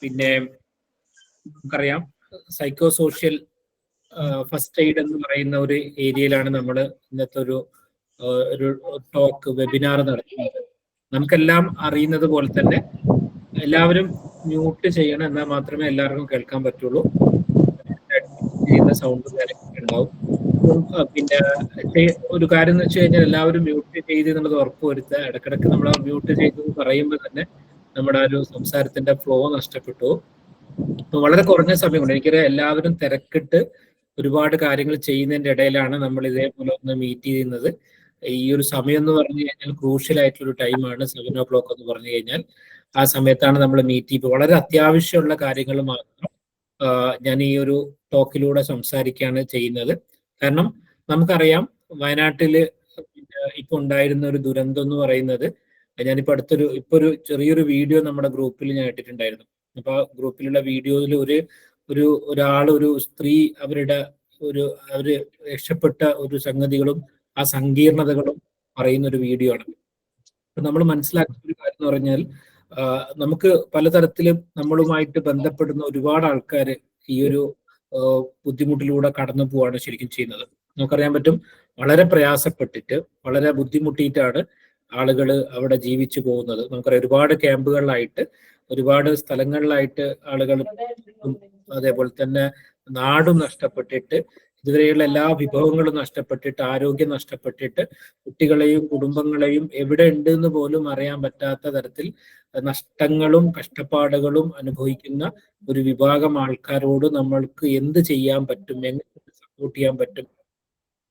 പിന്നെ നമുക്കറിയാം psycho social first aid എന്ന് പറയുന്ന ഒരു ഏരിയയിലാണ് നമ്മൾ ഇന്നത്തെ ഒരു ടോക്ക് വെബിനാർ നടത്തുന്നത്. നമുക്കെല്ലാം അറിയുന്നത് പോലെ തന്നെ എല്ലാവരും മ്യൂട്ട് ചെയ്യണം, എന്നാൽ മാത്രമേ എല്ലാവർക്കും കേൾക്കാൻ പറ്റുള്ളൂ. ചെയ്യുന്ന സൗണ്ട് കാര്യങ്ങളൊക്കെ ഉണ്ടാവും. പിന്നെ ഒരു കാര്യം എന്ന് വെച്ച് കഴിഞ്ഞാൽ എല്ലാവരും മ്യൂട്ട് ചെയ്ത് എന്നുള്ളത് ഉറപ്പുവരുത്തുക. ഇടക്കിടക്ക് നമ്മൾ മ്യൂട്ട് ചെയ്തെന്ന് പറയുമ്പോൾ തന്നെ നമ്മുടെ ഒരു സംസാരത്തിന്റെ ഫ്ലോ നഷ്ടപ്പെട്ടു. അപ്പൊ വളരെ കുറഞ്ഞ സമയം കൊണ്ട് എനിക്കറിയാം എല്ലാവരും തിരക്കിട്ട് ഒരുപാട് കാര്യങ്ങൾ ചെയ്യുന്നതിന്റെ ഇടയിലാണ് നമ്മൾ ഇതേപോലെ ഒന്ന് മീറ്റ് ചെയ്യുന്നത്. ഈ ഒരു സമയം എന്ന് പറഞ്ഞു കഴിഞ്ഞാൽ ക്രൂഷ്യൽ ആയിട്ടുള്ള ഒരു ടൈമാണ് 7 o'clock എന്ന് പറഞ്ഞു കഴിഞ്ഞാൽ. ആ സമയത്താണ് നമ്മൾ മീറ്റ് ചെയ്യുമ്പോൾ വളരെ അത്യാവശ്യമുള്ള കാര്യങ്ങൾ മാത്രം ഞാൻ ഈ ഒരു ടോക്കിലൂടെ സംസാരിക്കുകയാണ് ചെയ്യുന്നത്. കാരണം നമുക്കറിയാം വയനാട്ടില് ഇപ്പൊ ഉണ്ടായിരുന്ന ഒരു ദുരന്തം എന്ന് പറയുന്നത്, ഞാനിപ്പോ ഒരു ചെറിയൊരു വീഡിയോ നമ്മുടെ ഗ്രൂപ്പിൽ ഞാൻ ഇട്ടിട്ടുണ്ടായിരുന്നു. അപ്പൊ ആ ഗ്രൂപ്പിലുള്ള വീഡിയോയിൽ ഒരു സ്ത്രീ അവര് രക്ഷപ്പെട്ട ഒരു സംഗതികളും ആ സങ്കീർണതകളും പറയുന്ന ഒരു വീഡിയോ ആണ്. അപ്പൊ നമ്മൾ മനസ്സിലാക്കുന്ന ഒരു കാര്യം എന്ന് പറഞ്ഞാൽ നമുക്ക് പലതരത്തിലും നമ്മളുമായിട്ട് ബന്ധപ്പെടുന്ന ഒരുപാട് ആൾക്കാർ ഈ ഒരു ബുദ്ധിമുട്ടിലൂടെ കടന്നു പോവാണ് ശരിക്കും ചെയ്യുന്നത്. നമുക്കറിയാൻ പറ്റും വളരെ പ്രയാസപ്പെട്ടിട്ട് വളരെ ബുദ്ധിമുട്ടിയിട്ടാണ് ആളുകൾ അവിടെ ജീവിച്ചു പോകുന്നത്. നമുക്കറിയാം ഒരുപാട് ക്യാമ്പുകളിലായിട്ട് ഒരുപാട് സ്ഥലങ്ങളിലായിട്ട് ആളുകൾ, അതേപോലെ തന്നെ നാടും നഷ്ടപ്പെട്ടിട്ട് ഇതുവരെയുള്ള എല്ലാ വിഭവങ്ങളും നഷ്ടപ്പെട്ടിട്ട് ആരോഗ്യം നഷ്ടപ്പെട്ടിട്ട് കുട്ടികളെയും കുടുംബങ്ങളെയും എവിടെ ഉണ്ട് എന്ന് പോലും അറിയാൻ പറ്റാത്ത തരത്തിൽ നഷ്ടങ്ങളും കഷ്ടപ്പാടുകളും അനുഭവിക്കുന്ന ഒരു വിഭാഗം ആൾക്കാരോട് നമ്മൾക്ക് എന്ത് ചെയ്യാൻ പറ്റും, എങ്ങനെ സപ്പോർട്ട് ചെയ്യാൻ പറ്റും.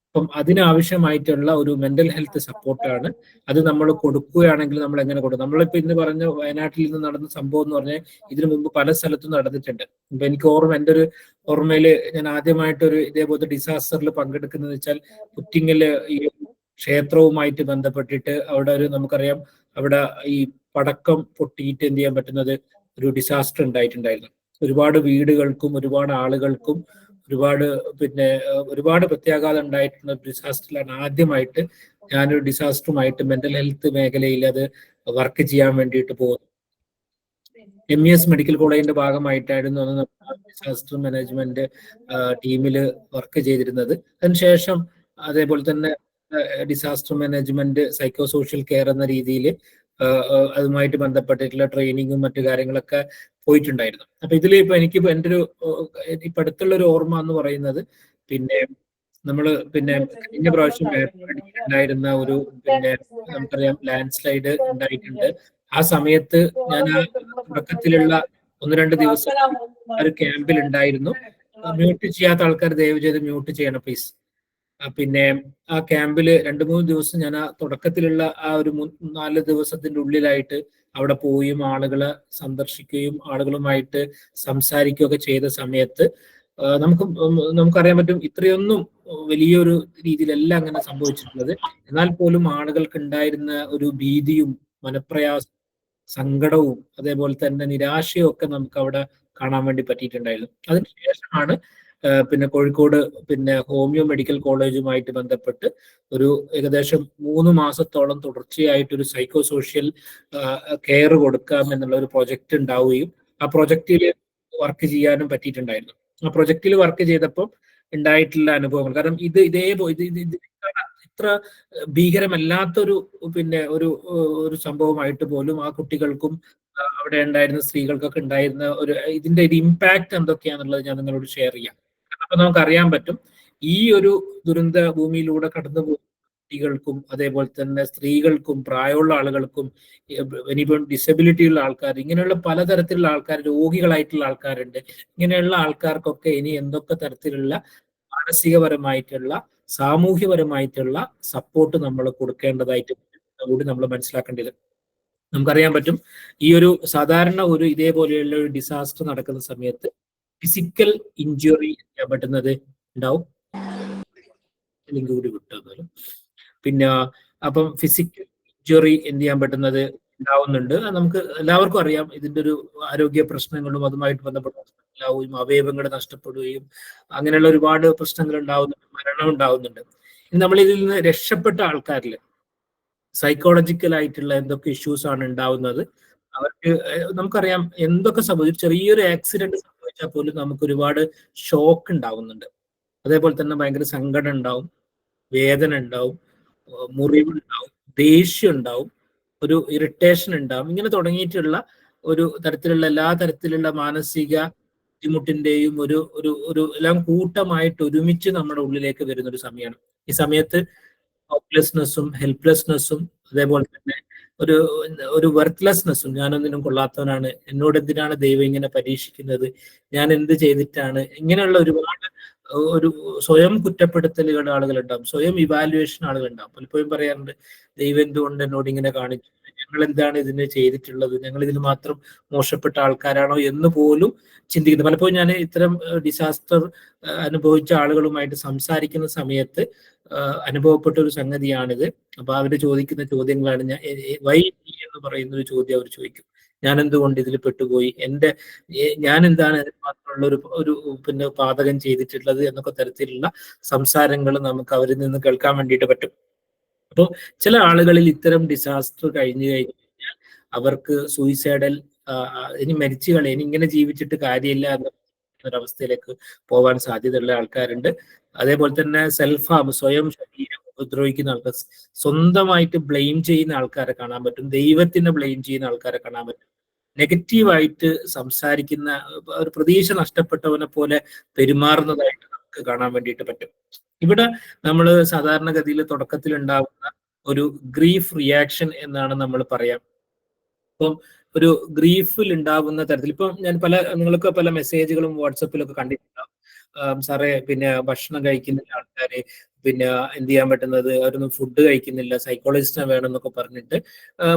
അപ്പം അതിനാവശ്യമായിട്ടുള്ള ഒരു മെന്റൽ ഹെൽത്ത് സപ്പോർട്ടാണ്. അത് നമ്മൾ കൊടുക്കുകയാണെങ്കിൽ നമ്മൾ എങ്ങനെ കൊടുക്കും? നമ്മളിപ്പോ ഇന്ന് പറഞ്ഞ വയനാട്ടിൽ നിന്ന് നടന്ന സംഭവം എന്ന് പറഞ്ഞാൽ ഇതിനു മുമ്പ് പല സ്ഥലത്തും നടന്നിട്ടുണ്ട്. ഇപ്പൊ എനിക്ക് എൻ്റെ ഒരു ഓർമ്മയില് ഞാൻ ആദ്യമായിട്ടൊരു ഇതേപോലത്തെ ഡിസാസ്റ്ററിൽ പങ്കെടുക്കുന്നത് വെച്ചാൽ പുറ്റിങ്ങല് ഈ ക്ഷേത്രവുമായിട്ട് ബന്ധപ്പെട്ടിട്ട് അവിടെ നമുക്കറിയാം അവിടെ ഈ പടക്കം പൊട്ടിയിട്ട് എന്ത് ചെയ്യാൻ പറ്റുന്നത് ഒരു ഡിസാസ്റ്റർ ഉണ്ടായിട്ടുണ്ടായിരുന്നു. ഒരുപാട് വീടുകൾക്കും ഒരുപാട് ആളുകൾക്കും ഒരുപാട് പ്രത്യാഘാതം ഉണ്ടായിട്ടുള്ള ഡിസാസ്റ്ററിലാണ് ആദ്യമായിട്ട് ഞാനൊരു ഡിസാസ്റ്ററുമായിട്ട് മെന്റൽ ഹെൽത്ത് മേഖലയിൽ അത് വർക്ക് ചെയ്യാൻ വേണ്ടിയിട്ട് പോകുന്നു. MES മെഡിക്കൽ കോളേജിന്റെ ഭാഗമായിട്ടായിരുന്നു ഡിസാസ്റ്റർ മാനേജ്മെന്റ് ടീമില് വർക്ക് ചെയ്തിരുന്നത്. അതിനുശേഷം അതേപോലെ തന്നെ disaster management psycho social care എന്ന രീതിയിൽ അതുമായിട്ട് ബന്ധപ്പെട്ടിട്ടുള്ള ട്രെയിനിങ്ങും മറ്റു കാര്യങ്ങളൊക്കെ പോയിട്ടുണ്ടായിരുന്നു. അപ്പൊ ഇതിൽ എനിക്കിപ്പോ എൻ്റെ ഇപ്പൊ അടുത്തുള്ള ഒരു ഓർമ്മ എന്ന് പറയുന്നത് കഴിഞ്ഞ പ്രാവശ്യം ഉണ്ടായിരുന്ന നമുക്കറിയാം ലാൻഡ് സ്ലൈഡ് ഉണ്ടായിട്ടുണ്ട്. ആ സമയത്ത് ഞാൻ തുടക്കത്തിലുള്ള 1-2 ദിവസം ഒരു ക്യാമ്പിൽ ഉണ്ടായിരുന്നു. മ്യൂട്ട് ചെയ്യാത്ത ആൾക്കാർ ദയവ് ചെയ്ത് മ്യൂട്ട് ചെയ്യണം പ്ലീസ്. ആ ക്യാമ്പില് 2-3 ദിവസം ഞാൻ ആ തുടക്കത്തിലുള്ള ആ ഒരു 4 ദിവസത്തിന്റെ ഉള്ളിലായിട്ട് അവിടെ പോയും ആളുകളെ സന്ദർശിക്കുകയും ആളുകളുമായിട്ട് സംസാരിക്കുകയൊക്കെ ചെയ്ത സമയത്ത് നമുക്കറിയാൻ പറ്റും ഇത്രയൊന്നും വലിയൊരു രീതിയിലല്ല അങ്ങനെ സംഭവിച്ചിട്ടുള്ളത്. എന്നാൽ പോലും ആളുകൾക്ക് ഉണ്ടായിരുന്ന ഒരു ഭീതിയും മനപ്രയാസവും സങ്കടവും അതേപോലെ തന്നെ നിരാശയും ഒക്കെ നമുക്ക് അവിടെ കാണാൻ വേണ്ടി പറ്റിയിട്ടുണ്ടായിരുന്നു. അതിനുശേഷമാണ് കോഴിക്കോട് ഹോമിയോ മെഡിക്കൽ കോളേജുമായിട്ട് ബന്ധപ്പെട്ട് ഒരു ഏകദേശം 3 മാസത്തോളം തുടർച്ചയായിട്ട് ഒരു സൈക്കോ സോഷ്യൽ കെയർ കൊടുക്കാം എന്നുള്ള ഒരു പ്രൊജക്ട് ഉണ്ടാവുകയും ആ പ്രൊജക്റ്റിൽ വർക്ക് ചെയ്യാനും പറ്റിയിട്ടുണ്ടായിരുന്നു. ആ പ്രൊജക്റ്റിൽ വർക്ക് ചെയ്തപ്പോൾ ഉണ്ടായിട്ടുള്ള അനുഭവങ്ങൾ, കാരണം ഇത്ര ഭീകരമല്ലാത്തൊരു ഒരു സംഭവമായിട്ട് പോലും ആ കുട്ടികൾക്കും അവിടെ ഉണ്ടായിരുന്ന സ്ത്രീകൾക്കൊക്കെ ഉണ്ടായിരുന്ന ഇതിന്റെ ഒരു ഇമ്പാക്ട് എന്തൊക്കെയാണെന്നുള്ളത് ഞാൻ നിങ്ങളോട് ഷെയർ ചെയ്യാം. അപ്പൊ നമുക്കറിയാൻ പറ്റും ഈ ഒരു ദുരന്ത ഭൂമിയിലൂടെ കടന്നു പോകുന്ന കുട്ടികൾക്കും അതേപോലെ തന്നെ സ്ത്രീകൾക്കും പ്രായമുള്ള ആളുകൾക്കും ഇനിയിപ്പം ഡിസബിലിറ്റി ഉള്ള ആൾക്കാർ, ഇങ്ങനെയുള്ള പലതരത്തിലുള്ള ആൾക്കാർ, രോഗികളായിട്ടുള്ള ആൾക്കാരുണ്ട്. ഇങ്ങനെയുള്ള ആൾക്കാർക്കൊക്കെ ഇനി എന്തൊക്കെ തരത്തിലുള്ള മാനസികപരമായിട്ടുള്ള സാമൂഹ്യപരമായിട്ടുള്ള സപ്പോർട്ട് നമ്മൾ കൊടുക്കേണ്ടതായിട്ട് കൂടി നമ്മൾ മനസ്സിലാക്കേണ്ടത്. നമുക്കറിയാൻ പറ്റും ഈ ഒരു സാധാരണ ഇതേപോലെയുള്ള ഒരു ഡിസാസ്റ്റർ നടക്കുന്ന സമയത്ത് ഫിസിക്കൽ ഇഞ്ചുറി ചെയ്യാൻ പറ്റുന്നത് ഉണ്ടാവും. ലിങ്ക് കൂടി വിട്ടാലും അപ്പം ഫിസിക്കൽ ഇഞ്ചുറി എന്ത് ചെയ്യാൻ പറ്റുന്നത് ഉണ്ടാവുന്നുണ്ട്. നമുക്ക് എല്ലാവർക്കും അറിയാം ഇതിന്റെ ഒരു ആരോഗ്യ പ്രശ്നങ്ങളും അതുമായിട്ട് ബന്ധപ്പെട്ട പ്രശ്നങ്ങളാവുകയും അവയവങ്ങൾ നഷ്ടപ്പെടുകയും അങ്ങനെയുള്ള ഒരുപാട് പ്രശ്നങ്ങൾ ഉണ്ടാവുന്നുണ്ട്, മരണം ഉണ്ടാവുന്നുണ്ട്. ഇനി നമ്മൾ ഇതിൽ നിന്ന് രക്ഷപ്പെട്ട ആൾക്കാരിൽ സൈക്കോളജിക്കൽ ആയിട്ടുള്ള എന്തൊക്കെ ഇഷ്യൂസ് ആണ് ഉണ്ടാവുന്നത്, അവർക്ക് നമുക്കറിയാം എന്തൊക്കെ സംഭവിച്ചു, ചെറിയൊരു ആക്സിഡന്റ് സംഭവിച്ചാൽ പോലും നമുക്ക് ഒരുപാട് ഷോക്ക് ഉണ്ടാവുന്നുണ്ട്. അതേപോലെ തന്നെ ഭയങ്കര സങ്കടം ഉണ്ടാവും, വേദന ഉണ്ടാവും, മുറിവുണ്ടാവും, ദേഷ്യം ഉണ്ടാവും, ഒരു ഇറിറ്റേഷൻ ഉണ്ടാവും. ഇങ്ങനെ തുടങ്ങിയിട്ടുള്ള ഒരു തരത്തിലുള്ള എല്ലാ തരത്തിലുള്ള മാനസിക ബുദ്ധിമുട്ടിന്റെയും ഒരു ഒരു ഒരു എല്ലാം കൂട്ടമായിട്ട് ഒരുമിച്ച് നമ്മുടെ ഉള്ളിലേക്ക് വരുന്ന ഒരു സമയമാണ്. ഈ സമയത്ത് ഹോപ്പ്ലെസ്നെസ്സും ഹെൽപ്ലെസ്നെസ്സും അതേപോലെ തന്നെ ഒരു ഒരു വർത്ത്ലെസ്നെസ്സും, ഞാനൊന്നിനും കൊള്ളാത്തവനാണ്, എന്നോട് എന്തിനാണ് ദൈവം ഇങ്ങനെ പരീക്ഷിക്കുന്നത്, ഞാൻ എന്ത് ചെയ്തിട്ടാണ്, ഇങ്ങനെയുള്ള ഒരുപാട് ഒരു സ്വയം കുറ്റപ്പെടുത്തലുകളുടെ ആളുകളുണ്ടാവും, സ്വയം ഇവാലുവേഷൻ ആളുകളുണ്ടാവും. പലപ്പോഴും പറയാറുണ്ട്, ദൈവം എന്തുകൊണ്ട് എന്നോട് ഇങ്ങനെ കാണിച്ചു, ഞങ്ങൾ എന്താണ് ഇതിന് ചെയ്തിട്ടുള്ളത്, ഞങ്ങൾ ഇതിന് മാത്രം മോശപ്പെട്ട ആൾക്കാരാണോ എന്ന് പോലും ചിന്തിക്കുന്നത്. പലപ്പോഴും ഞാൻ ഇത്തരം ഡിസാസ്റ്റർ അനുഭവിച്ച ആളുകളുമായിട്ട് സംസാരിക്കുന്ന സമയത്ത് അനുഭവപ്പെട്ട ഒരു സംഗതിയാണിത്. അപ്പൊ അവര് ചോദിക്കുന്ന ചോദ്യങ്ങളാണ്, ഞാൻ വൈ എന്ന് പറയുന്ന ഒരു ചോദ്യം അവർ ചോദിക്കും. ഞാൻ എന്തുകൊണ്ട് ഇതിൽ പെട്ടുപോയി, ഞാൻ എന്താണ് അതിന് മാത്രമുള്ള ഒരു പിന്നെ പാതകം ചെയ്തിട്ടുള്ളത് എന്നൊക്കെ തരത്തിലുള്ള സംസാരങ്ങൾ നമുക്ക് അവരിൽ നിന്ന് കേൾക്കാൻ വേണ്ടിയിട്ട് പറ്റും. അപ്പോൾ ചില ആളുകളിൽ ഇത്തരം ഡിസാസ്റ്റർ കഴിഞ്ഞു കഴിഞ്ഞാൽ അവർക്ക് സൂയിസൈഡൽ, ഇനി മരിച്ചു കളി, ഇനി ഇങ്ങനെ ജീവിച്ചിട്ട് കാര്യമില്ല എന്ന ഒരവസ്ഥയിലേക്ക് പോകാൻ സാധ്യതയുള്ള ആൾക്കാരുണ്ട്. അതേപോലെ തന്നെ സെൽഫ് ഹാം, സ്വയം ശരീരം ഉപദ്രവിക്കുന്ന ആൾക്കാർ, സ്വന്തമായിട്ട് ബ്ലെയിം ചെയ്യുന്ന ആൾക്കാരെ കാണാൻ പറ്റും, ദൈവത്തിനെ ബ്ലെയിം ചെയ്യുന്ന ആൾക്കാരെ കാണാൻ പറ്റും, നെഗറ്റീവായിട്ട് സംസാരിക്കുന്ന, ഒരു പ്രതീക്ഷ നഷ്ടപ്പെട്ടവനെ പോലെ പെരുമാറുന്നതായിട്ട് നമുക്ക് കാണാൻ വേണ്ടിയിട്ട് പറ്റും. ഇവിടെ നമ്മൾ സാധാരണഗതിയിൽ തുടക്കത്തിൽ ഉണ്ടാകുന്ന ഒരു ഗ്രീഫ് റിയാക്ഷൻ എന്നാണ് നമ്മൾ പറയാം. ഇപ്പം ഒരു ഗ്രീഫിൽ ഉണ്ടാകുന്ന തരത്തിൽ, ഇപ്പം ഞാൻ നിങ്ങൾക്ക് പല മെസ്സേജുകളും വാട്സപ്പിലൊക്കെ കണ്ടിട്ടുണ്ടാവും. സാറേ, പിന്നെ ഭക്ഷണം കഴിക്കുന്നില്ല ആൾക്കാര്, പിന്നെ എന്ത് ചെയ്യാൻ പറ്റുന്നത്, അവരൊന്നും ഫുഡ് കഴിക്കുന്നില്ല, സൈക്കോളജിസ്റ്റിനെ വേണം എന്നൊക്കെ പറഞ്ഞിട്ട്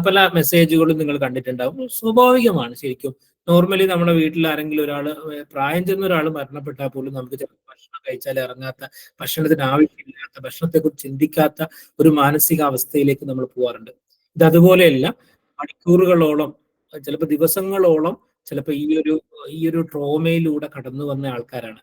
പല മെസ്സേജുകളും നിങ്ങൾ കണ്ടിട്ടുണ്ടാവും. സ്വാഭാവികമാണ്. ശരിക്കും നോർമലി നമ്മുടെ വീട്ടിൽ ആരെങ്കിലും ഒരാൾ, പ്രായം ചെന്ന ഒരാൾ മരണപ്പെട്ടാൽ പോലും നമുക്ക് ചിലപ്പോൾ ഭക്ഷണം കഴിച്ചാൽ ഇറങ്ങാത്ത, ഭക്ഷണത്തിന് ആവശ്യമില്ലാത്ത, ഭക്ഷണത്തെക്കുറിച്ച് ചിന്തിക്കാത്ത ഒരു മാനസികാവസ്ഥയിലേക്ക് നമ്മൾ പോകാറുണ്ട്. ഇത് അതുപോലെയല്ല, മണിക്കൂറുകളോളം, ചിലപ്പോൾ ദിവസങ്ങളോളം, ചിലപ്പോൾ ഈ ഒരു ട്രോമയിലൂടെ കടന്നു വന്ന ആൾക്കാരാണ്.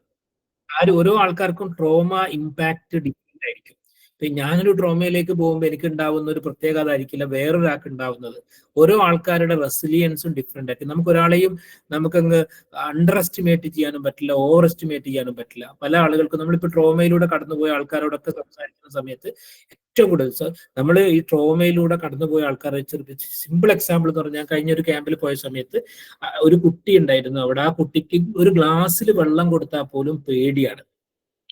ഓരോ ആൾക്കാർക്കും ട്രോമ ഇമ്പാക്ട് ഡിഫറെന്റ് ആയിരിക്കും. ഇപ്പൊ ഞാനൊരു ട്രോമയിലേക്ക് പോകുമ്പോൾ എനിക്ക് ഉണ്ടാവുന്ന ഒരു പ്രത്യേകത ആയിരിക്കില്ല വേറൊരാൾക്ക് ഉണ്ടാവുന്നത്. ഓരോ ആൾക്കാരുടെ റെസിലിയൻസും ഡിഫറെന്റ് ആയിരിക്കും. നമുക്കൊരാളെയും നമുക്കങ്ങ് അണ്ടർ എസ്റ്റിമേറ്റ് ചെയ്യാനും പറ്റില്ല, ഓവർ എസ്റ്റിമേറ്റ് ചെയ്യാനും പറ്റില്ല. പല ആളുകൾക്കും, നമ്മളിപ്പോൾ ട്രോമയിലൂടെ കടന്നുപോയ ആൾക്കാരോടൊക്കെ സംസാരിക്കുന്ന സമയത്ത് ഏറ്റവും കൂടുതൽ നമ്മൾ ഈ ട്രോമയിലൂടെ കടന്നുപോയ ആൾക്കാരെ, സിമ്പിൾ എക്സാമ്പിൾ എന്ന് പറഞ്ഞാൽ, കഴിഞ്ഞ ഒരു ക്യാമ്പിൽ പോയ സമയത്ത് ഒരു കുട്ടി ഉണ്ടായിരുന്നു അവിടെ. ആ കുട്ടിക്ക് ഒരു ഗ്ലാസ്സിൽ വെള്ളം കൊടുത്താൽ പോലും പേടിയാണ്.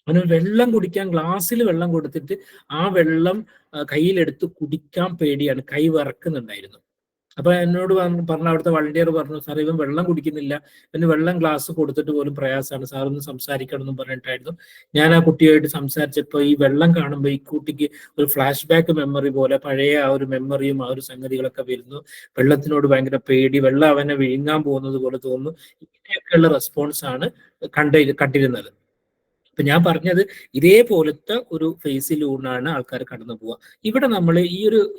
അവന് വെള്ളം കുടിക്കാൻ ഗ്ലാസ്സിൽ വെള്ളം കൊടുത്തിട്ട് ആ വെള്ളം കയ്യിലെടുത്ത് കുടിക്കാൻ പേടിയാണ്, കൈ വിറക്കുന്നുണ്ടായിരുന്നു. അപ്പൊ എന്നോട് പറഞ്ഞ അവിടുത്തെ വളണ്ടിയർ പറഞ്ഞു, സാർ ഇവൻ വെള്ളം കുടിക്കുന്നില്ല, ഇവന് വെള്ളം ഗ്ലാസ് കൊടുത്തിട്ട് പോലും പ്രയാസമാണ്, സാർ ഒന്ന് സംസാരിക്കണം എന്നും പറഞ്ഞിട്ടായിരുന്നു. ഞാൻ ആ കുട്ടിയായിട്ട് സംസാരിച്ചപ്പോൾ ഈ വെള്ളം കാണുമ്പോൾ ഈ കുട്ടിക്ക് ഒരു ഫ്ലാഷ് ബാക്ക് മെമ്മറി പോലെ പഴയ ആ ഒരു മെമ്മറിയും ആ ഒരു സംഗതികളൊക്കെ വരുന്നു. വെള്ളത്തിനോട് ഭയങ്കര പേടി, വെള്ളം അവനെ വിഴുങ്ങാൻ പോകുന്നത് പോലെ തോന്നുന്നു. ഇങ്ങനെയൊക്കെയുള്ള റെസ്പോൺസ് ആണ് കണ്ടിരുന്നത്. ഇപ്പൊ ഞാൻ പറഞ്ഞത് ഇതേപോലത്തെ ഒരു ഫേസിലൂടെയാണ് ആൾക്കാർ കടന്നു പോവുക. ഇവിടെ നമ്മൾ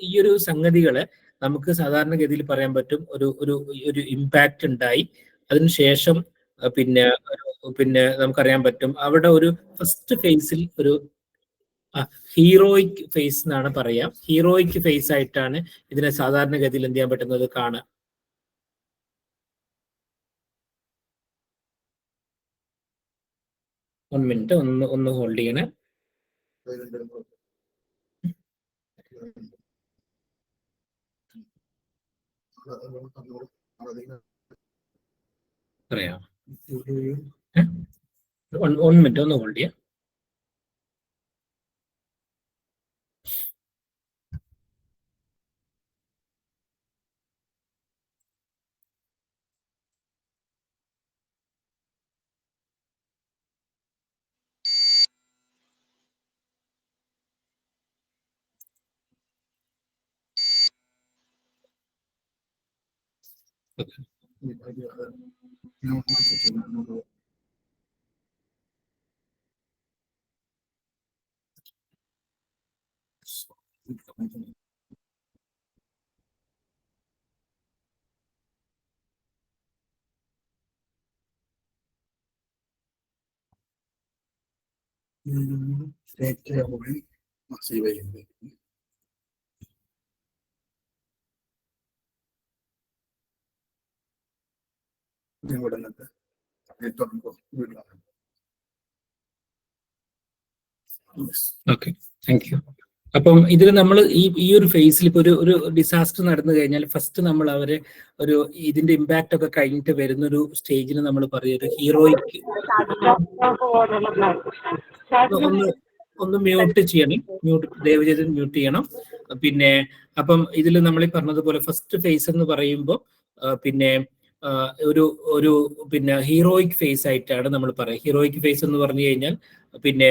ഈ ഒരു സംഗതികളെ നമുക്ക് സാധാരണഗതിയിൽ പറയാൻ പറ്റും, ഒരു ഒരു ഒരു ഇമ്പാക്റ്റ് ഉണ്ടായി, അതിനുശേഷം പിന്നെ നമുക്കറിയാൻ പറ്റും അവിടെ ഒരു ഫസ്റ്റ് ഫേസിൽ ഒരു ഹീറോയിക് ഫേസ് എന്നാണ് പറയാ. ഹീറോയിക് ഫേസ് ആയിട്ടാണ് ഇതിനെ സാധാരണഗതിയിൽ എന്ത് ചെയ്യാൻ പറ്റുന്നത്, കാണാം. വൺ മിനിറ്റ്, ഒന്ന് ഹോൾഡ് ചെയ്യണേ. പറയാം, വൺ മിനിറ്റ്, ഒന്ന് ഹോൾഡ് ചെയ്യാം. Okay, thank you. അപ്പം ഇതിൽ നമ്മൾ ഈ ഒരു ഫേസിൽ ഇപ്പൊ ഒരു ഡിസാസ്റ്റർ നടന്നു കഴിഞ്ഞാൽ ഫസ്റ്റ് നമ്മൾ അവരെ ഒരു ഇതിന്റെ ഇമ്പാക്ട് ഒക്കെ കഴിഞ്ഞിട്ട് വരുന്നൊരു സ്റ്റേജിൽ നമ്മൾ പറയുന്നത് ഹീറോയ്ക്ക് ഒന്ന് മ്യൂട്ട് ചെയ്യണം, ദയവ് ചെയ്ത് മ്യൂട്ട് ചെയ്യണം. പിന്നെ അപ്പം ഇതിൽ നമ്മൾ ഈ പറഞ്ഞതുപോലെ ഫസ്റ്റ് ഫേസ് എന്ന് പറയുമ്പോൾ പിന്നെ ഒരു പിന്നെ ഹീറോയിക് ഫേസ് ആയിട്ടാണ് നമ്മൾ പറയുക. ഹീറോയിക് ഫേസ് എന്ന് പറഞ്ഞു കഴിഞ്ഞാൽ പിന്നെ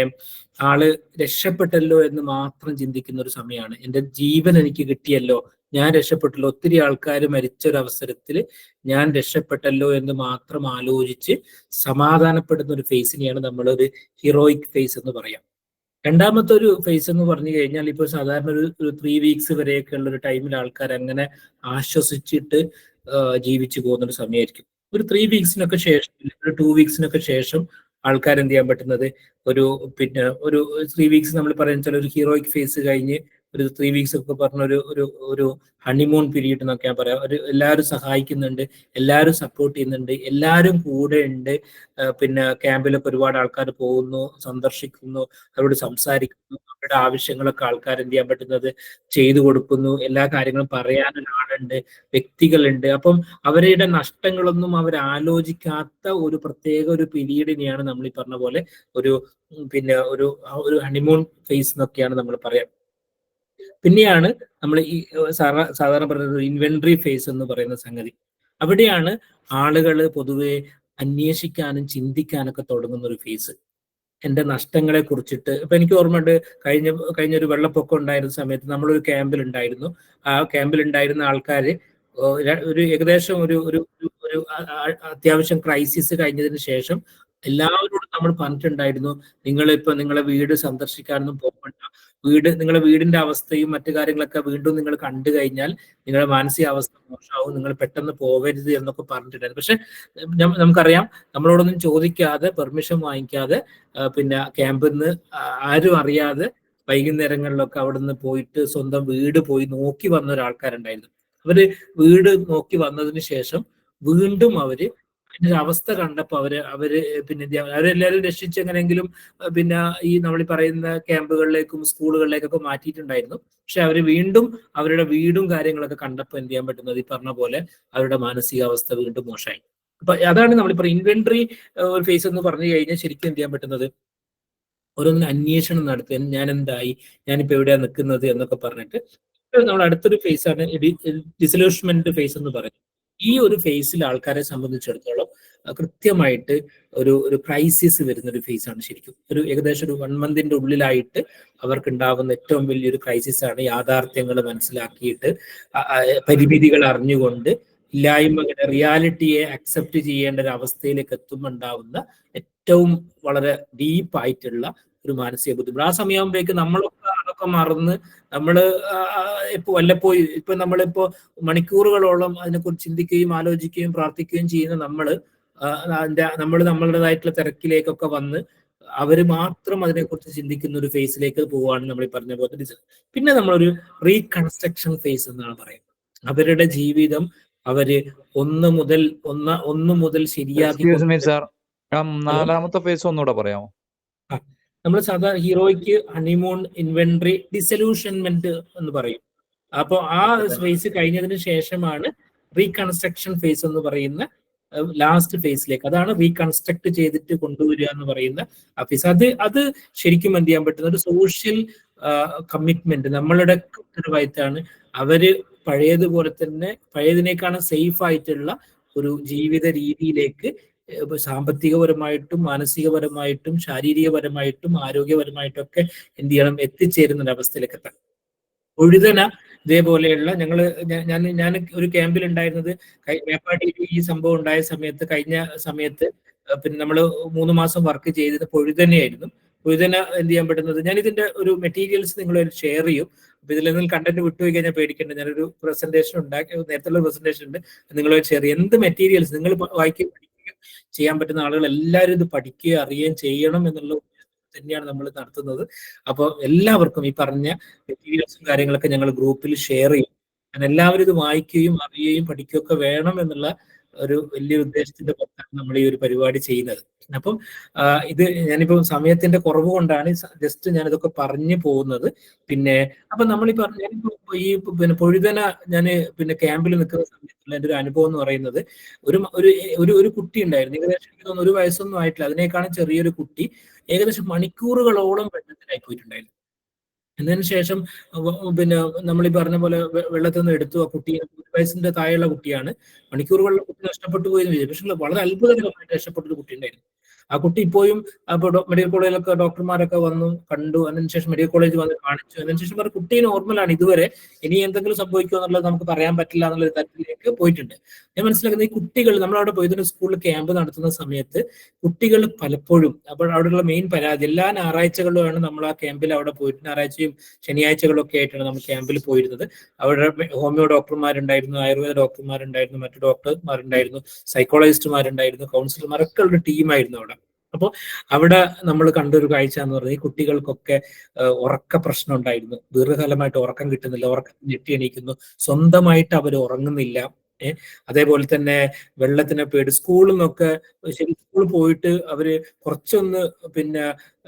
ആള് രക്ഷപ്പെട്ടല്ലോ എന്ന് മാത്രം ചിന്തിക്കുന്ന ഒരു സമയമാണ്. എൻ്റെ ജീവൻ എനിക്ക് കിട്ടിയല്ലോ, ഞാൻ രക്ഷപ്പെട്ടല്ലോ, ഒത്തിരി ആൾക്കാർ മരിച്ച ഒരു അവസരത്തിൽ ഞാൻ രക്ഷപ്പെട്ടല്ലോ എന്ന് മാത്രം ആലോചിച്ച് സമാധാനപ്പെടുന്ന ഒരു ഫേസിനെയാണ് നമ്മളൊരു ഹീറോയിക് ഫേസ് എന്ന് പറയാം. രണ്ടാമത്തെ ഒരു ഫേസ് എന്ന് പറഞ്ഞു കഴിഞ്ഞാൽ ഇപ്പോൾ സാധാരണ ഒരു 3 വീക്സ് വരെയൊക്കെ ഉള്ള ഒരു ടൈമിൽ ആൾക്കാർ അങ്ങനെ ആശ്വസിച്ചിട്ട് ജീവിച്ചു പോകുന്ന ഒരു സമയമായിരിക്കും. ഒരു 3 വീക്സിനൊക്കെ ശേഷം, ഒരു 2 വീക്സിനൊക്കെ ശേഷം ആൾക്കാർ എന്ത് ചെയ്യാൻ പറ്റുന്നത് പിന്നെ ഒരു 3 വീക്സ് നമ്മൾ പറയുന്ന വെച്ചാൽ ഒരു ഹീറോയിക് ഫേസ് കഴിഞ്ഞ് ഒരു 3 വീക്സ് ഒക്കെ പറഞ്ഞ ഒരു ഹണിമൂൺ പീരീഡ് എന്നൊക്കെ ഞാൻ പറയാം. എല്ലാവരും സഹായിക്കുന്നുണ്ട്, എല്ലാവരും സപ്പോർട്ട് ചെയ്യുന്നുണ്ട്, എല്ലാവരും കൂടെ ഉണ്ട്. പിന്നെ ക്യാമ്പിലൊക്കെ ഒരുപാട് ആൾക്കാർ പോകുന്നു, സന്ദർശിക്കുന്നു, അവരോട് സംസാരിക്കുന്നു, അവരുടെ ആവശ്യങ്ങളൊക്കെ ആൾക്കാർ എന്ത് ചെയ്യാൻ പറ്റുന്നത് ചെയ്തു കൊടുക്കുന്നു, എല്ലാ കാര്യങ്ങളും പറയാനൊരാളുണ്ട്, വ്യക്തികളുണ്ട്. അപ്പം അവരുടെ നഷ്ടങ്ങളൊന്നും അവർ ആലോചിക്കാത്ത ഒരു പ്രത്യേക ഒരു പീരീഡിനെയാണ് നമ്മൾ ഈ പറഞ്ഞ പോലെ പിന്നെ ഒരു ഹണിമൂൺ ഫേസ് എന്നൊക്കെയാണ് നമ്മൾ പറയാം. പിന്നെയാണ് നമ്മൾ ഈ സാധാരണ പറയുന്നത് ഇൻവെന്ററി ഫേസ് എന്ന് പറയുന്ന സംഗതി. അവിടെയാണ് ആളുകൾ പൊതുവെ അന്വേഷിക്കാനും ചിന്തിക്കാനൊക്കെ തുടങ്ങുന്ന ഒരു ഫേസ്. എൻ്റെ നഷ്ടങ്ങളെ കുറിച്ചിട്ട് ഇപ്പൊ എനിക്ക് ഓർമ്മയുണ്ട്, കഴിഞ്ഞൊരു വെള്ളപ്പൊക്കം ഉണ്ടായിരുന്ന സമയത്ത് നമ്മളൊരു ക്യാമ്പിലുണ്ടായിരുന്നു. ആ ക്യാമ്പിലുണ്ടായിരുന്ന ആൾക്കാര് ഒരു ഏകദേശം ഒരു അത്യാവശ്യം ക്രൈസിസ് കഴിഞ്ഞതിന് ശേഷം എല്ലാവരോടും നമ്മൾ പറഞ്ഞിട്ടുണ്ടായിരുന്നു, നിങ്ങളെ വീട് സന്ദർശിക്കാനൊന്നും പോകണ്ട, നിങ്ങളുടെ വീടിന്റെ അവസ്ഥയും മറ്റു കാര്യങ്ങളൊക്കെ വീണ്ടും നിങ്ങൾ കണ്ടു കഴിഞ്ഞാൽ നിങ്ങളുടെ മാനസികാവസ്ഥ മോശമാവും, നിങ്ങൾ പെട്ടെന്ന് പോകരുത് എന്നൊക്കെ പറഞ്ഞിട്ടുണ്ടായിരുന്നു. പക്ഷെ നമുക്കറിയാം, നമ്മളോടൊന്നും ചോദിക്കാതെ പെർമിഷൻ വാങ്ങിക്കാതെ പിന്നെ ക്യാമ്പിൽ നിന്ന് ആരും അറിയാതെ വൈകുന്നേരങ്ങളിലൊക്കെ അവിടെ നിന്ന് പോയിട്ട് സ്വന്തം വീട് പോയി നോക്കി വന്ന ഒരാൾക്കാരുണ്ടായിരുന്നു. അവര് വീട് നോക്കി വന്നതിന് ശേഷം വീണ്ടും അതിന്റെ അവസ്ഥ കണ്ടപ്പോ അവര് പിന്നെ അവരെല്ലാവരും രക്ഷിച്ച് എങ്ങനെയെങ്കിലും പിന്നെ ഈ നമ്മൾ പറയുന്ന ക്യാമ്പുകളിലേക്കും സ്കൂളുകളിലേക്കൊക്കെ മാറ്റിയിട്ടുണ്ടായിരുന്നു. പക്ഷെ അവര് വീണ്ടും അവരുടെ വീടും കാര്യങ്ങളൊക്കെ കണ്ടപ്പോൾ എന്ത് ചെയ്യാൻ പറ്റുന്നത്, ഈ പറഞ്ഞ പോലെ അവരുടെ മാനസികാവസ്ഥ വീണ്ടും മോശമായി. അപ്പൊ അതാണ് നമ്മളിപ്പോ ഇൻവെന്ററി ഫേസ് എന്ന് പറഞ്ഞു കഴിഞ്ഞാൽ ശരിക്കും എന്ത് ചെയ്യാൻ പറ്റുന്നത്, ഓരോന്ന് അന്വേഷണം നടത്തുക, ഞാൻ എന്തായി, ഞാനിപ്പോ എവിടെയാ നിൽക്കുന്നത് എന്നൊക്കെ പറഞ്ഞിട്ട്. നമ്മൾ അടുത്തൊരു ഫേസ് ആണ് ഡിസൊല്യൂഷൻമെന്റ് ഫേസ് എന്ന് പറയുന്നത്. ഈ ഒരു ഫേസിൽ ആൾക്കാരെ സംബന്ധിച്ചിടത്തോളം കൃത്യമായിട്ട് ഒരു ക്രൈസിസ് വരുന്ന ഒരു ഫേസ് ആണ് ശരിക്കും. ഏകദേശം ഒരു 1 മന്തിന്റെ ഉള്ളിലായിട്ട് അവർക്ക് ഉണ്ടാകുന്ന ഏറ്റവും വലിയൊരു ക്രൈസിസ് ആണ്. യാഥാർത്ഥ്യങ്ങൾ മനസ്സിലാക്കിയിട്ട് പരിമിതികൾ അറിഞ്ഞുകൊണ്ട് ഇല്ലായ്മകളുടെ റിയാലിറ്റിയെ അക്സെപ്റ്റ് ചെയ്യേണ്ട ഒരു അവസ്ഥയിലേക്ക് എത്തുമ്പോൾ ഉണ്ടാവുന്ന ഏറ്റവും വളരെ ഡീപ്പായിട്ടുള്ള ഒരു മാനസിക ബുദ്ധിമുട്ട്. ആ സമയമാകുമ്പോഴേക്ക് നമ്മളൊക്കെ അതൊക്കെ മറന്ന് ഇപ്പൊ നമ്മളിപ്പോ മണിക്കൂറുകളോളം അതിനെക്കുറിച്ച് ചിന്തിക്കുകയും ആലോചിക്കുകയും പ്രാർത്ഥിക്കുകയും ചെയ്യുന്ന നമ്മൾ നമ്മളുടേതായിട്ടുള്ള തിരക്കിലേക്കൊക്കെ വന്ന് അവര് മാത്രം അതിനെക്കുറിച്ച് ചിന്തിക്കുന്ന ഒരു ഫേസിലേക്ക് പോവുകയാണ് നമ്മൾ ഈ പറഞ്ഞ പോലെ. പിന്നെ നമ്മളൊരു റീകൺസ്ട്രക്ഷൻ ഫേസ് എന്നാണ് പറയുന്നത്. അവരുടെ ജീവിതം അവര് ഒന്ന് മുതൽ ശരിയാക്കി. നാലാമത്തെ ഫേസ് ഒന്നുകൂടെ പറയാമോ? നമ്മൾ സാധാരണ ഹീറോയ്ക്ക് ഹണിമൂൺ, ഇൻവെന്ററി, ഡിസൊല്യൂഷൻമെന്റ് എന്ന് പറയും. അപ്പൊ ആ ഫേസ് കഴിഞ്ഞതിന് ശേഷമാണ് റീകൺസ്ട്രക്ഷൻ ഫേസ് എന്ന് പറയുന്ന ലാസ്റ്റ് ഫേസിലേക്ക്, അതാണ് റീകൺസ്ട്രക്ട് ചെയ്തിട്ട് കൊണ്ടുവരിക എന്ന് പറയുന്ന ആ ഫേസ്. അത് ശരിക്കും എന്ത് ചെയ്യാൻ പറ്റുന്ന ഒരു സോഷ്യൽ കമ്മിറ്റ്മെന്റ് നമ്മളുടെ ഉത്തരവാദിത്തമാണ്. അവര് പഴയതുപോലെ തന്നെ പഴയതിനേക്കാളും സേഫ് ആയിട്ടുള്ള ഒരു ജീവിത രീതിയിലേക്ക് സാമ്പത്തികപരമായിട്ടും മാനസികപരമായിട്ടും ശാരീരികപരമായിട്ടും ആരോഗ്യപരമായിട്ടും ഒക്കെ എന്ത് ചെയ്യണം, എത്തിച്ചേരുന്ന ഒരു അവസ്ഥയിലേക്ക് എത്താം. ഒഴുതന ഇതേപോലെയുള്ള ഞാൻ ഒരു ക്യാമ്പിൽ ഉണ്ടായിരുന്നത് മേപ്പാടിയിൽ ഈ സംഭവം ഉണ്ടായ സമയത്ത്, കഴിഞ്ഞ സമയത്ത് പിന്നെ നമ്മൾ 3 മാസം വർക്ക് ചെയ്തത് പൊഴുതനെയായിരുന്നു. പൊഴുതന എന്ത് ചെയ്യാൻ പറ്റുന്നത്, ഞാൻ ഇതിന്റെ ഒരു മെറ്റീരിയൽസ് നിങ്ങളൊരു ഷെയർ ചെയ്യും. അപ്പൊ ഇതിൽ നിങ്ങൾ കണ്ടന്റ് വിട്ടുപോയി കഴിഞ്ഞാൽ പേടിക്കേണ്ട, ഞാനൊരു പ്രസന്റേഷൻ ഉണ്ടാക്കി, നേരത്തെ പ്രസന്റേഷൻ ഉണ്ട്, നിങ്ങളൊരു ഷെയർ ചെയ്യും. എന്ത് മെറ്റീരിയൽസ് നിങ്ങൾ വായിക്കുകയും പഠിക്കുകയും ചെയ്യാൻ പറ്റുന്ന ആളുകൾ എല്ലാവരും ഇത് പഠിക്കുകയും അറിയുകയും ചെയ്യണം എന്നുള്ള തന്നെയാണ് നമ്മൾ നടത്തുന്നത്. അപ്പോൾ എല്ലാവർക്കും ഈ പറഞ്ഞ മെറ്റീരിയൽസും കാര്യങ്ങളൊക്കെ ഞങ്ങൾ ഗ്രൂപ്പിൽ ഷെയർ ചെയ്യും. എല്ലാവരും ഇത് വായിക്കുകയും അറിയുകയും പഠിക്കുകയൊക്കെ വേണം എന്നുള്ള ഒരു വലിയൊരു ഉദ്ദേശത്തിന്റെ പുറത്താണ് നമ്മൾ ഈ ഒരു പരിപാടി ചെയ്യുന്നത്. അപ്പം ഇത് ഞാനിപ്പോ സമയത്തിന്റെ കുറവ് കൊണ്ടാണ് ജസ്റ്റ് ഞാൻ ഇതൊക്കെ പറഞ്ഞു പോകുന്നത്. പിന്നെ അപ്പൊ നമ്മൾ ഈ പറഞ്ഞ ഈ പിന്നെ പൊഴുതന ഞാൻ പിന്നെ ക്യാമ്പിൽ നിൽക്കുന്ന സമയത്തുള്ള എൻ്റെ ഒരു അനുഭവം എന്ന് പറയുന്നത്, ഒരു ഒരു ഒരു ഒരു കുട്ടി ഉണ്ടായിരുന്നു. ഏകദേശം എനിക്ക് തോന്നുന്നു 1 വയസ്സൊന്നും ആയിട്ടില്ല, അതിനേക്കാളും ചെറിയൊരു കുട്ടി ഏകദേശം മണിക്കൂറുകളോളം വെള്ളത്തിലായി പോയിട്ടുണ്ടായിരുന്നു. എന്നതിന് ശേഷം പിന്നെ നമ്മൾ ഈ പറഞ്ഞ പോലെ വെള്ളത്തിൽ നിന്ന് എടുത്തു. ആ കുട്ടി 1 വയസ്സിന്റെ താഴെയുള്ള കുട്ടിയാണ്. മണിക്കൂറുകളിൽ കുട്ടി നഷ്ടപ്പെട്ടു പോയെന്ന് വിചാരിച്ചു. പക്ഷെ വളരെ അത്ഭുതകരമായിട്ട് രക്ഷപ്പെട്ടൊരു കുട്ടി ഉണ്ടായിരുന്നു. ആ കുട്ടി ഇപ്പോഴും അപ്പോൾ മെഡിക്കൽ കോളേജിലൊക്കെ ഡോക്ടർമാരൊക്കെ വന്നു കണ്ടു. അതിനുശേഷം മെഡിക്കൽ കോളേജ് വന്ന് കാണിച്ചു. അതിനുശേഷം പറഞ്ഞു കുട്ടി നോർമലാണ്, ഇതുവരെ ഇനി എന്തെങ്കിലും സംഭവിക്കുമോ എന്നുള്ളത് നമുക്ക് പറയാൻ പറ്റില്ല എന്നുള്ള തരത്തിലേക്ക് പോയിട്ടുണ്ട്. ഞാൻ മനസ്സിലാക്കുന്നത് ഈ കുട്ടികൾ, നമ്മളവിടെ പോയതിന് സ്കൂളിൽ ക്യാമ്പ് നടത്തുന്ന സമയത്ത് കുട്ടികൾ പലപ്പോഴും, അപ്പോൾ അവിടെയുള്ള മെയിൻ പരാതി, എല്ലാ ഞായറാഴ്ചകളിലുമാണ് നമ്മൾ ആ ക്യാമ്പിൽ അവിടെ പോയിട്ട്, ഞായറാഴ്ചയും ശനിയാഴ്ചകളൊക്കെ ആയിട്ടാണ് നമ്മൾ ക്യാമ്പിൽ പോയിരുന്നത്. അവിടെ ഹോമിയോ ഡോക്ടർമാരുണ്ടായിരുന്നു, ആയുർവേദ ഡോക്ടർമാരുണ്ടായിരുന്നു, മറ്റു ഡോക്ടർമാരുണ്ടായിരുന്നു, സൈക്കോളജിസ്റ്റുമാരുണ്ടായിരുന്നു, കൗൺസിലർമാരൊക്കെ ഉള്ള ടീമായിരുന്നു അവിടെ. അപ്പോൾ അവിടെ നമ്മൾ കണ്ടൊരു കാഴ്ച എന്ന് പറഞ്ഞാൽ ഈ കുട്ടികൾക്കൊക്കെ ഉറക്ക പ്രശ്നം ഉണ്ടായിരുന്നു. ദീർഘകാലമായിട്ട് ഉറക്കം കിട്ടുന്നില്ല, ഉറക്കം ഞെട്ടി എണീക്കുന്നു, സ്വന്തമായിട്ട് അവർ ഉറങ്ങുന്നില്ല. അതേപോലെ തന്നെ വെള്ളത്തിനെ പേടി. സ്കൂളിൽ നിന്നൊക്കെ ശരി, സ്കൂളിൽ പോയിട്ട് അവര് കുറച്ചൊന്ന് പിന്നെ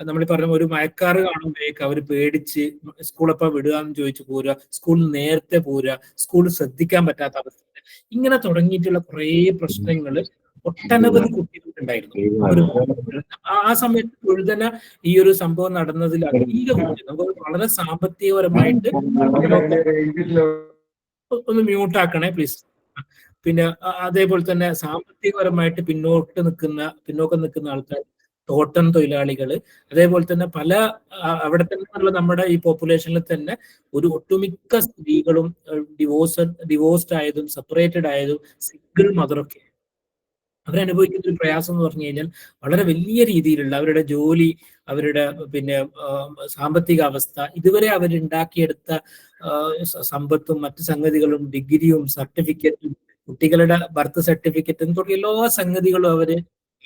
നമ്മൾ പറഞ്ഞ ഒരു മഴക്കാറ് കാണുമ്പോഴേക്ക് അവർ പേടിച്ച് സ്കൂളെപ്പോ വിടുക എന്ന് ചോദിച്ചു പോരുക, സ്കൂളിൽ നേരത്തെ പോരുക, സ്കൂളിൽ ശ്രദ്ധിക്കാൻ പറ്റാത്ത അവസ്ഥ, ഇങ്ങനെ തുടങ്ങിയിട്ടുള്ള കുറേ പ്രശ്നങ്ങൾ ഒട്ടനവധി കുട്ടികൾക്കുണ്ടായിരുന്നു. ആ സമയത്ത് പൊഴുതന ഈ ഒരു സംഭവം നടന്നതിൽ അധികം നമുക്ക് വളരെ സാമ്പത്തികപരമായിട്ട്, ഒന്ന് മ്യൂട്ട് ആക്കണേ പ്ലീസ്. പിന്നെ അതേപോലെ തന്നെ സാമ്പത്തികപരമായിട്ട് പിന്നോക്കം നിൽക്കുന്ന ആൾക്കാർ, തോട്ടം തൊഴിലാളികൾ, അതേപോലെ തന്നെ പല അവിടെ തന്നെ നമ്മുടെ ഈ പോപ്പുലേഷനിൽ തന്നെ ഒരു ഒട്ടുമിക്ക സ്ത്രീകളും ഡിവോഴ്സ്ഡ് ആയതും സെപ്പറേറ്റഡ് ആയതും സിംഗിൾ മദറൊക്കെ. അവരനുഭവിക്കുന്ന ഒരു പ്രയാസം എന്ന് പറഞ്ഞു കഴിഞ്ഞാൽ വളരെ വലിയ രീതിയിലുള്ള അവരുടെ ജോലി, അവരുടെ പിന്നെ സാമ്പത്തിക അവസ്ഥ, ഇതുവരെ അവരുണ്ടാക്കിയെടുത്ത സമ്പത്തും മറ്റു സംഗതികളും, ഡിഗ്രിയും സർട്ടിഫിക്കറ്റും, കുട്ടികളുടെ ബർത്ത് സർട്ടിഫിക്കറ്റും തുടങ്ങിയ എല്ലാ സംഗതികളും അവര്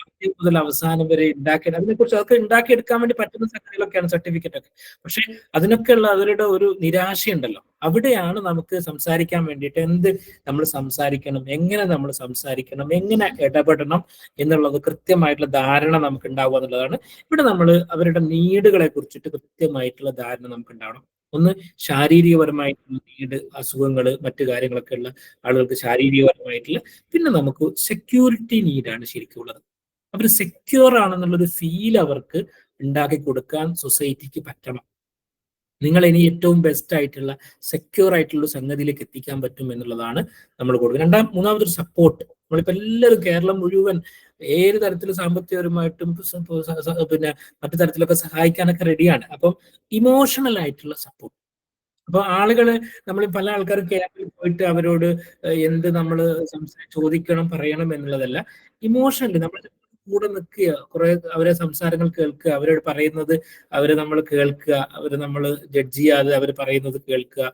ആദ്യം മുതൽ അവസാനം വരെ ഉണ്ടാക്കിയത്, അതിനെക്കുറിച്ച് അതൊക്കെ ഉണ്ടാക്കിയെടുക്കാൻ വേണ്ടി പറ്റുന്ന സംഗതികളൊക്കെയാണ് സർട്ടിഫിക്കറ്റ് ഒക്കെ. പക്ഷെ അതിനൊക്കെയുള്ള അവരുടെ ഒരു നിരാശയുണ്ടല്ലോ, അവിടെയാണ് നമുക്ക് സംസാരിക്കാൻ വേണ്ടിയിട്ട് എന്ത് നമ്മൾ സംസാരിക്കണം, എങ്ങനെ നമ്മൾ സംസാരിക്കണം, എങ്ങനെ ഇടപെടണം എന്നുള്ളത് കൃത്യമായിട്ടുള്ള ധാരണ നമുക്ക് ഉണ്ടാവുക എന്നുള്ളതാണ്. ഇവിടെ നമ്മൾ അവരുടെ നീഡുകളെ കുറിച്ചിട്ട് കൃത്യമായിട്ടുള്ള ധാരണ നമുക്ക് ഉണ്ടാവണം. ഒന്ന് ശാരീരികപരമായിട്ടുള്ള നീഡ്, അസുഖങ്ങൾ, മറ്റു കാര്യങ്ങളൊക്കെ ഉള്ള ആളുകൾക്ക് ശാരീരികപരമായിട്ടുള്ള, പിന്നെ നമുക്ക് സെക്യൂരിറ്റി നീഡാണ് ശരിക്കും ഉള്ളത്. അവർ സെക്യൂർ ആണെന്നുള്ളൊരു ഫീൽ അവർക്ക് ഉണ്ടാക്കി കൊടുക്കാൻ സൊസൈറ്റിക്ക് പറ്റണം. നിങ്ങൾ ഇനി ഏറ്റവും ബെസ്റ്റ് ആയിട്ടുള്ള സെക്യൂർ ആയിട്ടുള്ള സംഗതിയിലേക്ക് എത്തിക്കാൻ പറ്റും എന്നുള്ളതാണ് നമ്മൾ കൊടുക്കുന്നത്. മൂന്നാമതൊരു സപ്പോർട്ട്. നമ്മളിപ്പോ എല്ലാവരും കേരളം മുഴുവൻ ഏത് തരത്തിൽ സാമ്പത്തികപരമായിട്ടും പിന്നെ മറ്റു തരത്തിലൊക്കെ സഹായിക്കാനൊക്കെ റെഡിയാണ്. അപ്പം ഇമോഷണൽ ആയിട്ടുള്ള സപ്പോർട്ട്. അപ്പൊ ആളുകള്, നമ്മൾ പല ആൾക്കാരും ക്യാമ്പിൽ പോയിട്ട് അവരോട് എന്ത് നമ്മൾ ചോദിക്കണം, പറയണം എന്നുള്ളതല്ല, ഇമോഷണലി നമ്മൾ കൂടെ നിൽക്കുക, കുറെ അവരെ സംസാരങ്ങൾ കേൾക്കുക, അവരോട് പറയുന്നത് അവരെ നമ്മൾ കേൾക്കുക, അവരെ നമ്മൾ ജഡ്ജ് ചെയ്യാതെ അവർ പറയുന്നത് കേൾക്കുക,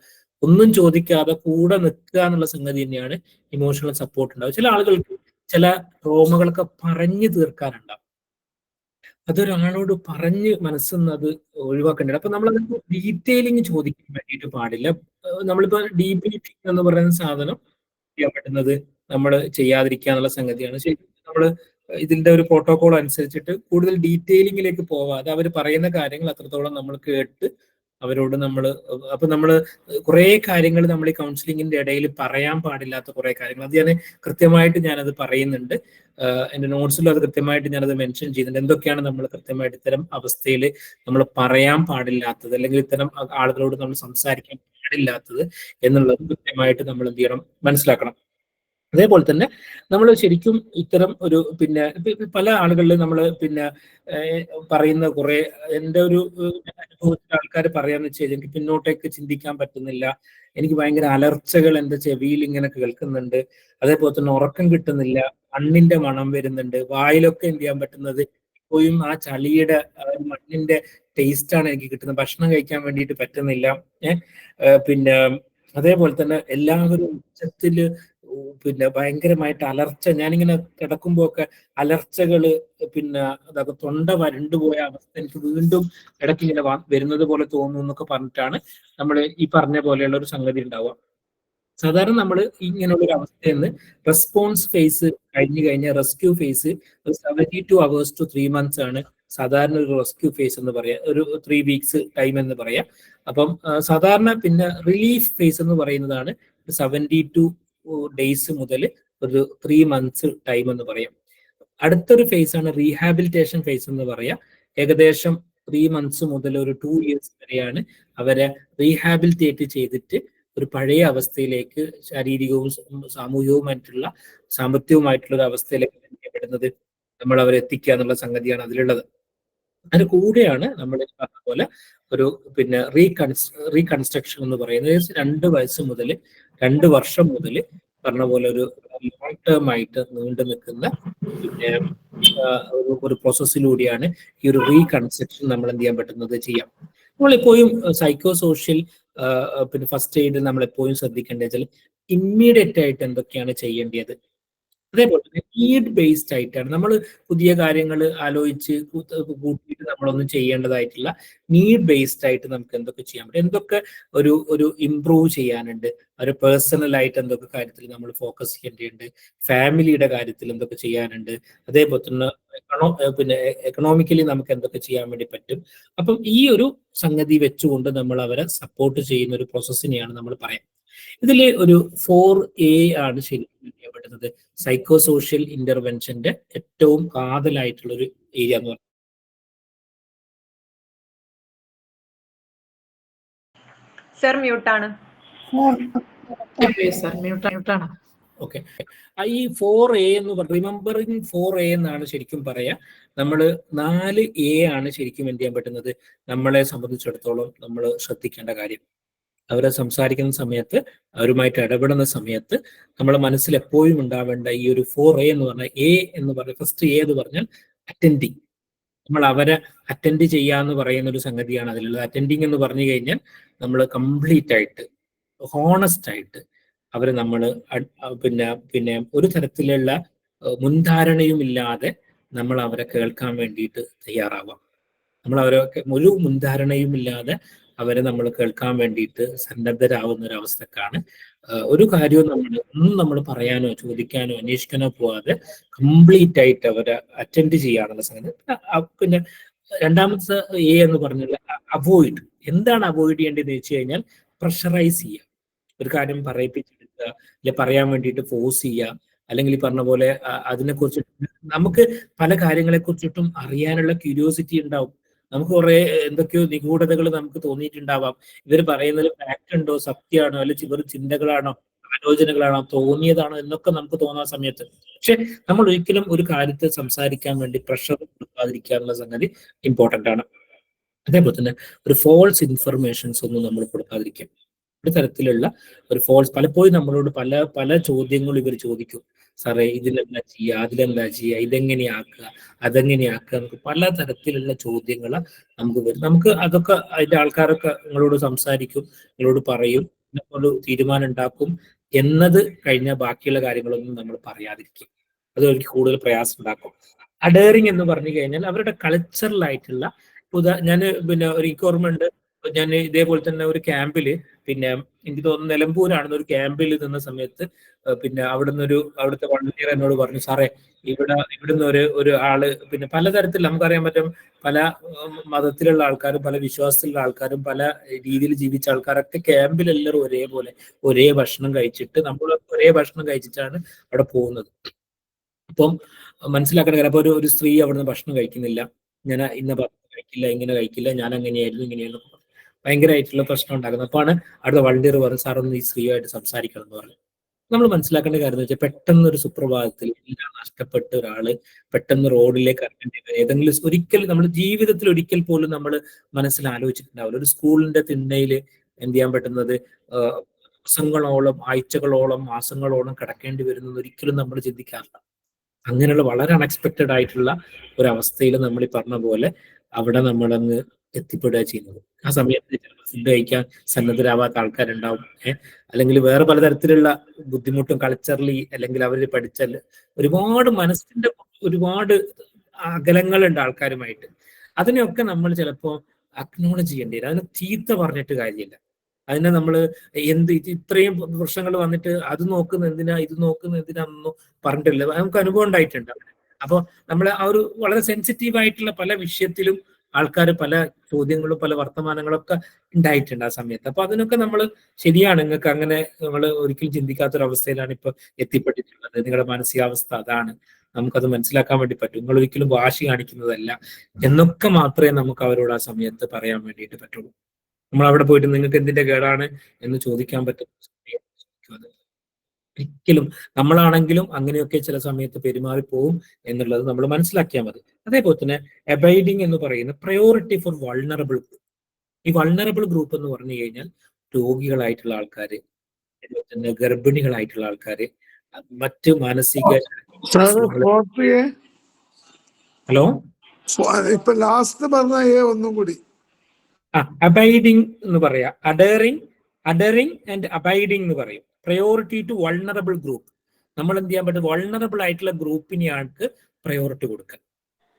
ഒന്നും ചോദിക്കാതെ കൂടെ നിൽക്കുക എന്നുള്ള സംഗതി തന്നെയാണ് ഇമോഷണൽ സപ്പോർട്ട് ഉണ്ടാവും. ചില ആളുകൾക്ക് ചില ട്രോമകളൊക്കെ പറഞ്ഞു തീർക്കാനുണ്ടാവും. അതൊരാളോട് പറഞ്ഞ് മനസ്സിന്ന് അത് ഒഴിവാക്കേണ്ടത്. അപ്പൊ നമ്മൾ ഡീറ്റെയിലിംഗ് ചോദിക്കാൻ വേണ്ടിയിട്ട് പാടില്ല. നമ്മളിപ്പോ ഡീബ്രീഫിംഗ് എന്ന് പറയുന്ന സാധനം ചെയ്യാൻ പറ്റുന്നത് നമ്മൾ ചെയ്യാതിരിക്കുക എന്നുള്ള സംഗതിയാണ്. ശരിക്കും നമ്മൾ ഇതിന്റെ ഒരു പ്രോട്ടോകോൾ അനുസരിച്ചിട്ട് കൂടുതൽ ഡീറ്റെയിലിംഗിലേക്ക് പോവാതെ അവർ പറയുന്ന കാര്യങ്ങൾ അത്രത്തോളം നമ്മൾ കേട്ട് അവരോട് അപ്പൊ നമ്മൾ കുറെ കാര്യങ്ങൾ നമ്മൾ ഈ കൗൺസിലിങ്ങിന്റെ ഇടയിൽ പറയാൻ പാടില്ലാത്ത കുറെ കാര്യങ്ങൾ, അത് ഞാൻ കൃത്യമായിട്ട് ഞാനത് പറയുന്നുണ്ട്. എന്റെ നോട്ട്സിലും അത് കൃത്യമായിട്ട് ഞാനത് മെൻഷൻ ചെയ്യുന്നുണ്ട്. എന്തൊക്കെയാണ് നമ്മൾ കൃത്യമായിട്ട് ഇത്തരം അവസ്ഥയിൽ നമ്മൾ പറയാൻ പാടില്ലാത്തത്, അല്ലെങ്കിൽ ഇത്തരം ആളുകളോട് നമ്മൾ സംസാരിക്കാൻ പാടില്ലാത്തത് എന്നുള്ളത് കൃത്യമായിട്ട് നമ്മൾ എന്ത് ചെയ്യണം, മനസ്സിലാക്കണം. അതേപോലെ തന്നെ നമ്മൾ ശരിക്കും ഇത്തരം ഒരു പിന്നെ പല ആളുകളിൽ നമ്മൾ പിന്നെ പറയുന്ന കുറെ, എൻ്റെ ഒരു അനുഭവത്തിൽ ആൾക്കാർ പറയാന്ന് വെച്ച് കഴിഞ്ഞാൽ എനിക്ക് പിന്നോട്ടേക്ക് ചിന്തിക്കാൻ പറ്റുന്നില്ല, എനിക്ക് ഭയങ്കര അലർച്ചകൾ എൻ്റെ ചെവിയിൽ ഇങ്ങനെ കേൾക്കുന്നുണ്ട്, അതേപോലെ തന്നെ ഉറക്കം കിട്ടുന്നില്ല, കണ്ണിന്റെ മണം വരുന്നുണ്ട്, വായിലൊക്കെ എന്ത് ചെയ്യാൻ പറ്റുന്നത് ഇപ്പോഴും ആ ചളിയുടെ മണ്ണിന്റെ ടേസ്റ്റ് ആണ് എനിക്ക് കിട്ടുന്നത്, ഭക്ഷണം കഴിക്കാൻ വേണ്ടിയിട്ട് പറ്റുന്നില്ല. പിന്നെ അതേപോലെ തന്നെ എല്ലാവരും ഉച്ചത്തില് പിന്നെ ഭയങ്കരമായിട്ട് അലർച്ച, ഞാനിങ്ങനെ കിടക്കുമ്പോ ഒക്കെ അലർച്ചകള്, പിന്നെ അതൊക്കെ തൊണ്ട വരണ്ടുപോയ അവസ്ഥ എനിക്ക് വീണ്ടും ഇടയ്ക്ക് ഇങ്ങനെ വരുന്നത് പോലെ തോന്നുന്നു എന്നൊക്കെ പറഞ്ഞിട്ടാണ് നമ്മൾ ഈ പറഞ്ഞ പോലെയുള്ള ഒരു സംഗതി ഉണ്ടാവുക. സാധാരണ നമ്മൾ ഇങ്ങനെയുള്ള ഒരു അവസ്ഥയിൽ നിന്ന് റെസ്പോൺസ് ഫേസ് കഴിഞ്ഞു കഴിഞ്ഞാൽ rescue face 72 hours to 3 months ആണ് സാധാരണ ഒരു റെസ്ക്യൂ ഫേസ് എന്ന് പറയാം, ഒരു 3 weeks ടൈം എന്ന് പറയാം. അപ്പം സാധാരണ പിന്നെ റിലീഫ് ഫേസ് എന്ന് പറയുന്നതാണ് 72 days മുതൽ ഒരു 3 months ടൈം എന്ന് പറയാം. അടുത്തൊരു ഫേസ് ആണ് റീഹാബിലിറ്റേഷൻ ഫേസ് എന്ന് പറയാം. ഏകദേശം 3 months മുതൽ ഒരു 2 years വരെയാണ് അവരെ റീഹാബിലിറ്റേറ്റ് ചെയ്തിട്ട് ഒരു പഴയ അവസ്ഥയിലേക്ക് ശാരീരികവും സാമൂഹികവുമായിട്ടുള്ള സാമ്പത്തികവുമായിട്ടുള്ള ഒരു അവസ്ഥയിലേക്ക് എത്തിക്കപ്പെടുന്നത്, നമ്മൾ അവരെ എത്തിക്കുക എന്നുള്ള സംഗതിയാണ് അതിലുള്ളത്. അതിന് കൂടെയാണ് നമ്മൾ പറഞ്ഞ പോലെ ഒരു പിന്നെ റീകൺസ്ട്രക്ഷൻ എന്ന് പറയുന്നത് 2 വയസ്സ് മുതൽ 2 വർഷം മുതൽ പറഞ്ഞ പോലെ ഒരു ലോങ് ടേം ആയിട്ട് നീണ്ടു നിൽക്കുന്ന പിന്നെ ഒരു പ്രോസസ്സിലൂടെയാണ് ഈ ഒരു റീകൺസ്ട്രക്ഷൻ നമ്മൾ എന്ത് ചെയ്യാൻ പറ്റുന്നത് ചെയ്യാം. നമ്മളെപ്പോഴും സൈക്കോ സോഷ്യൽ പിന്നെ ഫസ്റ്റ് എയ്ഡ് നമ്മളെപ്പോഴും ശ്രദ്ധിക്കേണ്ടത് വെച്ചാൽ ഇമ്മീഡിയറ്റ് ആയിട്ട് എന്തൊക്കെയാണ് ചെയ്യേണ്ടത്. അതേപോലെ തന്നെ നീഡ് ബേസ്ഡ് ആയിട്ടാണ് നമ്മൾ പുതിയ കാര്യങ്ങൾ ആലോചിച്ച് കൂട്ടിയിട്ട് നമ്മളൊന്നും ചെയ്യേണ്ടതായിട്ടില്ല. നീഡ് ബേസ്ഡ് ആയിട്ട് നമുക്ക് എന്തൊക്കെ ചെയ്യാൻ പറ്റും, എന്തൊക്കെ ഒരു ഇംപ്രൂവ് ചെയ്യാനുണ്ട്, ഒരു പേഴ്സണൽ ആയിട്ട് എന്തൊക്കെ കാര്യത്തിൽ നമ്മൾ ഫോക്കസ് ചെയ്യേണ്ടതുണ്ട്, ഫാമിലിയുടെ കാര്യത്തിൽ എന്തൊക്കെ ചെയ്യാനുണ്ട്, അതേപോലെ തന്നെ പിന്നെ എക്കണോമിക്കലി നമുക്ക് എന്തൊക്കെ ചെയ്യാൻ വേണ്ടി പറ്റും. അപ്പം ഈ ഒരു സംഗതി വെച്ചുകൊണ്ട് നമ്മൾ അവരെ സപ്പോർട്ട് ചെയ്യുന്ന ഒരു പ്രോസസ്സിനെയാണ് നമ്മൾ പറയാം. ഇതിൽ ഒരു 4A ആണ് ശരിക്കും ചെയ്യപ്പെടുന്നത് സൈക്കോ സോഷ്യൽ ഇന്റർവെൻഷന്റെ ഏറ്റവും കാതലായിട്ടുള്ള ഒരു ഏരിയ എന്ന് പറയുന്നത്. സർ മ്യൂട്ടാണ്. ഓക്കെ, ഈ 4A എന്ന് പറയുന്നത് റിമെമ്പറിങ് 4A എന്നാണ് ശരിക്കും പറയാ. നമ്മൾ 4A ആണ് ശരിക്കും എന്ത് ചെയ്യാൻ പറ്റുന്നത് നമ്മളെ സംബന്ധിച്ചിടത്തോളം നമ്മൾ ശ്രദ്ധിക്കേണ്ട കാര്യം. അവരെ സംസാരിക്കുന്ന സമയത്ത്, അവരുമായിട്ട് ഇടപെടുന്ന സമയത്ത് നമ്മുടെ മനസ്സിൽ എപ്പോഴും ഉണ്ടാവേണ്ട ഈ ഒരു 4A എന്ന് പറഞ്ഞാൽ, എ എന്ന് പറഞ്ഞാൽ ഫസ്റ്റ് എ എന്ന് പറഞ്ഞാൽ അറ്റൻഡിങ്. നമ്മൾ അവരെ അറ്റൻഡ് ചെയ്യാന്ന് പറയുന്ന ഒരു സംഗതിയാണ് അതിലുള്ളത്. അറ്റൻഡിങ് എന്ന് പറഞ്ഞു കഴിഞ്ഞാൽ നമ്മൾ കംപ്ലീറ്റ് ആയിട്ട് ഹോണസ്റ്റ് ആയിട്ട് അവരെ നമ്മൾ പിന്നെ ഒരു തരത്തിലുള്ള മുൻധാരണയും ഇല്ലാതെ നമ്മൾ അവരെ കേൾക്കാൻ വേണ്ടിയിട്ട് തയ്യാറാവാം. നമ്മൾ അവരെ ഒരു മുൻധാരണയും ഇല്ലാതെ അവരെ നമ്മൾ കേൾക്കാൻ വേണ്ടിയിട്ട് സന്നദ്ധരാകുന്ന ഒരു അവസ്ഥക്കാണ്. ഒരു കാര്യവും ഒന്നും നമ്മൾ പറയാനോ ചോദിക്കാനോ അന്വേഷിക്കാനോ പോവാതെ കംപ്ലീറ്റ് ആയിട്ട് അവരെ അറ്റൻഡ് ചെയ്യാനുള്ള സംഗതി. പിന്നെ രണ്ടാമത്തെ എ എന്ന് പറഞ്ഞാൽ അവോയ്ഡ്. എന്താണ് അവോയ്ഡ് ചെയ്യേണ്ടതെന്ന് വെച്ച് കഴിഞ്ഞാൽ പ്രഷറൈസ് ചെയ്യുക, ഒരു കാര്യം പറയിപ്പിച്ചെടുക്കുക, അല്ലെ പറയാൻ വേണ്ടിയിട്ട് ഫോഴ്സ് ചെയ്യുക, അല്ലെങ്കിൽ ഈ പറഞ്ഞ പോലെ അതിനെക്കുറിച്ച് നമുക്ക് പല കാര്യങ്ങളെ കുറിച്ചിട്ടും അറിയാനുള്ള ക്യൂരിയോസിറ്റി ഉണ്ടാവും. നമുക്ക് കുറെ എന്തൊക്കെയോ നിഗൂഢതകൾ നമുക്ക് തോന്നിയിട്ടുണ്ടാവാം. ഇവർ പറയുന്നതിൽ ഫാക്ട് ഉണ്ടോ, സത്യമാണോ, അല്ലെങ്കിൽ ഇവർ ചിന്തകളാണോ, ആലോചനകളാണോ, തോന്നിയതാണോ എന്നൊക്കെ നമുക്ക് തോന്നുന്ന സമയത്ത്. പക്ഷെ നമ്മൾ ഒരിക്കലും ഒരു കാര്യത്തെ സംസാരിക്കാൻ വേണ്ടി പ്രഷർ കൊടുക്കാതിരിക്കുക എന്നുള്ള സംഗതി ഇമ്പോർട്ടൻ്റ് ആണ്. അതേപോലെ തന്നെ ഒരു ഫോൾസ് ഇൻഫർമേഷൻസ് ഒന്നും നമ്മൾ കൊടുക്കാതിരിക്കുക. ഒരു തരത്തിലുള്ള ഒരു ഫോൾസ്, പലപ്പോഴും നമ്മളോട് പല പല ചോദ്യങ്ങളും ഇവർ ചോദിക്കും. സാറേ ഇതിലെന്താ ചെയ്യുക, അതിലെന്താ ചെയ്യുക, ഇതെങ്ങനെയാക്കുക, അതെങ്ങനെയാക്കുക, നമുക്ക് പല തരത്തിലുള്ള ചോദ്യങ്ങൾ നമുക്ക് വരും. നമുക്ക് അതൊക്കെ അതിന്റെ ആൾക്കാരൊക്കെ നിങ്ങളോട് സംസാരിക്കും, നിങ്ങളോട് പറയും, ഒരു തീരുമാനം ഉണ്ടാക്കും എന്നത് കഴിഞ്ഞാൽ ബാക്കിയുള്ള കാര്യങ്ങളൊന്നും നമ്മൾ പറയാതിരിക്കും. അത് അവർക്ക് കൂടുതൽ പ്രയാസം ഉണ്ടാക്കും. അഡയറിങ് എന്ന് പറഞ്ഞു കഴിഞ്ഞാൽ അവരുടെ കൾച്ചറലായിട്ടുള്ള ഞാൻ പിന്നെ എനിക്ക് ഓർമ്മയുണ്ട്, ഞാൻ ഇതേപോലെ തന്നെ ഒരു ക്യാമ്പില്, പിന്നെ എനിക്ക് തോന്നുന്നു നിലമ്പൂരാണെന്ന്, ഒരു ക്യാമ്പിൽ നിന്ന സമയത്ത് പിന്നെ അവിടുത്തെ വളണ്ടിയർ എന്നോട് പറഞ്ഞു, സാറേ ഇവിടുന്ന് ഒരു ആള്, പിന്നെ പലതരത്തിൽ നമുക്കറിയാൻ പറ്റും, പല മതത്തിലുള്ള ആൾക്കാരും പല വിശ്വാസത്തിലുള്ള ആൾക്കാരും പല രീതിയിൽ ജീവിച്ച ആൾക്കാരൊക്കെ ക്യാമ്പിൽ എല്ലാവരും ഒരേപോലെ ഒരേ ഭക്ഷണം കഴിച്ചിട്ട്, നമ്മൾ ഒരേ ഭക്ഷണം കഴിച്ചിട്ടാണ് അവിടെ പോകുന്നത്. അപ്പം മനസ്സിലാക്കേണ്ട കാര്യം, അപ്പൊ ഒരു സ്ത്രീ അവിടുന്ന് ഭക്ഷണം കഴിക്കുന്നില്ല, ഞാൻ ഇന്ന ഭക്ഷണം കഴിക്കില്ല, ഇങ്ങനെ കഴിക്കില്ല, ഞാൻ അങ്ങനെയായിരുന്നു ഇങ്ങനെയായിരുന്നു, ഭയങ്കരമായിട്ടുള്ള പ്രശ്നം ഉണ്ടാക്കുന്നത്. അപ്പാണ് അടുത്ത വളണ്ടിയർ പറഞ്ഞു, സാറൊന്ന് ഈ സ്ത്രീയായിട്ട് സംസാരിക്കണം എന്ന് പറഞ്ഞു. നമ്മൾ മനസ്സിലാക്കേണ്ട കാര്യം എന്ന് വെച്ചാൽ, പെട്ടെന്ന് ഒരു സുപ്രഭാതത്തിൽ എല്ലാം നഷ്ടപ്പെട്ട ഒരാള് പെട്ടെന്ന് റോഡിലേക്ക് ഇറങ്ങേണ്ടി വരും. ഏതെങ്കിലും ഒരിക്കൽ നമ്മൾ ജീവിതത്തിൽ ഒരിക്കൽ പോലും നമ്മൾ മനസ്സിൽ ആലോചിച്ചിട്ടുണ്ടാവില്ല, ഒരു സ്കൂളിന്റെ തിണ്ണയിൽ എന്ത് ചെയ്യാൻ പറ്റുന്നത് ദിവസങ്ങളോളം, ആഴ്ചകളോളം, മാസങ്ങളോളം കിടക്കേണ്ടി വരുന്നത് ഒരിക്കലും നമ്മൾ ചിന്തിക്കാറില്ല. അങ്ങനെയുള്ള വളരെ അൺഎക്സ്പെക്റ്റഡ് ആയിട്ടുള്ള ഒരു അവസ്ഥയിൽ നമ്മൾ ഈ പറഞ്ഞ പോലെ അവിടെ നമ്മളങ്ങ് എത്തിപ്പെടുക ചെയ്യുന്നത്. ആ സമയത്ത് ഫുഡ് കഴിക്കാൻ സന്നദ്ധരാവാത്ത ആൾക്കാരുണ്ടാവും, അല്ലെങ്കിൽ വേറെ പലതരത്തിലുള്ള ബുദ്ധിമുട്ടും കൾച്ചറലി, അല്ലെങ്കിൽ അവർ പഠിച്ചാൽ ഒരുപാട് മനസ്സിന്റെ ഒരുപാട് അകലങ്ങളുണ്ട് ആൾക്കാരുമായിട്ട്. അതിനെയൊക്കെ നമ്മൾ ചിലപ്പോൾ അക്നോളജ് ചെയ്യേണ്ടി വരും. അതിന് ചീത്ത പറഞ്ഞിട്ട് കാര്യമില്ല. അതിനെ നമ്മൾ ഇത്രയും പ്രശ്നങ്ങൾ വന്നിട്ട് അത് നോക്കുന്ന എന്തിനാ ഇത് നോക്കുന്ന എന്തിനാണെന്നൊന്നും പറഞ്ഞിട്ടില്ല. നമുക്ക് അനുഭവം ഉണ്ടായിട്ടുണ്ട്. അപ്പോൾ നമ്മൾ ആ ഒരു വളരെ സെൻസിറ്റീവ് ആയിട്ടുള്ള പല വിഷയത്തിലും ആൾക്കാർ പല ചോദ്യങ്ങളും പല വർത്തമാനങ്ങളും ഒക്കെ ഉണ്ടായിട്ടുണ്ട് ആ സമയത്ത്. അപ്പൊ അതിനൊക്കെ നമ്മൾ ശരിയാണ്, നിങ്ങൾക്ക് അങ്ങനെ നമ്മൾ ഒരിക്കലും ചിന്തിക്കാത്തൊരവസ്ഥയിലാണ് ഇപ്പൊ എത്തിപ്പെട്ടിട്ടുള്ളത്. നിങ്ങളുടെ മാനസികാവസ്ഥ അതാണ്, നമുക്കത് മനസ്സിലാക്കാൻ വേണ്ടി പറ്റും, നിങ്ങൾ ഒരിക്കലും വാശി കാണിക്കുന്നതല്ല എന്നൊക്കെ മാത്രമേ നമുക്ക് അവരോട് ആ സമയത്ത് പറയാൻ വേണ്ടിയിട്ട് പറ്റുള്ളൂ. നമ്മൾ അവിടെ പോയിട്ട് നിങ്ങൾക്ക് എന്തിന്റെ കേടാണ് എന്ന് ചോദിക്കാൻ പറ്റും. ഒരിക്കലും നമ്മളാണെങ്കിലും അങ്ങനെയൊക്കെ ചില സമയത്ത് പെരുമാറിപ്പോവും എന്നുള്ളത് നമ്മൾ മനസ്സിലാക്കിയാൽ മതി. അതേപോലെ തന്നെ അബൈഡിങ് എന്ന് പറയുന്ന പ്രയോറിറ്റി ഫോർ വൾണറബിൾ ഗ്രൂപ്പ്. ഈ വൾണറബിൾ ഗ്രൂപ്പ് എന്ന് പറഞ്ഞു കഴിഞ്ഞാൽ രോഗികളായിട്ടുള്ള ആൾക്കാര്, അതുപോലെ തന്നെ ഗർഭിണികളായിട്ടുള്ള ആൾക്കാര്, മറ്റ് മാനസിക ഹലോ ഇപ്പൊ ലാസ്റ്റ് പറഞ്ഞ ഒന്നും കൂടി അബൈഡിങ് എന്ന് പറയാ, അഡറിങ് ആൻഡ് അബൈഡിങ് എന്ന് പറയും. Priority to vulnerable group. നമ്മൾ എന്ത് ചെയ്യാൻ പറ്റും, വൾണറബിൾ ആയിട്ടുള്ള ഗ്രൂപ്പിനെയാണ് പ്രയോറിറ്റി കൊടുക്കുക.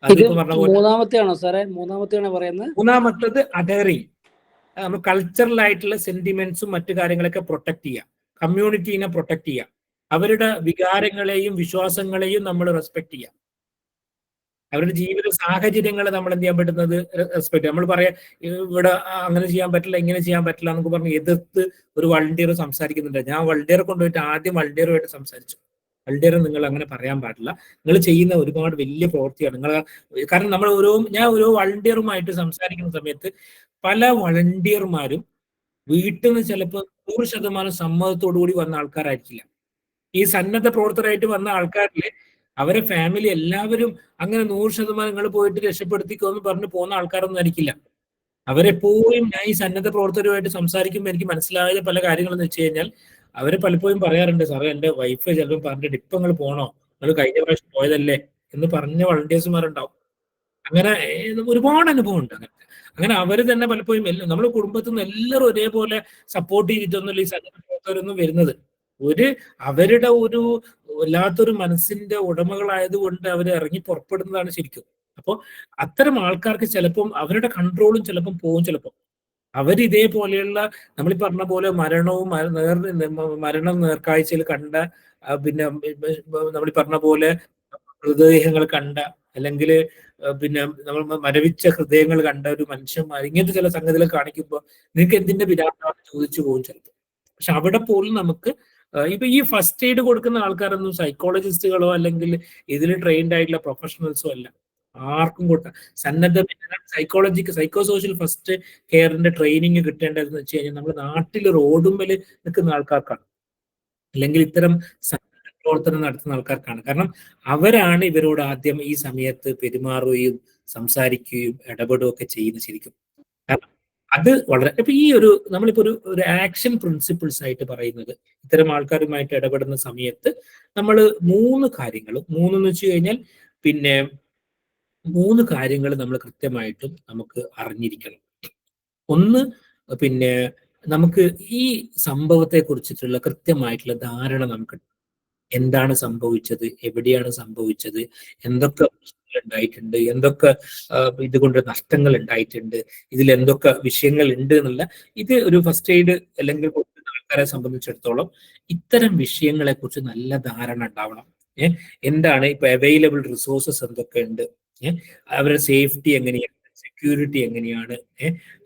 അതിപ്പോ പറഞ്ഞ പോലെ മൂന്നാമത്തെയാണോ സാറേ? മൂന്നാമത്തെയാണോ പറയുന്നത്? മൂന്നാമത്തത് അഡറിങ്. നമ്മൾ കൾച്ചറൽ ആയിട്ടുള്ള സെന്റിമെന്റ്സും മറ്റു കാര്യങ്ങളൊക്കെ പ്രൊട്ടക്ട് ചെയ്യുക, കമ്മ്യൂണിറ്റീനെ പ്രൊട്ടക്ട് ചെയ്യുക, അവരുടെ വികാരങ്ങളെയും വിശ്വാസങ്ങളെയും നമ്മൾ റെസ്പെക്ട് ചെയ്യുക, അവരുടെ ജീവിത സാഹചര്യങ്ങളെ നമ്മൾ എന്ത് ചെയ്യാൻ പറ്റുന്നത് റെസ്പെക്ട്. നമ്മൾ പറയാം ഇവിടെ അങ്ങനെ ചെയ്യാൻ പറ്റില്ല ഇങ്ങനെ ചെയ്യാൻ പറ്റില്ല എന്നൊക്കെ പറഞ്ഞ് എതിർത്ത് ഒരു വളണ്ടിയർ സംസാരിക്കുന്നുണ്ട്. ഞാൻ വളണ്ടിയറെ കൊണ്ടുപോയിട്ട് ആദ്യം വളണ്ടിയറുമായിട്ട് സംസാരിച്ചു. വളണ്ടിയർ നിങ്ങൾ അങ്ങനെ പറയാൻ പാടില്ല, നിങ്ങൾ ചെയ്യുന്ന ഒരുപാട് വലിയ പ്രവൃത്തിയാണ് നിങ്ങൾ. കാരണം ഞാൻ ഓരോ വളണ്ടിയറുമായിട്ട് സംസാരിക്കുന്ന സമയത്ത് പല വളണ്ടിയർമാരും വീട്ടിൽ നിന്ന് ചിലപ്പോൾ 100% സമ്മതത്തോടു കൂടി വന്ന ആൾക്കാരായിരിക്കില്ല. ഈ സന്നദ്ധ പ്രവർത്തകരായിട്ട് വന്ന ആൾക്കാരിൽ അവരെ ഫാമിലി എല്ലാവരും അങ്ങനെ 100% നിങ്ങൾ പോയിട്ട് രക്ഷപ്പെടുത്തിക്കോ എന്ന് പറഞ്ഞ് പോകുന്ന ആൾക്കാരൊന്നും ആയിരിക്കില്ല. അവരെപ്പോഴും ഞാൻ ഈ സന്നദ്ധ പ്രവർത്തകരുമായിട്ട് സംസാരിക്കുമ്പോൾ എനിക്ക് മനസ്സിലായ പല കാര്യങ്ങളെന്ന് വെച്ച് കഴിഞ്ഞാൽ അവര് പലപ്പോഴും പറയാറുണ്ട്, സാറേ എൻ്റെ വൈഫ് ചിലപ്പോൾ പറഞ്ഞിട്ട് ഇപ്പൊ നിങ്ങൾ പോണോ, നിങ്ങൾ കഴിഞ്ഞ പ്രാവശ്യം പോയതല്ലേ എന്ന് പറഞ്ഞ വളണ്ടിയേഴ്സുമാരുണ്ടാവും. അങ്ങനെ ഒരുപാട് അനുഭവം ഉണ്ട്. അങ്ങനെ അവര് തന്നെ പലപ്പോഴും നമ്മുടെ കുടുംബത്തിൽ നിന്ന് എല്ലാവരും ഒരേപോലെ സപ്പോർട്ട് ചെയ്തിട്ടൊന്നുമില്ല ഈ സന്നദ്ധ പ്രവർത്തകരൊന്നും വരുന്നത്. അവരുടെ ഒരു വല്ലാത്തൊരു മനസ്സിന്റെ ഉടമകളായതുകൊണ്ട് അവർ ഇറങ്ങി പുറപ്പെടുന്നതാണ് ശരിക്കും. അപ്പോൾ അത്തരം ആൾക്കാർക്ക് ചിലപ്പം അവരുടെ കൺട്രോളും ചിലപ്പം പോകും. ചിലപ്പം അവരിതേപോലെയുള്ള നമ്മൾ പറഞ്ഞ പോലെ മരണം നേർക്കാഴ്ചയിൽ കണ്ട, പിന്നെ നമ്മൾ പറഞ്ഞ പോലെ മൃതദേഹങ്ങൾ കണ്ട, അല്ലെങ്കിൽ പിന്നെ നമ്മൾ മരവിച്ച ഹൃദയങ്ങൾ കണ്ട ഒരു മനുഷ്യന്മാർ ഇങ്ങനത്തെ ചില സംഗതികൾ കാണിക്കുമ്പോൾ നിങ്ങൾക്ക് എന്തിന്റെ വിരാട്ടാണ് ചോദിച്ചു പോകും ചിലപ്പോൾ. പക്ഷെ അവിടെ പോലും നമുക്ക് ഇപ്പൊ ഈ ഫസ്റ്റ് എയ്ഡ് കൊടുക്കുന്ന ആൾക്കാരൊന്നും സൈക്കോളജിസ്റ്റുകളോ അല്ലെങ്കിൽ ഇതിൽ ട്രെയിൻഡ് ആയിട്ടുള്ള പ്രൊഫഷണൽസോ അല്ല. ആർക്കും കൊടുക്കാം. സന്നദ്ധ സൈക്കോ സോഷ്യൽ ഫസ്റ്റ് കെയറിന്റെ ട്രെയിനിങ് കിട്ടേണ്ടതെന്ന് വെച്ച് കഴിഞ്ഞാൽ നമ്മുടെ നാട്ടിൽ റോഡുമ്പിൽ നിൽക്കുന്ന ആൾക്കാർക്കാണ്, അല്ലെങ്കിൽ ഇത്തരം സന്നദ്ധ പ്രവർത്തനം നടത്തുന്ന ആൾക്കാർക്കാണ്. കാരണം അവരാണ് ഇവരോട് ആദ്യം ഈ സമയത്ത് പെരുമാറുകയും സംസാരിക്കുകയും ഇടപെടുകയും ഒക്കെ ചെയ്യുന്നത് ശരിക്കും. അത് വളരെ ഇപ്പൊ ഈ നമ്മളിപ്പോ ഒരു ആക്ഷൻ പ്രിൻസിപ്പിൾസ് ആയിട്ട് പറയുന്നത്, ഇത്തരം ആൾക്കാരുമായിട്ട് ഇടപെടുന്ന സമയത്ത് നമ്മൾ മൂന്ന് വെച്ച് കഴിഞ്ഞാൽ പിന്നെ 3 കാര്യങ്ങൾ നമ്മൾ കൃത്യമായിട്ടും നമുക്ക് അറിഞ്ഞിരിക്കണം. ഒന്ന്, പിന്നെ നമുക്ക് ഈ സംഭവത്തെ കുറിച്ചിട്ടുള്ള കൃത്യമായിട്ടുള്ള ധാരണ നമുക്ക് എന്താണ് സംഭവിച്ചത്, എവിടെയാണ് സംഭവിച്ചത്, എന്തൊക്കെ ഉണ്ടായിട്ടുണ്ട്, എന്തൊക്കെ ഇതുകൊണ്ട് നഷ്ടങ്ങൾ ഉണ്ടായിട്ടുണ്ട്, ഇതിൽ എന്തൊക്കെ വിഷയങ്ങൾ ഉണ്ട് എന്നുള്ള ഇത് ഒരു ഫസ്റ്റ് എയ്ഡ് അല്ലെങ്കിൽ ആൾക്കാരെ സംബന്ധിച്ചിടത്തോളം ഇത്തരം വിഷയങ്ങളെ കുറിച്ച് നല്ല ധാരണ ഉണ്ടാവണം. എന്താണ് ഇപ്പൊ അവൈലബിൾ റിസോഴ്സസ് എന്തൊക്കെ ഉണ്ട്, അവരുടെ സേഫ്റ്റി എങ്ങനെയാണ്, സെക്യൂരിറ്റി എങ്ങനെയാണ്.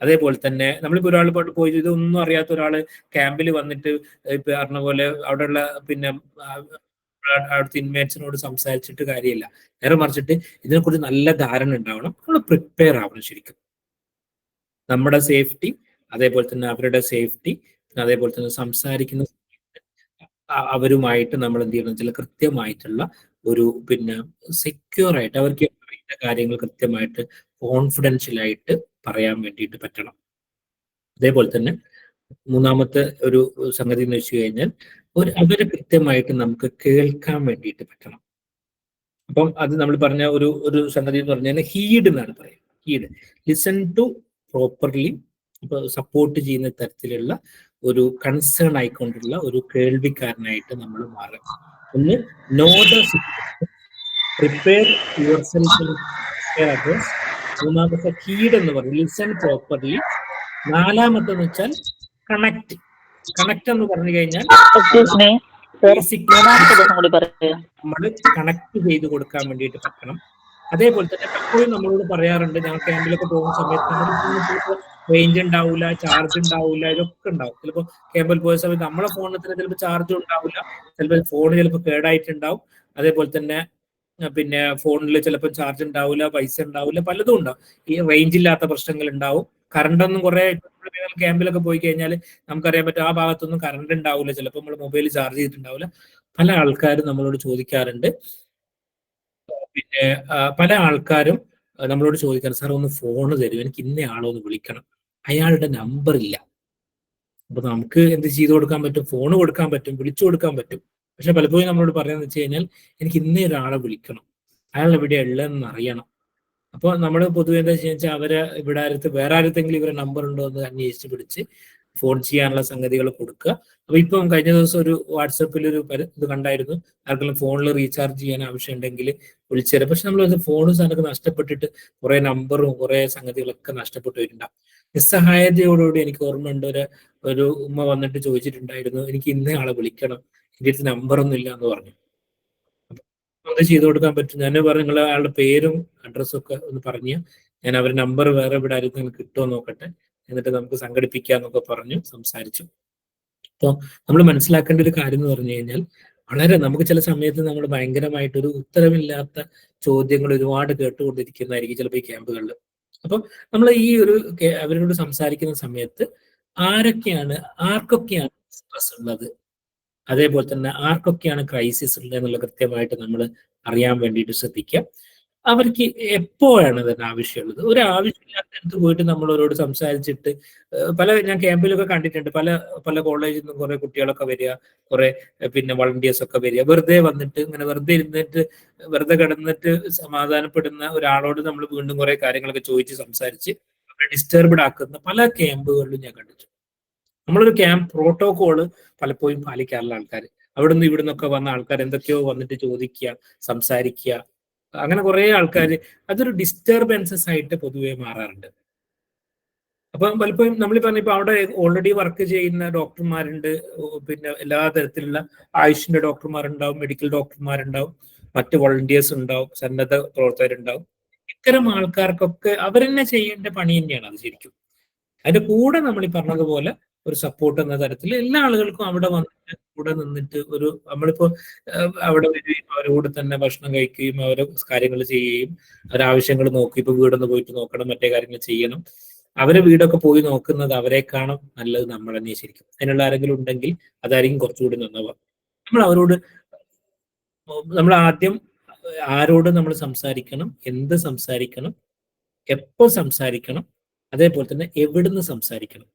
അതേപോലെ തന്നെ നമ്മളിപ്പോ ഒരാൾ പോയി ഇതൊന്നും അറിയാത്ത ഒരാള് ക്യാമ്പിൽ വന്നിട്ട് ഇപ്പൊ പറഞ്ഞ പോലെ അവിടെയുള്ള പിന്നെ അവിടുത്തെ ഇൻമേറ്റ്സിനോട് സംസാരിച്ചിട്ട് കാര്യമില്ല. നേരെ മറിച്ചിട്ട് ഇതിനെക്കുറിച്ച് നല്ല ധാരണ ഉണ്ടാവണം, നമ്മൾ പ്രിപ്പയർ ആവണം ശരിക്കും. നമ്മുടെ സേഫ്റ്റി, അതേപോലെ തന്നെ അവരുടെ സേഫ്റ്റി, അതേപോലെ തന്നെ സംസാരിക്കുന്ന അവരുമായിട്ട് നമ്മൾ എന്ത് ചെയ്യണം, ചില കൃത്യമായിട്ടുള്ള ഒരു പിന്നെ സെക്യൂർ ആയിട്ട് അവർക്ക് പറയുന്ന കാര്യങ്ങൾ കൃത്യമായിട്ട് കോൺഫിഡൻഷ്യൽ ആയിട്ട് പറയാൻ വേണ്ടിയിട്ട് പറ്റണം. അതേപോലെ തന്നെ മൂന്നാമത്തെ ഒരു സംഗതി എന്ന് വെച്ച് കഴിഞ്ഞാൽ അവരെ കൃത്യമായിട്ട് നമുക്ക് കേൾക്കാൻ വേണ്ടിയിട്ട് പറ്റണം. അപ്പം അത് നമ്മൾ പറഞ്ഞ ഒരു സംഗതി എന്ന് പറഞ്ഞാൽ ഹീഡ് എന്നാണ് പറയുക. ഹീഡ്, ലിസൺ ടു പ്രോപ്പർലി, ഇപ്പൊ സപ്പോർട്ട് ചെയ്യുന്ന തരത്തിലുള്ള ഒരു കൺസേൺ ആയിക്കൊണ്ടുള്ള ഒരു കേൾവിക്കാരനായിട്ട് നമ്മൾ മാറുക. ഒന്ന്, know the situation, prepare your self, മൂന്നാമത്തെ ഹീഡ് എന്ന് പറയും ലിസൺ പ്രോപ്പർലി. നാലാമത്തെന്ന് വെച്ചാൽ കണക്ട് എന്ന് പറഞ്ഞു കഴിഞ്ഞാൽ എക്സ്ക്യൂസ് മീ സർ, ബേസിക് മൂന്നാമത്തെ ദിവസം കൂടി പറയാം. നമ്മൾ കണക്ട് ചെയ്ത് കൊടുക്കാൻ വേണ്ടിയിട്ട് പറ്റണം. അതേപോലെ തന്നെ പലപ്പോഴും നമ്മളോട് പറയാറുണ്ട്, ഞങ്ങൾ ക്യാമ്പിലൊക്കെ പോകുന്ന സമയത്ത് നമ്മുടെ റേഞ്ച് ഉണ്ടാവില്ല, ചാർജ് ഉണ്ടാവില്ല, ഇതൊക്കെ ഉണ്ടാവും. ചിലപ്പോൾ ക്യാമ്പിൽ പോയ സമയത്ത് നമ്മളെ ഫോണിന് തന്നെ ചിലപ്പോൾ ചാർജ് ഉണ്ടാവില്ല, ചിലപ്പോൾ ഫോൺ ചിലപ്പോൾ കേടായിട്ടുണ്ടാവും. അതേപോലെ തന്നെ പിന്നെ ഫോണിൽ ചിലപ്പോൾ ചാർജ് ഉണ്ടാവില്ല, പൈസ ഉണ്ടാവില്ല, പലതും ഉണ്ടാവും. ഈ റേഞ്ച് ഇല്ലാത്ത പ്രശ്നങ്ങൾ ഉണ്ടാവും. കറണ്ടൊന്നും കുറെ ക്യാമ്പിലൊക്കെ പോയി കഴിഞ്ഞാൽ നമുക്കറിയാൻ പറ്റും, ആ ഭാഗത്തൊന്നും കറണ്ട് ഉണ്ടാവില്ല, ചിലപ്പോൾ നമ്മൾ മൊബൈൽ ചാർജ് ചെയ്തിട്ടുണ്ടാവില്ല. പല ആൾക്കാരും നമ്മളോട് ചോദിക്കാറുണ്ട്. പിന്നെ പല ആൾക്കാരും നമ്മളോട് ചോദിക്കാറ്, സാർ ഒന്ന് ഫോണ് തരും, എനിക്ക് ഇന്ന ആളെ ഒന്ന് വിളിക്കണം, അയാളുടെ നമ്പർ ഇല്ല. അപ്പൊ നമുക്ക് എന്ത് ചെയ്തു കൊടുക്കാൻ പറ്റും? ഫോണ് കൊടുക്കാൻ പറ്റും, വിളിച്ചു കൊടുക്കാൻ പറ്റും. പക്ഷെ പലപ്പോഴും നമ്മളോട് പറയാന്ന് വെച്ച് കഴിഞ്ഞാൽ എനിക്ക് ഇന്ന ഒരാളെ വിളിക്കണം, അയാൾ എവിടെ ഉള്ളതെന്ന് അറിയണം. അപ്പോൾ നമ്മൾ പൊതുവെ എന്താ വെച്ചാൽ അവരെ ഇവിടെ വേറെ ആരത്തെങ്കിലും ഇവരെ നമ്പർ ഉണ്ടോ എന്ന് അന്വേഷിച്ച് പിടിച്ച് ഫോൺ ചെയ്യാനുള്ള സംഗതികൾ കൊടുക്കുക. അപ്പൊ ഇപ്പം കഴിഞ്ഞ ദിവസം ഒരു വാട്സപ്പിൽ ഒരു ഇത് കണ്ടായിരുന്നു, ആർക്കെങ്കിലും ഫോണിൽ റീചാർജ് ചെയ്യാൻ ആവശ്യം ഉണ്ടെങ്കിൽ വിളിച്ചു തരാം. പക്ഷെ നമ്മൾ ഫോൺ സാധനമൊക്കെ നഷ്ടപ്പെട്ടിട്ട് കുറെ നമ്പറും കുറെ സംഗതികളൊക്കെ നഷ്ടപ്പെട്ടു വരുന്നുണ്ടാവും. നിസ്സഹായതയോടുകൂടി എനിക്ക് ഓർമ്മയുണ്ട്, ഒരു ഉമ്മ വന്നിട്ട് ചോദിച്ചിട്ടുണ്ടായിരുന്നു, എനിക്ക് ഇന്ന ആളെ വിളിക്കണം, എൻ്റെ അടുത്ത് നമ്പറൊന്നും ഇല്ല എന്ന് പറഞ്ഞു. അത് ചെയ്തു കൊടുക്കാൻ പറ്റും. ഞാൻ പറഞ്ഞു, നിങ്ങൾ അയാളുടെ പേരും അഡ്രസ്സും ഒക്കെ ഒന്ന് പറഞ്ഞ് ഞാൻ അവരുടെ നമ്പർ വേറെ ഇവിടെ ആയിരിക്കും കിട്ടുമോ നോക്കട്ടെ, എന്നിട്ട് നമുക്ക് സംഘടിപ്പിക്കാന്നൊക്കെ പറഞ്ഞു സംസാരിച്ചു. അപ്പോൾ നമ്മൾ മനസ്സിലാക്കേണ്ട ഒരു കാര്യം എന്ന് പറഞ്ഞു കഴിഞ്ഞാൽ, വളരെ നമുക്ക് ചില സമയത്ത് നമ്മൾ ഭയങ്കരമായിട്ടൊരു ഉത്തരമില്ലാത്ത ചോദ്യങ്ങൾ ഒരുപാട് കേട്ടുകൊണ്ടിരിക്കുന്നതായിരിക്കും ചിലപ്പോൾ ഈ ക്യാമ്പുകളിൽ. അപ്പം നമ്മൾ ഈ അവരോട് സംസാരിക്കുന്ന സമയത്ത് ആർക്കൊക്കെയാണ് സ്ട്രെസ് ഉള്ളത്, അതേപോലെ തന്നെ ആർക്കൊക്കെയാണ് ക്രൈസിസ് ഉള്ളത് എന്നുള്ള കൃത്യമായിട്ട് നമ്മൾ അറിയാൻ വേണ്ടിയിട്ട് ശ്രദ്ധിക്കുക. അവർക്ക് എപ്പോഴാണ് അതിന് ആവശ്യമുള്ളത്. ഒരു ആവശ്യമില്ലാത്തടുത്ത് പോയിട്ട് നമ്മളവരോട് സംസാരിച്ചിട്ട് ഞാൻ ക്യാമ്പിലൊക്കെ കണ്ടിട്ടുണ്ട്, പല കോളേജിൽ നിന്നും കുറെ കുട്ടികളൊക്കെ വരിക, കുറെ പിന്നെ വളണ്ടിയേഴ്സ് ഒക്കെ വരിക, വെറുതെ വന്നിട്ട് ഇങ്ങനെ വെറുതെ കിടന്നിട്ട് സമാധാനപ്പെടുന്ന ഒരാളോട് നമ്മൾ വീണ്ടും കുറെ കാര്യങ്ങളൊക്കെ ചോദിച്ച് സംസാരിച്ച് ഡിസ്റ്റർബ്ഡ് ആക്കുന്ന പല ക്യാമ്പുകളിലും ഞാൻ കണ്ടിട്ടുണ്ട്. നമ്മളൊരു ക്യാമ്പ് പ്രോട്ടോകോള് പലപ്പോഴും പാലിക്കാറുള്ള ആൾക്കാർ, അവിടെ നിന്ന് ഇവിടെ നിന്നൊക്കെ വന്ന ആൾക്കാർ എന്തൊക്കെയോ വന്നിട്ട് ചോദിക്കുക, സംസാരിക്കുക, അങ്ങനെ കുറെ ആൾക്കാർ, അതൊരു ഡിസ്റ്റർബൻസസ് ആയിട്ട് പൊതുവെ മാറാറുണ്ട്. അപ്പൊ പലപ്പോഴും നമ്മൾ പറഞ്ഞപ്പോ അവിടെ ഓൾറെഡി വർക്ക് ചെയ്യുന്ന ഡോക്ടർമാരുണ്ട്, പിന്നെ എല്ലാ തരത്തിലുള്ള ആയുഷിന്റെ ഡോക്ടർമാരുണ്ടാവും, മെഡിക്കൽ ഡോക്ടർമാരുണ്ടാവും, മറ്റ് വോളണ്ടിയേഴ്സ് ഉണ്ടാവും, സന്നദ്ധ പ്രവർത്തകരുണ്ടാവും. ഇത്തരം ആൾക്കാർക്കൊക്കെ അവരെന്നെ ചെയ്യേണ്ട പണി തന്നെയാണ് അത് ശരിക്കും. അതിന്റെ കൂടെ നമ്മൾ ഈ പറഞ്ഞതുപോലെ ഒരു സപ്പോർട്ട് എന്ന തരത്തിൽ എല്ലാ ആളുകൾക്കും അവിടെ വന്നിട്ട് കൂടെ നിന്നിട്ട് നമ്മളിപ്പോ അവിടെ വരികയും അവരോട് തന്നെ ഭക്ഷണം കഴിക്കുകയും അവരെ കാര്യങ്ങൾ ചെയ്യുകയും അവരാവശ്യങ്ങൾ നോക്കി, ഇപ്പൊ വീടൊന്ന് പോയിട്ട് നോക്കണം, മറ്റേ കാര്യങ്ങൾ ചെയ്യണം, അവരെ വീടൊക്കെ പോയി നോക്കുന്നത് അവരെ കാണും നല്ലത് നമ്മൾ തന്നെ ശരിക്കും. അതിനുള്ള ആരെങ്കിലും ഉണ്ടെങ്കിൽ അതായിരിക്കും കുറച്ചുകൂടി നന്നാവുക. നമ്മൾ ആദ്യം ആരോട് നമ്മൾ സംസാരിക്കണം, എന്ത് സംസാരിക്കണം, എപ്പോൾ സംസാരിക്കണം, അതേപോലെ തന്നെ എവിടുന്ന് സംസാരിക്കണം.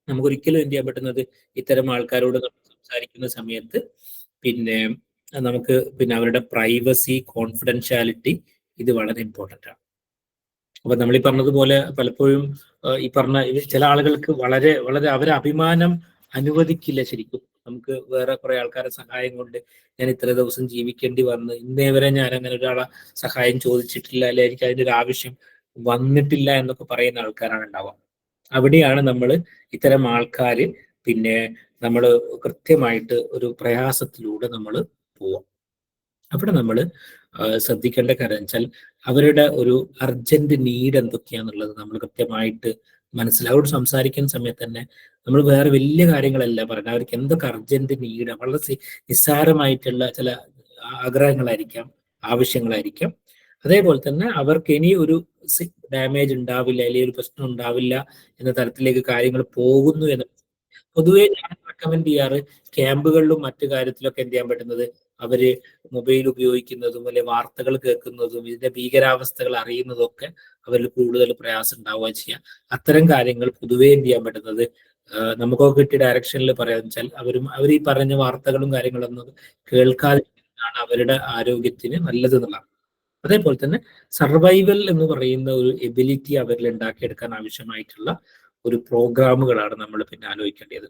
നമുക്കൊരിക്കലും എന്ത് ചെയ്യാൻ പറ്റുന്നത്, ഇത്തരം ആൾക്കാരോട് നമ്മൾ സംസാരിക്കുന്ന സമയത്ത് പിന്നെ നമുക്ക് അവരുടെ പ്രൈവസി, കോൺഫിഡൻഷ്യാലിറ്റി, ഇത് വളരെ ഇമ്പോർട്ടൻ്റ് ആണ്. അപ്പൊ നമ്മൾ ഈ പറഞ്ഞതുപോലെ പലപ്പോഴും ഈ പറഞ്ഞ ചില ആളുകൾക്ക് വളരെ വളരെ അവരെ അഭിമാനം അനുവദിക്കില്ല ശരിക്കും. നമുക്ക് വേറെ കുറെ ആൾക്കാരുടെ സഹായം കൊണ്ട് ഞാൻ ഇത്ര ദിവസം ജീവിക്കേണ്ടി വന്ന്, ഇന്നേ വരെ ഞാൻ അങ്ങനെ ഒരാളെ സഹായം ചോദിച്ചിട്ടില്ല, അല്ലെ എനിക്ക് അതിൻ്റെ ഒരു ആവശ്യം വന്നിട്ടില്ല എന്നൊക്കെ പറയുന്ന ആൾക്കാരാണ് ഉണ്ടാവുക. അവിടെയാണ് നമ്മൾ ഇത്തരം ആൾക്കാർ പിന്നെ നമ്മൾ കൃത്യമായിട്ട് ഒരു പ്രയാസത്തിലൂടെ നമ്മൾ പോവാം. അവിടെ നമ്മൾ ശ്രദ്ധിക്കേണ്ട കാര്യം വെച്ചാൽ അവരുടെ ഒരു അർജന്റ് നീഡ് എന്തൊക്കെയാന്നുള്ളത് നമ്മൾ കൃത്യമായിട്ട് അവരോട് സംസാരിക്കുന്ന സമയത്ത് തന്നെ നമ്മൾ വേറെ വലിയ കാര്യങ്ങളല്ല പറഞ്ഞത്, അവർക്ക് എന്തൊക്കെ അർജന്റ് നീഡ്, വളരെ നിസ്സാരമായിട്ടുള്ള ചില ആഗ്രഹങ്ങളായിരിക്കാം, ആവശ്യങ്ങളായിരിക്കാം. അതേപോലെ തന്നെ അവർക്ക് ഇനി ഒരു ഡാമേജ് ഉണ്ടാവില്ല, അല്ലെങ്കിൽ ഒരു പ്രശ്നം ഉണ്ടാവില്ല എന്ന തരത്തിലേക്ക് കാര്യങ്ങൾ പോകുന്നു എന്ന് പൊതുവെ ഞാൻ റെക്കമെൻഡ് ചെയ്യാറ്. ക്യാമ്പുകളിലും മറ്റു കാര്യത്തിലൊക്കെ എന്ത് ചെയ്യാൻ പറ്റുന്നത്, അവര് മൊബൈൽ ഉപയോഗിക്കുന്നതും അല്ലെ വാർത്തകൾ കേൾക്കുന്നതും ഇതിന്റെ ഭീകരാവസ്ഥകൾ അറിയുന്നതും ഒക്കെ അവരിൽ കൂടുതൽ പ്രയാസം ഉണ്ടാവുക ചെയ്യാം. അത്തരം കാര്യങ്ങൾ പൊതുവെ എന്ത് ചെയ്യാൻ പറ്റുന്നത്, നമുക്കൊക്കെ കിട്ടിയ ഡയറക്ഷനിൽ പറയാന്ന് വെച്ചാൽ അവർ ഈ പറഞ്ഞ വാർത്തകളും കാര്യങ്ങളൊന്നും കേൾക്കാതിരിക്കുന്നതാണ് അവരുടെ ആരോഗ്യത്തിന് നല്ലത് എന്നുള്ളതാണ്. അതേപോലെ തന്നെ സർവൈവൽ എന്ന് പറയുന്ന ഒരു എബിലിറ്റി അവരിൽ ഉണ്ടാക്കിയെടുക്കാൻ ആവശ്യമായിട്ടുള്ള ഒരു പ്രോഗ്രാമുകളാണ് നമ്മൾ പിന്നെ ആലോചിക്കേണ്ടത്.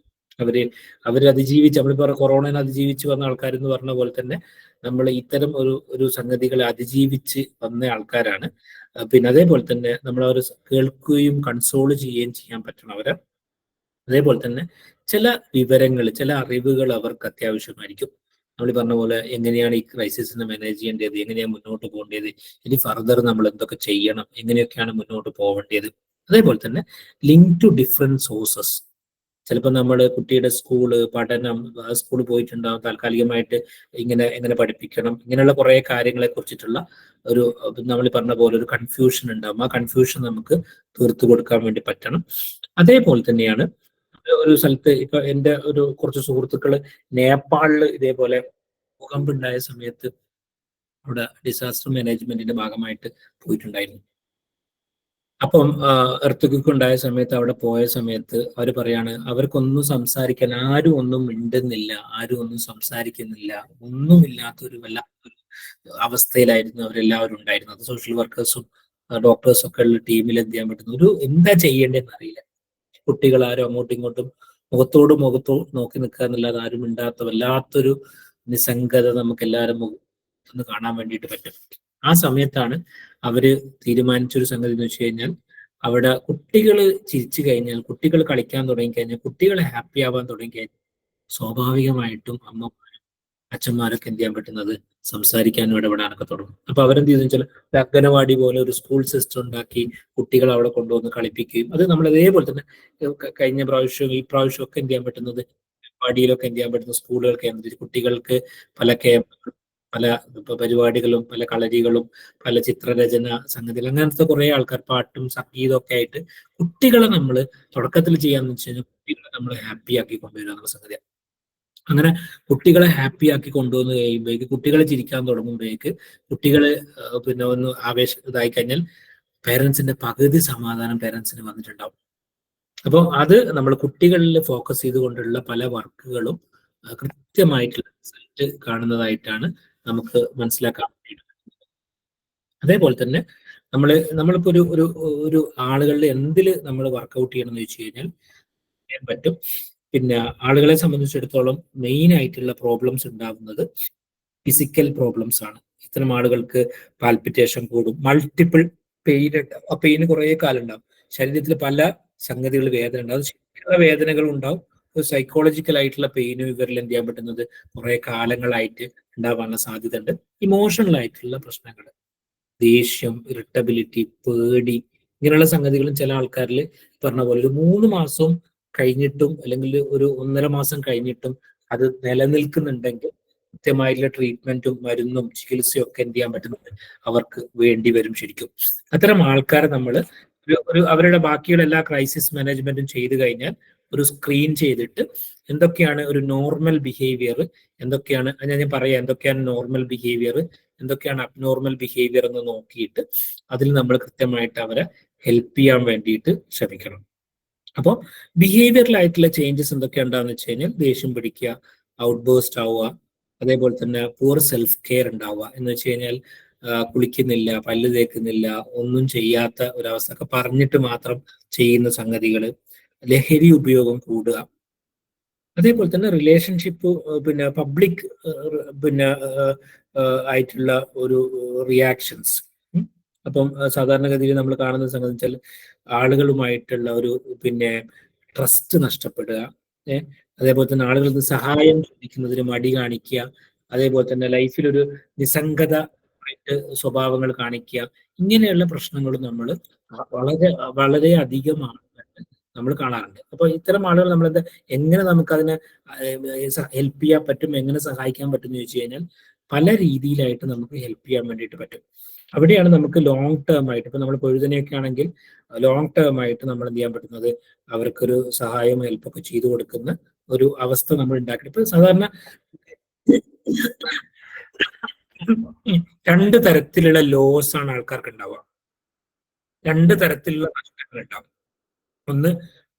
അവര് അതിജീവിച്ച്, നമ്മളിപ്പോ കൊറോണയെ അതിജീവിച്ച് വന്ന ആൾക്കാർ എന്ന് പറഞ്ഞ പോലെ തന്നെ നമ്മൾ ഇത്തരം ഒരു സംഗതികളെ അതിജീവിച്ച് വന്ന ആൾക്കാരാണ്. പിന്നെ അതേപോലെ തന്നെ നമ്മൾ അവർ കേൾക്കുകയും കൺസോൾ ചെയ്യുകയും ചെയ്യാൻ പറ്റണം അവരെ. അതേപോലെ തന്നെ ചില വിവരങ്ങൾ, ചില അറിവുകൾ അവർക്ക് അത്യാവശ്യമായിരിക്കും. നമ്മൾ പറഞ്ഞ പോലെ എങ്ങനെയാണ് ഈ ക്രൈസിസിനെ മാനേജ് ചെയ്യേണ്ടത്, എങ്ങനെയാണ് മുന്നോട്ട് പോകേണ്ടത്, ഇനി ഫർദർ നമ്മൾ എന്തൊക്കെ ചെയ്യണം, എങ്ങനെയൊക്കെയാണ് മുന്നോട്ട് പോകേണ്ടത്. അതേപോലെ തന്നെ ലിങ്ക് ടു ഡിഫറെന്റ് സോഴ്സസ്. ചിലപ്പോൾ നമ്മൾ കുട്ടിയുടെ സ്കൂള് പഠനം, സ്കൂളിൽ പോയിട്ടുണ്ടാവും, താൽക്കാലികമായിട്ട് എങ്ങനെ പഠിപ്പിക്കണം, ഇങ്ങനെയുള്ള കുറേ കാര്യങ്ങളെ കുറിച്ചിട്ടുള്ള ഒരു നമ്മൾ പറഞ്ഞ പോലെ ഒരു കൺഫ്യൂഷൻ ഉണ്ടാവും. ആ കൺഫ്യൂഷൻ നമുക്ക് തീർത്തു കൊടുക്കാൻ വേണ്ടി പറ്റണം. അതേപോലെ തന്നെയാണ് ഒരു സ്ഥലത്ത് ഇപ്പൊ എൻ്റെ കുറച്ച് സുഹൃത്തുക്കള് നേപ്പാളില് ഇതേപോലെ ഭൂകമ്പുണ്ടായ സമയത്ത് അവിടെ ഡിസാസ്റ്റർ മാനേജ്മെന്റിന്റെ ഭാഗമായിട്ട് പോയിട്ടുണ്ടായിരുന്നു. അപ്പം എർത്തുക്വക്ക് ഉണ്ടായ സമയത്ത് അവിടെ പോയ സമയത്ത് അവർ പറയാണ്, അവർക്കൊന്നും സംസാരിക്കാൻ ആരും ഒന്നും മിണ്ടുന്നില്ല, ആരും ഒന്നും സംസാരിക്കുന്നില്ല, ഒന്നുമില്ലാത്തൊരു വല്ലാത്തൊരു അവസ്ഥയിലായിരുന്നു അവരെല്ലാവരും ഉണ്ടായിരുന്നത്. സോഷ്യൽ വർക്കേഴ്സും ഡോക്ടേഴ്സും ഒക്കെ ഉള്ള ടീമിൽ എന്ത് ചെയ്യാൻ പറ്റുന്ന എന്താ ചെയ്യേണ്ടതെന്ന് അറിയില്ല. കുട്ടികൾ ആരും അങ്ങോട്ടും ഇങ്ങോട്ടും മുഖത്തോട് നോക്കി നിൽക്കുക എന്നല്ലാതെ ആരും മിണ്ടാത്ത വല്ലാത്തൊരു നിസ്സംഗത നമുക്ക് എല്ലാവരും മുഖത്തുനിന്ന് കാണാൻ വേണ്ടിയിട്ട് പറ്റും. ആ സമയത്താണ് അവര് തീരുമാനിച്ചൊരു സംഗതി എന്ന് വെച്ച് കഴിഞ്ഞാൽ, അവിടെ കുട്ടികൾ ചിരിച്ചു കഴിഞ്ഞാൽ, കുട്ടികൾ കളിക്കാൻ തുടങ്ങി കഴിഞ്ഞാൽ, കുട്ടികൾ ഹാപ്പി ആവാൻ തുടങ്ങി കഴിഞ്ഞാൽ സ്വാഭാവികമായിട്ടും അമ്മമാരും അച്ഛന്മാരൊക്കെ എന്ത് ചെയ്യാൻ പറ്റുന്നത് സംസാരിക്കാനും ഇടപെടാനൊക്കെ തുടങ്ങും. അപ്പൊ അവരെന്ത് ചെയ്തെന്ന് വെച്ചാൽ ഒരു അംഗനവാടി പോലെ ഒരു സ്കൂൾ സിസ്റ്റം ഉണ്ടാക്കി കുട്ടികൾ അവിടെ കൊണ്ടുവന്ന് കളിപ്പിക്കുകയും, അത് നമ്മൾ അതേപോലെ തന്നെ കഴിഞ്ഞ പ്രാവശ്യവും ഈ പ്രാവശ്യവും ഒക്കെ എന്ത് ചെയ്യാൻ പറ്റുന്നത് പരിപാടിയിലൊക്കെ എന്ത് ചെയ്യാൻ പറ്റുന്ന സ്കൂളുകൾ കേന്ദ്രീകരിച്ച് കുട്ടികൾക്ക് പല പല പരിപാടികളും പല കളരികളും പല ചിത്രരചന സംഗതികൾ അങ്ങനത്തെ കുറെ ആൾക്കാർ പാട്ടും സംഗീതം ഒക്കെ ആയിട്ട് കുട്ടികളെ നമ്മൾ തുടക്കത്തിൽ ചെയ്യാന്ന് വെച്ച് കഴിഞ്ഞാൽ കുട്ടികളെ നമ്മൾ ഹാപ്പി ആക്കി കൊണ്ടുവരിക എന്നുള്ള സംഗതിയാണ്. അങ്ങനെ കുട്ടികളെ ഹാപ്പി ആക്കി കൊണ്ടുവന്ന് കഴിയുമ്പോഴേക്ക് കുട്ടികളെ ചിരിക്കാൻ തുടങ്ങുമ്പോഴേക്ക് കുട്ടികള് പിന്നെ ഒന്ന് ഇതായി കഴിഞ്ഞാൽ പേരൻസിന്റെ പകുതി സമാധാനം പേരൻസിന് വന്നിട്ടുണ്ടാവും. അപ്പോൾ അത് നമ്മൾ കുട്ടികളിൽ ഫോക്കസ് ചെയ്തുകൊണ്ടുള്ള പല വർക്കുകളും കൃത്യമായിട്ടുള്ള റിസൾട്ട് കാണുന്നതായിട്ടാണ് നമുക്ക് മനസ്സിലാക്കാൻ വേണ്ടിയിട്ട്. അതേപോലെ തന്നെ നമ്മളിപ്പോ ഒരു ആളുകളുടെ എന്തിൽ നമ്മൾ വർക്കൗട്ട് ചെയ്യണം എന്ന് വെച്ച് കഴിഞ്ഞാൽ ചെയ്യാൻ പറ്റും. പിന്നെ ആളുകളെ സംബന്ധിച്ചിടത്തോളം മെയിൻ ആയിട്ടുള്ള പ്രോബ്ലംസ് ഉണ്ടാകുന്നത് ഫിസിക്കൽ പ്രോബ്ലംസ് ആണ്. ഇത്തരം ആളുകൾക്ക് പാൽപിറ്റേഷൻ കൂടും, മൾട്ടിപ്പിൾ പെയിൻ ഉണ്ടാവും. ആ പെയിന് കുറേ കാലം ഉണ്ടാവും. ശരീരത്തിൽ പല സംഗതികൾ വേദന ഉണ്ടാവും, ശരീര വേദനകൾ ഉണ്ടാവും. സൈക്കോളജിക്കൽ ആയിട്ടുള്ള പെയിനും ഇവരിൽ എന്ത് ചെയ്യാൻ പറ്റുന്നത് കുറെ കാലങ്ങളായിട്ട് ഉണ്ടാവാനുള്ള സാധ്യത ഉണ്ട്. ഇമോഷണൽ ആയിട്ടുള്ള പ്രശ്നങ്ങൾ, ദേഷ്യം, ഇറിറ്റബിലിറ്റി, പേടി, ഇങ്ങനെയുള്ള സംഗതികളും ചില ആൾക്കാരിൽ പറഞ്ഞ പോലെ ഒരു 3 മാസം കഴിഞ്ഞിട്ടും അല്ലെങ്കിൽ ഒരു 1.5 മാസം കഴിഞ്ഞിട്ടും അത് നിലനിൽക്കുന്നുണ്ടെങ്കിൽ കൃത്യമായിട്ടുള്ള ട്രീറ്റ്മെന്റും മരുന്നും ചികിത്സയും ഒക്കെ എന്ത് ചെയ്യാൻ പറ്റുന്നത് അവർക്ക് വേണ്ടി വരും. ശരിക്കും അത്തരം ആൾക്കാരെ നമ്മൾ അവരുടെ ബാക്കിയുള്ള എല്ലാ ക്രൈസിസ് മാനേജ്മെന്റും ചെയ്തു കഴിഞ്ഞാൽ ഒരു സ്ക്രീൻ ചെയ്തിട്ട് എന്തൊക്കെയാണ് ഒരു നോർമൽ ബിഹേവിയർ, എന്തൊക്കെയാണ് ഞാൻ പറയാം എന്തൊക്കെയാണ് നോർമൽ ബിഹേവിയർ, എന്തൊക്കെയാണ് അബ്നോർമൽ ബിഹേവിയർ എന്ന് നോക്കിയിട്ട് അതിൽ നമ്മൾ കൃത്യമായിട്ട് അവരെ ഹെൽപ്പ് ചെയ്യാൻ വേണ്ടിയിട്ട് ശ്രമിക്കണം. അപ്പോൾ ബിഹേവിയറിലായിട്ടുള്ള ചേഞ്ചസ് എന്തൊക്കെ ഉണ്ടാകുന്ന വെച്ച് കഴിഞ്ഞാൽ ദേഷ്യം പിടിക്കുക, ഔട്ട് ബേസ്റ്റ് ആവുക, അതേപോലെ തന്നെ പൂർ സെൽഫ് കെയർ ഉണ്ടാവുക. എന്ന് വെച്ച് കഴിഞ്ഞാൽ കുളിക്കുന്നില്ല, പല്ല് തേക്കുന്നില്ല, ഒന്നും ചെയ്യാത്ത ഒരവസ്ഥ, ഒക്കെ പറഞ്ഞിട്ട് മാത്രം ചെയ്യുന്ന സംഗതികൾ, ലഹരി ഉപയോഗം കൂടുക, അതേപോലെ തന്നെ റിലേഷൻഷിപ്പ് പിന്നെ പബ്ലിക് പിന്നെ ആയിട്ടുള്ള ഒരു റിയാക്ഷൻസ്. അപ്പം സാധാരണഗതിയിൽ നമ്മൾ കാണുന്ന സംഗതി വെച്ചാൽ ആളുകളുമായിട്ടുള്ള ഒരു പിന്നെ ട്രസ്റ്റ് നഷ്ടപ്പെടുക, അതേപോലെ തന്നെ ആളുകൾക്ക് സഹായം ചോദിക്കുന്നതിന് മടി കാണിക്കുക, അതേപോലെ തന്നെ ലൈഫിൽ ഒരു നിസ്സംഗത സ്വഭാവങ്ങൾ കാണിക്കുക, ഇങ്ങനെയുള്ള പ്രശ്നങ്ങളും നമ്മൾ വളരെ അധികമാണ് നമ്മൾ കാണാറുണ്ട്. അപ്പൊ ഇത്തരം ആളുകൾ നമ്മളെന്താ എങ്ങനെ നമുക്കതിനെ ഹെൽപ്പ് ചെയ്യാൻ പറ്റും, എങ്ങനെ സഹായിക്കാൻ പറ്റും എന്ന് ചോദിച്ചു കഴിഞ്ഞാൽ പല രീതിയിലായിട്ട് നമുക്ക് ഹെൽപ്പ് ചെയ്യാൻ വേണ്ടിയിട്ട് പറ്റും. അവിടെയാണ് നമുക്ക് ലോങ് ടേം ആയിട്ട് ഇപ്പൊ നമ്മൾ പൊഴുതനെയൊക്കെ ആണെങ്കിൽ ലോങ് ടേം ആയിട്ട് നമ്മൾ എന്ത് ചെയ്യാൻ പറ്റുന്നത് അവർക്കൊരു സഹായം ഹെൽപ്പൊക്കെ ചെയ്തു കൊടുക്കുന്ന ഒരു അവസ്ഥ നമ്മൾ ഉണ്ടാക്കി. ഇപ്പൊ സാധാരണ 2 തരത്തിലുള്ള ലോസ് ആണ് ആൾക്കാർക്ക് ഉണ്ടാവുക, 2 തരത്തിലുള്ള നഷ്ടങ്ങൾ ഉണ്ടാവും. ഒന്ന്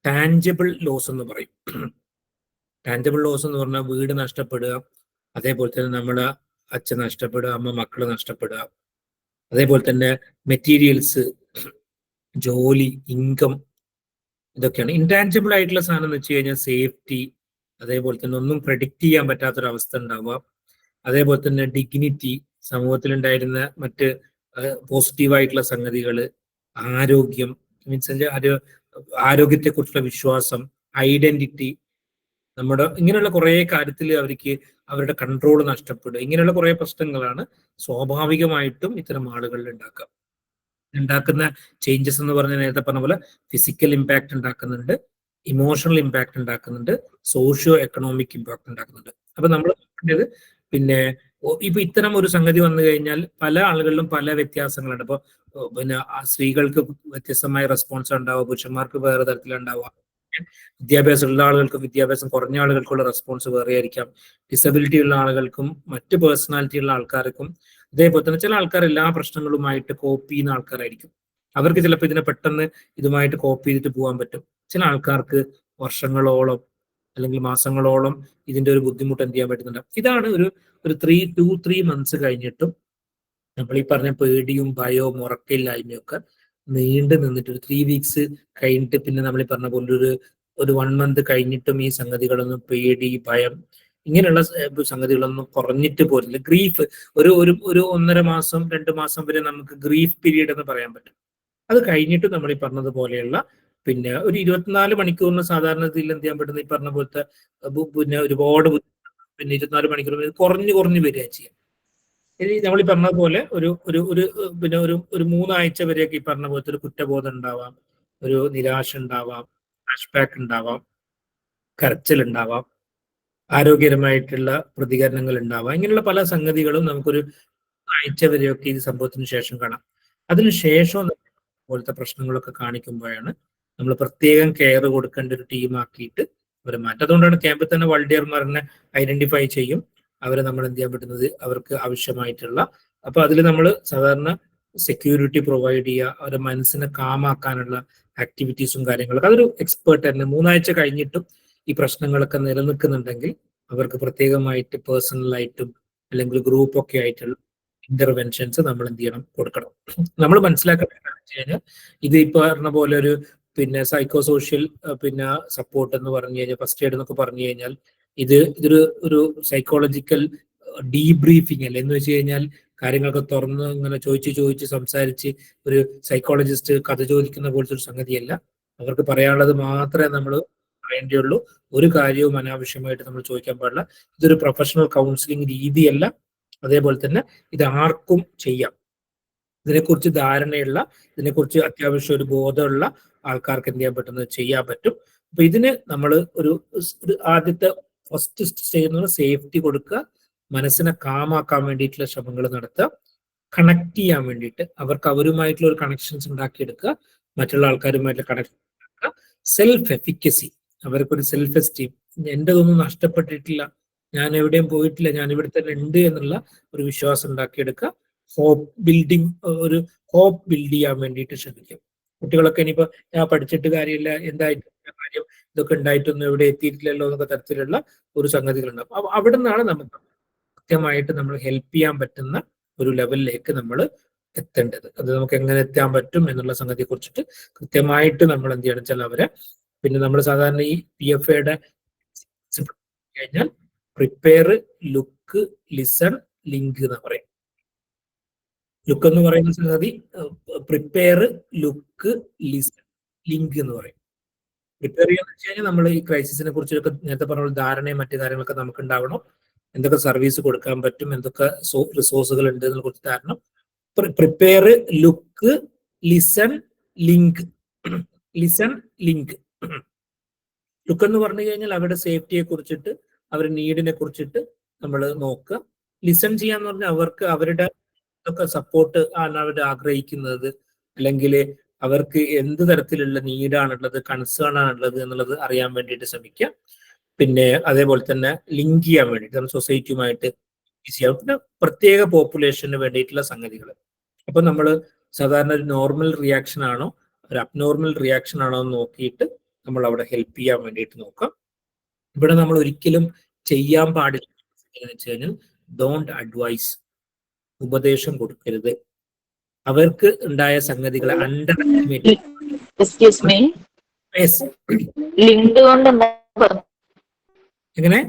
ടാഞ്ചിബിൾ ലോസ് എന്ന് പറയും. ടാഞ്ചിബിൾ ലോസ് എന്ന് പറഞ്ഞാൽ വീട് നഷ്ടപ്പെടുക, അതേപോലെ തന്നെ നമ്മുടെ അച്ഛൻ നഷ്ടപ്പെടുക, അമ്മ മക്കള് നഷ്ടപ്പെടുക, അതേപോലെ തന്നെ മെറ്റീരിയൽസ്, ജോലി, ഇൻകം, ഇതൊക്കെയാണ്. ഇൻടാഞ്ചിബിൾ ആയിട്ടുള്ള സാധനം എന്ന് വെച്ച് കഴിഞ്ഞാൽ സേഫ്റ്റി, അതേപോലെ തന്നെ ഒന്നും പ്രഡിക്റ്റ് ചെയ്യാൻ പറ്റാത്തൊരവസ്ഥ ഉണ്ടാവുക, അതേപോലെ തന്നെ ഡിഗ്നിറ്റി, സമൂഹത്തിലുണ്ടായിരുന്ന മറ്റ് പോസിറ്റീവായിട്ടുള്ള സംഗതികൾ, ആരോഗ്യം, മീൻസ് ആരോഗ്യത്തെക്കുറിച്ചുള്ള വിശ്വാസം, ഐഡന്റിറ്റി, നമ്മുടെ ഇങ്ങനെയുള്ള കുറെ കാര്യത്തിൽ അവർക്ക് അവരുടെ കൺട്രോൾ നഷ്ടപ്പെടുക. ഇങ്ങനെയുള്ള കുറെ പ്രശ്നങ്ങളാണ് സ്വാഭാവികമായിട്ടും ഇത്തരം ആളുകളിൽ ഉണ്ടാക്കുന്ന ചേഞ്ചസ് എന്ന് പറഞ്ഞ നേരത്തെ പറഞ്ഞ പോലെ ഫിസിക്കൽ ഇമ്പാക്ട് ഉണ്ടാക്കുന്നുണ്ട്, ഇമോഷണൽ ഇമ്പാക്ട് ഉണ്ടാക്കുന്നുണ്ട്, സോഷ്യോ എക്കണോമിക് ഇമ്പാക്ട് ഉണ്ടാക്കുന്നുണ്ട്. അപ്പൊ നമ്മൾ നോക്കേണ്ടത് പിന്നെ ഇപ്പൊ ഇത്തരം ഒരു സംഗതി വന്നു കഴിഞ്ഞാൽ പല ആളുകളിലും പല വ്യത്യാസങ്ങളുണ്ട്. അപ്പൊ പിന്നെ സ്ത്രീകൾക്ക് വ്യത്യസ്തമായ റെസ്പോൺസ് ഉണ്ടാവുക, പുരുഷന്മാർക്ക് വേറെ തരത്തിലുണ്ടാവുക, വിദ്യാഭ്യാസമുള്ള ആളുകൾക്കും വിദ്യാഭ്യാസം കുറഞ്ഞ ആളുകൾക്കുള്ള റെസ്പോൺസ് വേറെ ആയിരിക്കാം, ഡിസബിലിറ്റി ഉള്ള ആളുകൾക്കും മറ്റ് പേഴ്സണാലിറ്റി ഉള്ള ആൾക്കാർക്കും. അതേപോലെ തന്നെ ചില ആൾക്കാർ എല്ലാ പ്രശ്നങ്ങളുമായിട്ട് കോപ്പ് ചെയ്യുന്ന ആൾക്കാരായിരിക്കും. അവർക്ക് ചിലപ്പോൾ ഇതിനെ പെട്ടെന്ന് ഇതുമായിട്ട് കോപ്പ് ചെയ്തിട്ട് പോകാൻ പറ്റും. ചില ആൾക്കാർക്ക് വർഷങ്ങളോളം അല്ലെങ്കിൽ മാസങ്ങളോളം ഇതിന്റെ ഒരു ബുദ്ധിമുട്ട് എന്ത് ചെയ്യാൻ പറ്റുന്നുണ്ട്. ഇതാണ് ഒരു 3 months കഴിഞ്ഞിട്ടും നമ്മൾ ഈ പറഞ്ഞ പേടിയും ഭയവും ഉറക്കമില്ലായ്മയും ഒക്കെ നീണ്ടു നിന്നിട്ട് ഒരു 3 weeks കഴിഞ്ഞിട്ട് പിന്നെ നമ്മൾ ഈ പറഞ്ഞ പോലെ ഒരു 1 month കഴിഞ്ഞിട്ടും ഈ സംഗതികളൊന്നും, പേടി ഭയം ഇങ്ങനെയുള്ള സംഗതികളൊന്നും കുറഞ്ഞിട്ട് പോരില്ല. ഗ്രീഫ് ഒരു 1.5 മാസം 2 മാസം വരെ നമുക്ക് ഗ്രീഫ് പീരീഡ് എന്ന് പറയാൻ പറ്റും. അത് കഴിഞ്ഞിട്ട് നമ്മൾ ഈ പറഞ്ഞതുപോലെയുള്ള പിന്നെ ഒരു 24 മണിക്കൂറിന് സാധാരണ ഇതിൽ എന്ത് ചെയ്യാൻ പറ്റുന്ന ഈ പറഞ്ഞ പോലത്തെ പിന്നെ ഒരുപാട് പിന്നെ 24 മണിക്കൂർ കുറഞ്ഞു വരിക ചെയ്യാം. ഇനി നമ്മൾ ഈ പറഞ്ഞതുപോലെ ഒരു ഒരു ഒരു പിന്നെ ഒരു 3 ആഴ്ച വരെയൊക്കെ ഈ പറഞ്ഞ പോലത്തെ ഒരു കുറ്റബോധം ഉണ്ടാവാം, ഒരു നിരാശ ഉണ്ടാവാം, ഫ്ലാഷ് ബാക്ക് ഉണ്ടാവാം, കരച്ചിൽ ഉണ്ടാവാം, ആരോഗ്യപരമായിട്ടുള്ള പ്രതികരണങ്ങൾ ഉണ്ടാവാം. ഇങ്ങനെയുള്ള പല സംഗതികളും നമുക്കൊരു ആഴ്ച വരെയൊക്കെ ഈ സംഭവത്തിന് ശേഷം കാണാം. അതിനുശേഷം പോലത്തെ പ്രശ്നങ്ങളൊക്കെ കാണിക്കുമ്പോഴാണ് നമ്മൾ പ്രത്യേകം കെയർ കൊടുക്കേണ്ട ഒരു ടീമാക്കിയിട്ട് അവരെ മാറ്റും. അതുകൊണ്ടാണ് ക്യാമ്പിൽ തന്നെ വളണ്ടിയർമാരെ ഐഡന്റിഫൈ ചെയ്യും. അവരെ നമ്മൾ എന്ത് ചെയ്യാൻ പറ്റുന്നത് അവർക്ക് ആവശ്യമായിട്ടുള്ള, അപ്പൊ അതിൽ നമ്മൾ സാധാരണ സെക്യൂരിറ്റി പ്രൊവൈഡ് ചെയ്യുക, അവരുടെ മനസ്സിനെ കാമാക്കാനുള്ള ആക്ടിവിറ്റീസും കാര്യങ്ങളൊക്കെ. അതൊരു എക്സ്പേർട്ട് തന്നെ 3 ആഴ്ച കഴിഞ്ഞിട്ടും ഈ പ്രശ്നങ്ങളൊക്കെ നിലനിൽക്കുന്നുണ്ടെങ്കിൽ അവർക്ക് പ്രത്യേകമായിട്ട് പേഴ്സണലായിട്ടും അല്ലെങ്കിൽ ഗ്രൂപ്പൊക്കെ ആയിട്ടുള്ള ഇന്റർവെൻഷൻസ് നമ്മൾ എന്ത് ചെയ്യണം, കൊടുക്കണം. നമ്മൾ മനസ്സിലാക്കേണ്ടത് വെച്ച് കഴിഞ്ഞാൽ ഇത് ഇപ്പൊ പറഞ്ഞ പോലെ ഒരു പിന്നെ സൈക്കോ സോഷ്യൽ പിന്നെ സപ്പോർട്ട് എന്ന് പറഞ്ഞു കഴിഞ്ഞാൽ, ഫസ്റ്റ് എയ്ഡ് എന്നൊക്കെ പറഞ്ഞു കഴിഞ്ഞാൽ ഇതൊരു സൈക്കോളജിക്കൽ ഡീബ്രീഫിംഗ് അല്ല. എന്ന് വെച്ച് കഴിഞ്ഞാൽ കാര്യങ്ങളൊക്കെ തുറന്ന് ഇങ്ങനെ ചോദിച്ച് സംസാരിച്ച് ഒരു സൈക്കോളജിസ്റ്റ് കഥ ചോദിക്കുന്ന പോലത്തെ ഒരു സംഗതിയല്ല. അവർക്ക് പറയാനുള്ളത് മാത്രമേ നമ്മൾ പറയേണ്ടിയുള്ളൂ. ഒരു കാര്യവും അനാവശ്യമായിട്ട് നമ്മൾ ചോദിക്കാൻ പാടില്ല. ഇതൊരു പ്രൊഫഷണൽ കൗൺസിലിംഗ് രീതിയല്ല. അതേപോലെ തന്നെ ഇത് ആർക്കും ചെയ്യാം. ഇതിനെക്കുറിച്ച് ധാരണയുള്ള, ഇതിനെക്കുറിച്ച് അത്യാവശ്യം ഒരു ബോധമുള്ള ആൾക്കാർക്ക് എന്ത് ചെയ്യാൻ പറ്റുന്നത് ചെയ്യാൻ പറ്റും. അപ്പൊ ഇതിന് നമ്മൾ ഒരു ആദ്യത്തെ ഫസ്റ്റ് സ്റ്റേജ് എന്ന് പറഞ്ഞാൽ സേഫ്റ്റി കൊടുക്കുക, മനസ്സിനെ കാമാക്കാൻ വേണ്ടിയിട്ടുള്ള ശ്രമങ്ങൾ നടത്തുക, കണക്ട് ചെയ്യാൻ വേണ്ടിയിട്ട് അവരുമായിട്ടുള്ള ഒരു കണക്ഷൻസ് ഉണ്ടാക്കിയെടുക്കുക, മറ്റുള്ള ആൾക്കാരുമായിട്ടുള്ള കണക്ഷൻ ഉണ്ടാക്കുക, സെൽഫ് എഫിക്കസി, അവർക്കൊരു സെൽഫ് എസ്റ്റീം, എൻ്റെതൊന്നും നഷ്ടപ്പെട്ടിട്ടില്ല, ഞാൻ എവിടെയും പോയിട്ടില്ല, ഞാൻ ഇവിടെ തന്നെ ഉണ്ട് എന്നുള്ള ഒരു വിശ്വാസം ഉണ്ടാക്കിയെടുക്കുക, ഹോപ്പ് ബിൽഡ് ചെയ്യാൻ വേണ്ടിയിട്ട് ശ്രമിക്കും. കുട്ടികളൊക്കെ ഇനിയിപ്പോ ഞാൻ പഠിച്ചിട്ട് കാര്യമില്ല, എന്തായിട്ട് കാര്യം, ഇതൊക്കെ ഉണ്ടായിട്ടൊന്നും എവിടെ എത്തിയിട്ടില്ലല്ലോ എന്നൊക്കെ തരത്തിലുള്ള ഒരു സംഗതികളുണ്ടാവും. അപ്പൊ അവിടെ നിന്നാണ് നമുക്ക് കൃത്യമായിട്ട് നമ്മൾ ഹെൽപ്പ് ചെയ്യാൻ പറ്റുന്ന ഒരു ലെവലിലേക്ക് നമ്മൾ എത്തേണ്ടത്. അത് നമുക്ക് എങ്ങനെ എത്താൻ പറ്റും എന്നുള്ള സംഗതിയെ കുറിച്ചിട്ട് കൃത്യമായിട്ട് നമ്മൾ എന്ത് ചെയ്യണം വെച്ചാൽ അവരെ, പിന്നെ നമ്മൾ സാധാരണ ഈ PFAയുടെ കഴിഞ്ഞാൽ പ്രിപ്പയർ, ലുക്ക്, ലിസൺ, ലിങ്ക് എന്ന് പറയും. ലുക്ക് എന്ന് പറയുന്ന സംഗതി പ്രിപ്പയർ, ലുക്ക്, ലിസൺ, ലിങ്ക് എന്ന് പറയും. പ്രിപ്പയർ ചെയ്യാന്ന് വെച്ച് കഴിഞ്ഞാൽ നമ്മൾ ഈ ക്രൈസിസിനെ കുറിച്ചൊക്കെ നേരത്തെ പറഞ്ഞ ധാരണയും മറ്റു കാര്യങ്ങളൊക്കെ നമുക്ക് ഉണ്ടാവണം. എന്തൊക്കെ സർവീസ് കൊടുക്കാൻ പറ്റും, എന്തൊക്കെ റിസോഴ്സുകൾ ഉണ്ട് എന്നതിനെ കുറിച്ച് ധാരണ. Prepare, look, listen, link. Listen, link. Look എന്ന് പറഞ്ഞു കഴിഞ്ഞാൽ അവരുടെ സേഫ്റ്റിയെ കുറിച്ചിട്ട്, അവരുടെ നീഡിനെ കുറിച്ചിട്ട് നമ്മൾ നോക്കുക. ലിസൺ ചെയ്യാന്ന് പറഞ്ഞാൽ അവർക്ക് അവരുടെ ഒക്കെ സപ്പോർട്ട് ആണ് അവർ ആഗ്രഹിക്കുന്നത്, അല്ലെങ്കിൽ അവർക്ക് എന്ത് തരത്തിലുള്ള നീഡാണുള്ളത്, കൺസേൺ ആണുള്ളത് എന്നുള്ളത് അറിയാൻ വേണ്ടിയിട്ട് ശ്രമിക്കുക. പിന്നെ അതേപോലെ തന്നെ ലിങ്ക് ചെയ്യാൻ വേണ്ടിയിട്ട് നമ്മൾ സൊസൈറ്റിയുമായിട്ട് ചെയ്യാം. പിന്നെ പ്രത്യേക പോപ്പുലേഷന് വേണ്ടിയിട്ടുള്ള സംഗതികൾ. അപ്പൊ നമ്മൾ സാധാരണ ഒരു നോർമൽ റിയാക്ഷൻ ആണോ ഒരു അബ്നോർമൽ റിയാക്ഷൻ ആണോ എന്ന് നോക്കിയിട്ട് നമ്മൾ അവിടെ ഹെൽപ്പ് ചെയ്യാൻ വേണ്ടിയിട്ട് നോക്കാം. ഇവിടെ നമ്മൾ ഒരിക്കലും ചെയ്യാൻ പാടില്ല എന്ന് വെച്ച് കഴിഞ്ഞാൽ ഡോണ്ട് അഡ്വൈസ്, ഉപദേശം കൊടുക്കരുത്. അവർക്ക് ഉണ്ടായ സംഗതികളെ underestimate. Excuse me, link കൊണ്ട് എന്താ പറഞ്ഞത്? എങ്ങനെ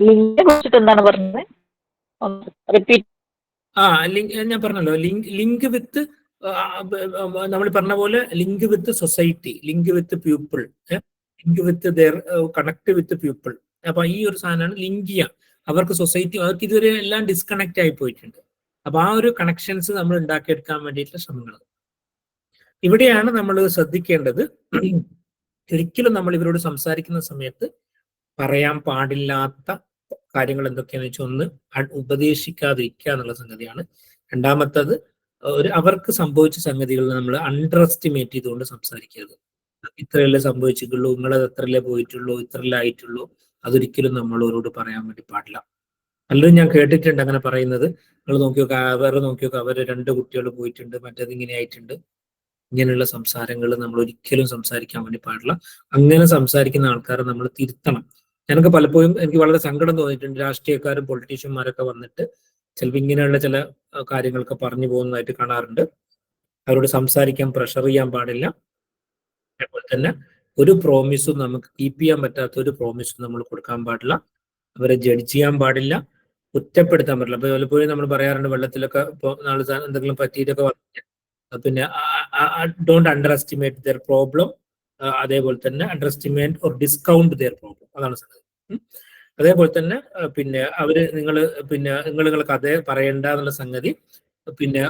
ലിങ്കിനെ കുറിച്ചിട്ട് എന്താണ് പറഞ്ഞത്? റിപ്പീറ്റ്. ലിങ്ക് ഞാൻ പറഞ്ഞല്ലോ, ലിങ്ക് വിത്ത് നമ്മൾ പറഞ്ഞ പോലെ link with society, link with people, link with there connect with people. അപ്പൊ ഈ ഒരു സാധനമാണ് ലിങ്ക് ചെയ്യുക. അവർക്ക് സൊസൈറ്റി, അവർക്ക് ഇതുവരെ എല്ലാം ഡിസ്കണക്ട് ആയി പോയിട്ടുണ്ട്. അപ്പൊ ആ ഒരു കണക്ഷൻസ് നമ്മൾ ഉണ്ടാക്കിയെടുക്കാൻ വേണ്ടിയിട്ടുള്ള ശ്രമങ്ങൾ. ഇവിടെയാണ് നമ്മൾ ശ്രദ്ധിക്കേണ്ടത്. ഒരിക്കലും നമ്മൾ ഇവരോട് സംസാരിക്കുന്ന സമയത്ത് പറയാൻ പാടില്ലാത്ത കാര്യങ്ങൾ എന്തൊക്കെയാണെന്ന് വെച്ചാൽ, ഒന്ന് ഉപദേശിക്കാതിരിക്കുക എന്നുള്ള സംഗതിയാണ്. രണ്ടാമത്തത്, അവർക്ക് സംഭവിച്ച സംഗതികൾ നമ്മൾ അണ്ടർ എസ്റ്റിമേറ്റ് ചെയ്തുകൊണ്ട് സംസാരിക്കരുത്. ഇത്രയല്ലേ സംഭവിച്ചിട്ടുള്ളൂ, നിങ്ങളത് എത്രയല്ലേ പോയിട്ടുള്ളൂ, ഇത്രയല്ലേ ആയിട്ടുള്ളൂ, അതൊരിക്കലും നമ്മളവരോട് പറയാൻ വേണ്ടി പാടില്ല. പലരും ഞാൻ കേട്ടിട്ടുണ്ട് അങ്ങനെ പറയുന്നത്. നിങ്ങൾ നോക്കി നോക്കുക, വേറെ നോക്കി നോക്കുക, അവര് 2 കുട്ടികൾ പോയിട്ടുണ്ട്, മറ്റേത് ഇങ്ങനെ ആയിട്ടുണ്ട്. ഇങ്ങനെയുള്ള സംസാരങ്ങൾ നമ്മൾ ഒരിക്കലും സംസാരിക്കാൻ വേണ്ടി പാടില്ല. അങ്ങനെ സംസാരിക്കുന്ന ആൾക്കാരെ നമ്മൾ തിരുത്തണം. ഞാനൊക്കെ പലപ്പോഴും എനിക്ക് വളരെ സങ്കടം തോന്നിയിട്ടുണ്ട്. രാഷ്ട്രീയക്കാരും പൊളിറ്റീഷ്യന്മാരൊക്കെ വന്നിട്ട് ചിലപ്പോൾ ഇങ്ങനെയുള്ള ചില കാര്യങ്ങളൊക്കെ പറഞ്ഞു പോകുന്നതായിട്ട് കാണാറുണ്ട്. അവരോട് സംസാരിക്കാൻ പ്രഷർ ചെയ്യാൻ പാടില്ല. അതുപോലെ തന്നെ ഒരു പ്രോമിസും നമുക്ക് കീപ്പ് ചെയ്യാൻ പറ്റാത്ത ഒരു പ്രോമിസും നമ്മൾ കൊടുക്കാൻ പാടില്ല. അവരെ ജഡ്ജ് ചെയ്യാൻ പാടില്ല, കുറ്റപ്പെടുത്താൻ പാടില്ല. അപ്പൊ പലപ്പോഴും നമ്മൾ പറയാറുണ്ട്, വെള്ളത്തിലൊക്കെ ഇപ്പോൾ നാളെ എന്തെങ്കിലും പറ്റിയിട്ടൊക്കെ വന്നിട്ട് പിന്നെ don't underestimate their problem, അതേപോലെ തന്നെ underestimate or discount their problem. അതാണ് സംഗതി. അതേപോലെ തന്നെ പിന്നെ അവര് നിങ്ങൾ കഥ പറയണ്ട എന്നുള്ള സംഗതി പിന്നെ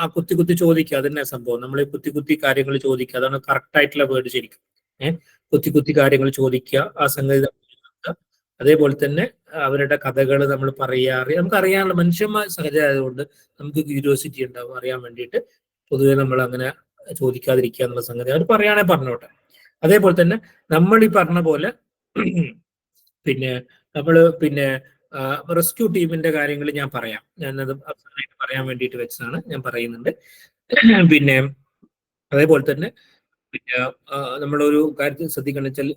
ആ കുത്തി ചോദിക്കുക. അതന്നെ സംഭവം. നമ്മൾ കുത്തി കാര്യങ്ങൾ ചോദിക്കുക, അതാണ് കറക്റ്റ് ആയിട്ടുള്ള വേർഡ് ശരിക്കും. കുത്തി കാര്യങ്ങൾ ചോദിക്കുക, ആ സംഗതി. അതേപോലെ തന്നെ അവരുടെ കഥകൾ നമ്മൾ പറയാറ്, നമുക്ക് അറിയാനുള്ള മനുഷ്യന്മാർ സഹജമായതുകൊണ്ട് നമുക്ക് ക്യൂരിയോസിറ്റി ഉണ്ടാവും അറിയാൻ വേണ്ടിയിട്ട്. പൊതുവെ നമ്മൾ അങ്ങനെ ചോദിക്കാതിരിക്കുക എന്നുള്ള സംഗതി അവർ പറയുകയാണെ പറഞ്ഞോട്ടെ. അതേപോലെ തന്നെ നമ്മൾ ഈ പറഞ്ഞ പോലെ പിന്നെ നമ്മള് റെസ്ക്യൂ ടീമിന്റെ കാര്യങ്ങൾ ഞാൻ പറയാം. ഞാനത് പറയാൻ വേണ്ടിയിട്ട് വെച്ചതാണ്, ഞാൻ പറയുന്നുണ്ട്. പിന്നെ അതേപോലെ തന്നെ നമ്മളൊരു കാര്യത്തിൽ ശ്രദ്ധിക്കണം വെച്ചാൽ,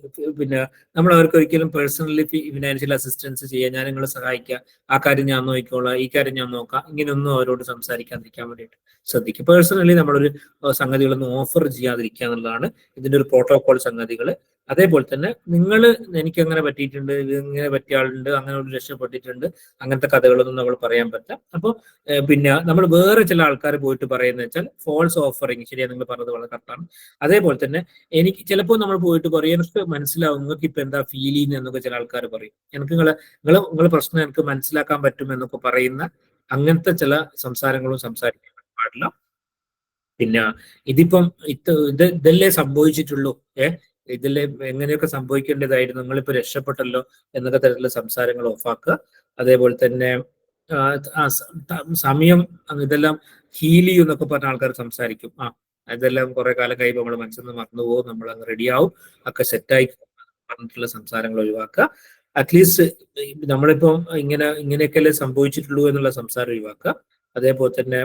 നമ്മൾ അവർക്ക് ഒരിക്കലും പേഴ്സണലി ഫിനാൻഷ്യൽ അസിസ്റ്റൻസ് ചെയ്യാൻ, ഞാൻ നിങ്ങളെ സഹായിക്കാം, ആ കാര്യം ഞാൻ നോക്കിക്കോളാം, ഈ കാര്യം ഞാൻ നോക്കാം, ഇങ്ങനെയൊന്നും അവരോട് സംസാരിക്കാതിരിക്കാൻ വേണ്ടിയിട്ട് ശ്രദ്ധിക്കുക. പേഴ്സണലി നമ്മളൊരു സംഗതികളൊന്നും ഓഫർ ചെയ്യാതിരിക്കുക എന്നുള്ളതാണ് ഇതിന്റെ ഒരു പ്രോട്ടോകോൾ സംഗതികൾ. അതേപോലെ തന്നെ എനിക്ക് അങ്ങനെ പറ്റിയിട്ടുണ്ട്, ഇങ്ങനെ പറ്റിയ ആളുണ്ട്, അങ്ങനെ ഒരു രക്ഷപ്പെട്ടിട്ടുണ്ട്, അങ്ങനത്തെ കഥകളൊന്നും നമ്മൾ പറയാൻ പറ്റില്ല. അപ്പോൾ നമ്മൾ വേറെ ചില ആൾക്കാർ പോയിട്ട് പറയുന്നത് വെച്ചാൽ ഫോൾസ് ഓഫറിങ്. ശരിയാ, നിങ്ങൾ പറഞ്ഞത് വളരെ കറക്റ്റാണ്. അതേപോലെ തന്നെ എനിക്ക് ചിലപ്പോൾ നമ്മൾ പോയിട്ട് പറയും, എനിക്ക് മനസ്സിലാവും നിങ്ങൾക്ക് ഇപ്പൊ എന്താ ഫീൽ ചെയ്യുന്നത് എന്നൊക്കെ ചില ആൾക്കാർ പറയും. എനിക്ക് നിങ്ങളെ പ്രശ്നം എനിക്ക് മനസ്സിലാക്കാൻ പറ്റും എന്നൊക്കെ പറയുന്ന അങ്ങനത്തെ ചില സംസാരങ്ങളും സംസാരിക്കാൻ പാടില്ല. ഇതിപ്പം ഇതല്ലേ സംഭവിച്ചിട്ടുള്ളൂ, ഇതിലെ എങ്ങനെയൊക്കെ സംഭവിക്കേണ്ടതായിരുന്നു, നിങ്ങളിപ്പോ രക്ഷപ്പെട്ടല്ലോ എന്നൊക്കെ തരത്തിലുള്ള സംസാരങ്ങൾ ഓഫാക്കുക. അതേപോലെ തന്നെ സമയം ഇതെല്ലാം ഹീൽ ചെയ്യും എന്നൊക്കെ പറഞ്ഞ ആൾക്കാർ സംസാരിക്കും. ഇതെല്ലാം കുറെ കാലം കഴിയുമ്പോൾ നമ്മൾ മനസ്സിൽ നിന്ന് മറന്നുപോകും, നമ്മൾ അങ്ങ് റെഡിയാവും, ഒക്കെ സെറ്റായി പറഞ്ഞിട്ടുള്ള സംസാരങ്ങൾ ഒഴിവാക്കുക. അറ്റ്ലീസ്റ്റ് നമ്മളിപ്പം ഇങ്ങനെയൊക്കെയല്ലേ സംഭവിച്ചിട്ടുള്ളൂ എന്നുള്ള സംസാരം ഒഴിവാക്കുക. അതേപോലെ തന്നെ